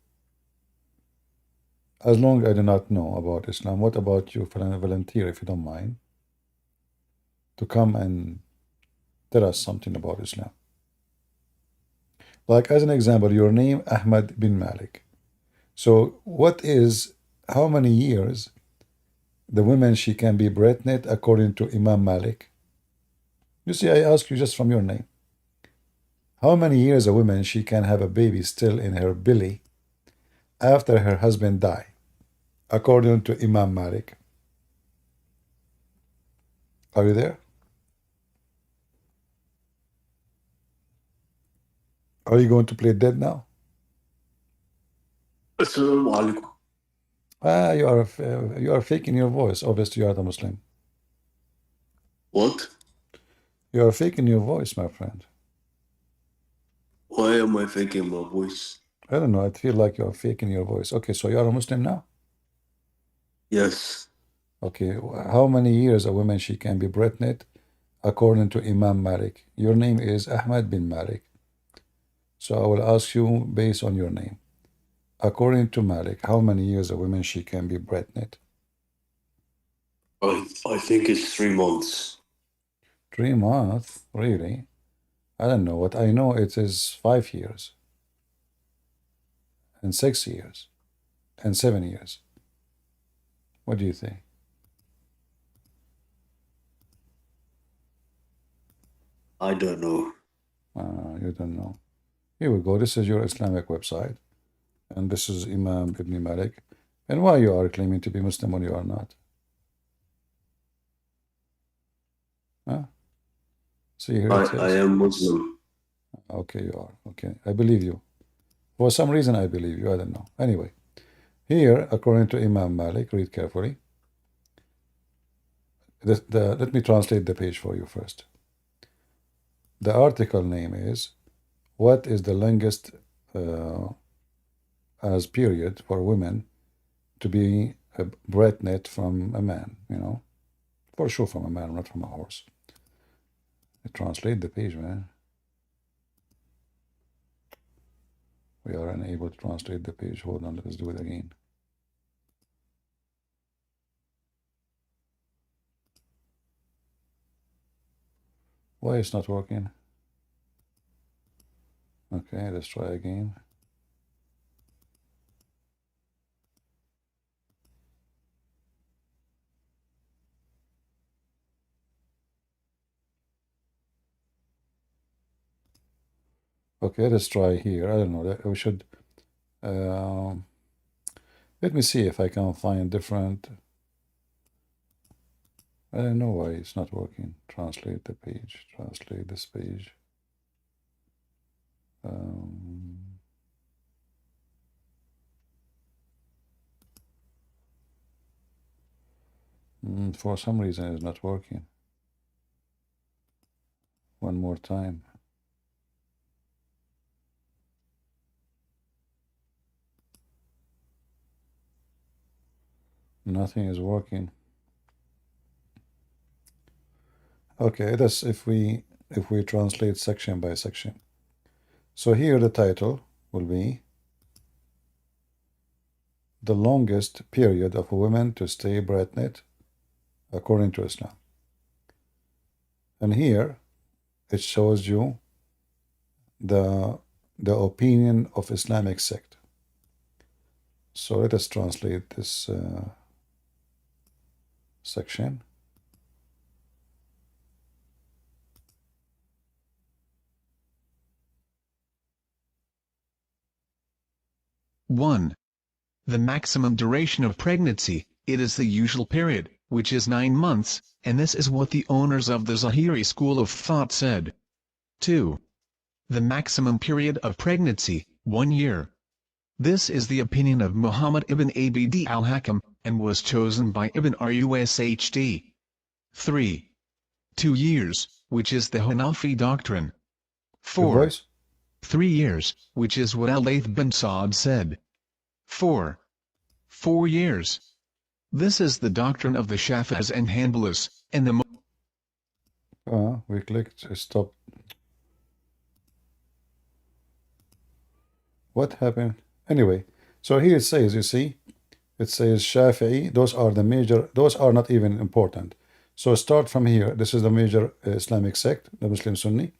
As long as I do not know about Islam, what about you, volunteer, if you don't mind, to come and tell us something about Islam? Like, as an example, your name, Ahmad bin Malik. So how many years the woman she can be pregnant according to Imam Malik? You see, I ask you just from your name. How many years a woman she can have a baby still in her belly after her husband die, according to Imam Malik? Are you there? Are you going to play dead now? Assalamu alaikum. You are faking your voice. Obviously, you are the Muslim. What? You are faking your voice, my friend. Why am I faking my voice? I don't know. I feel like you are faking your voice. Okay, so you are a Muslim now? Yes. Okay, how many years a woman she can be pregnant according to Imam Malik? Your name is Ahmad bin Malik. So I will ask you based on your name. According to Malik, how many years a woman she can be pregnant? I think it's 3 months. 3 months? Really? I don't know. What I know it is 5 years. And 6 years. And 7 years. What do you think? I don't know. You don't know. Here we go. This is your Islamic website. And this is Imam Ibn Malik. And why you are claiming to be Muslim when you are not? Huh? See, here it I is. am Muslim. Okay, you are. Okay, I believe you. For some reason, I believe you. I don't know. Anyway, here, according to Imam Malik, read carefully. Let me translate the page for you first. The article name is, what is the longest as period for women to be pregnant from a man, for sure from a man, not from a horse. I translate the page, man. We are unable to translate the page. Hold on, let's do it again. Why it's not working? Okay, let's try again. Okay, let's try here. I don't know. We should. Let me see if I can find different. I don't know why it's not working. Translate the page. Translate this page. For some reason, it's not working. One more time. Nothing is working. Okay, that's if we translate section by section. So here the title will be the longest period of a woman to stay pregnant according to Islam. And here it shows you the opinion of Islamic sect. So let us translate this section. One. The maximum duration of pregnancy it is the usual period, which is 9 months, and this is what the owners of the Zahiri school of thought said. 2. The maximum period of pregnancy, 1 year. This is the opinion of Muhammad ibn Abd al-Hakam, and was chosen by Ibn Rushd. 3. 2 years, which is the Hanafi doctrine. Your 4. voice? 3 years, which is what Al-Layth bin Sa'd said. 4. 4 years. This is the doctrine of the Shafi'is and Hanbalis, and the We clicked stop. What happened? Anyway, so here it says, you see, it says Shafi'i, those are the major, those are not even important. So start from here. This is the major Islamic sect, the Muslim Sunni.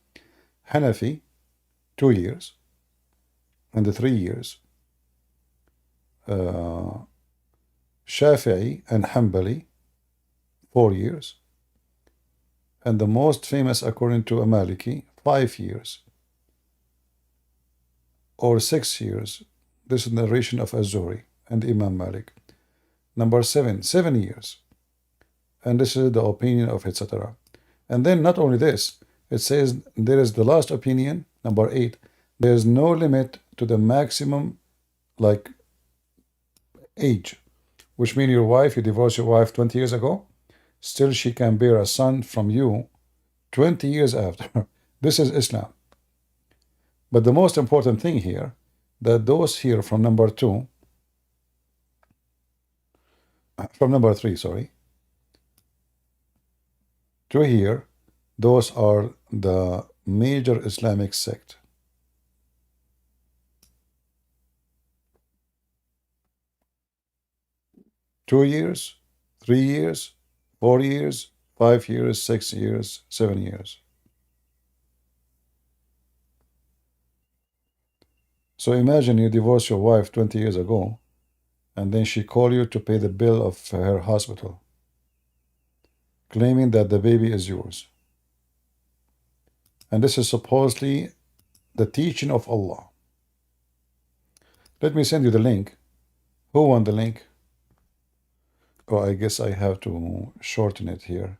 Hanafi, 2 years, and the 3 years. Shafi'i and Hanbali, 4 years. And the most famous, according to a Maliki, 5 years. Or 6 years. This is the narration of Az-Zuhri and Imam Malik. Number 7, 7 years. And this is the opinion of etc. And then not only this, it says there is the last opinion, number 8. There is no limit to the maximum, like, age. Which means your wife, you divorced your wife 20 years ago, still she can bear a son from you 20 years after. This is Islam. But the most important thing here, that those here from number 2, from number 3, sorry, to here, those are the major Islamic sect. Two years, 3 years, 4 years, 5 years, 6 years, 7 years. So imagine you divorce your wife 20 years ago, and then she call you to pay the bill of her hospital, claiming that the baby is yours. And this is supposedly the teaching of Allah. Let me send you the link. Who want the link? Oh, I guess I have to shorten it here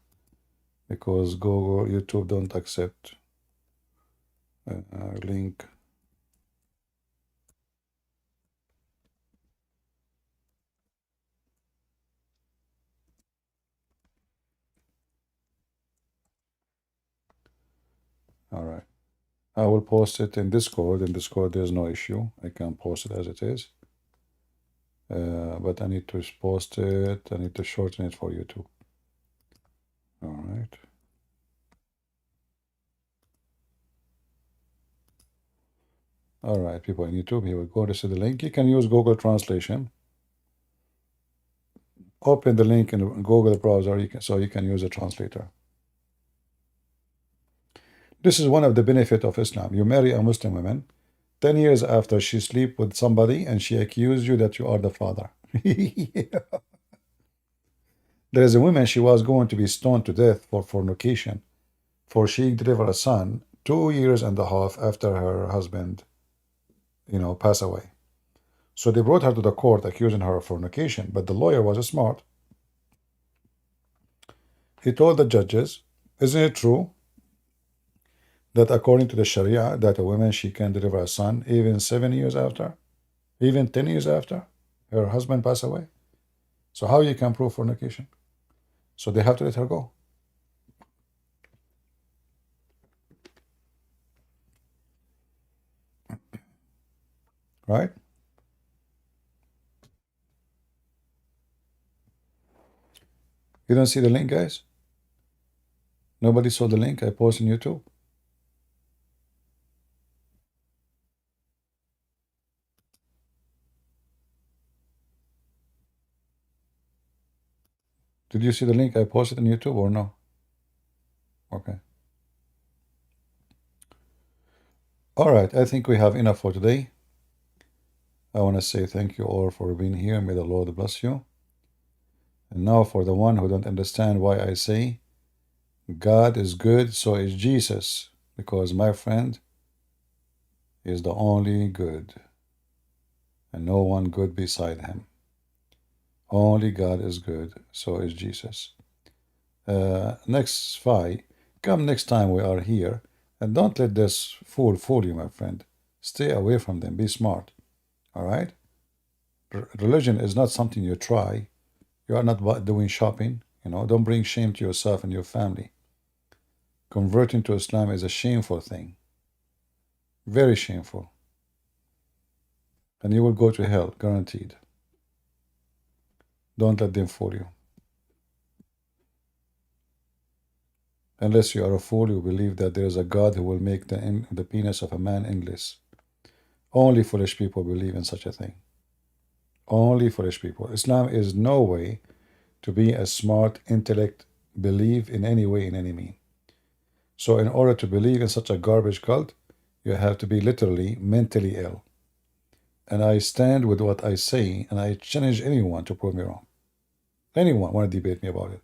because Google, YouTube don't accept link. All right. I will post it in Discord. In Discord, there's no issue. I can post it as it is. But I need to post it. I need to shorten it for YouTube. All right. All right, people on YouTube, here we go. This is the link. You can use Google Translation. Open the link in Google browser so you can use a translator. This is one of the benefits of Islam. You marry a Muslim woman, 10 years after she sleep with somebody and she accused you that you are the father. Yeah. There is a woman, she was going to be stoned to death for fornication, for she delivered a son 2.5 years after her husband, pass away. So they brought her to the court accusing her of fornication, but the lawyer was smart. He told the judges, isn't it true that according to the Sharia, that a woman, she can deliver a son even 7 years after, even 10 years after her husband passed away? So how you can prove fornication? So they have to let her go. Right? You don't see the link, guys? Nobody saw the link I posted on YouTube? Did you see the link I posted on YouTube or no? Okay. All right, I think we have enough for today. I want to say thank you all for being here. May the Lord bless you. And now for the one who don't understand why I say God is good, so is Jesus, because my friend is the only good, and no one good beside him. Only God is good, so is Jesus. Next 5. Come next time we are here, and don't let this fool you, my friend. Stay away from them. Be smart. All right? Religion is not something you try. You are not doing shopping. Don't bring shame to yourself and your family. Converting to Islam is a shameful thing. Very shameful. And you will go to hell, guaranteed. Don't let them fool you. Unless you are a fool, you believe that there is a God who will make the penis of a man endless. Only foolish people believe in such a thing. Only foolish people. Islam is no way to be a smart intellect, believe in any way, in any mean. So in order to believe in such a garbage cult, you have to be literally mentally ill. And I stand with what I say, and I challenge anyone to prove me wrong. Anyone want to debate me about it.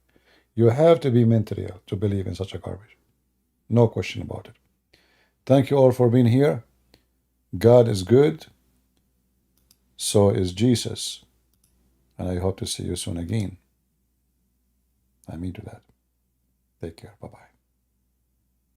You have to be mentally ill to believe in such a garbage. No question about it. Thank you all for being here. God is good. So is Jesus. And I hope to see you soon again. I mean to that. Take care. Bye-bye.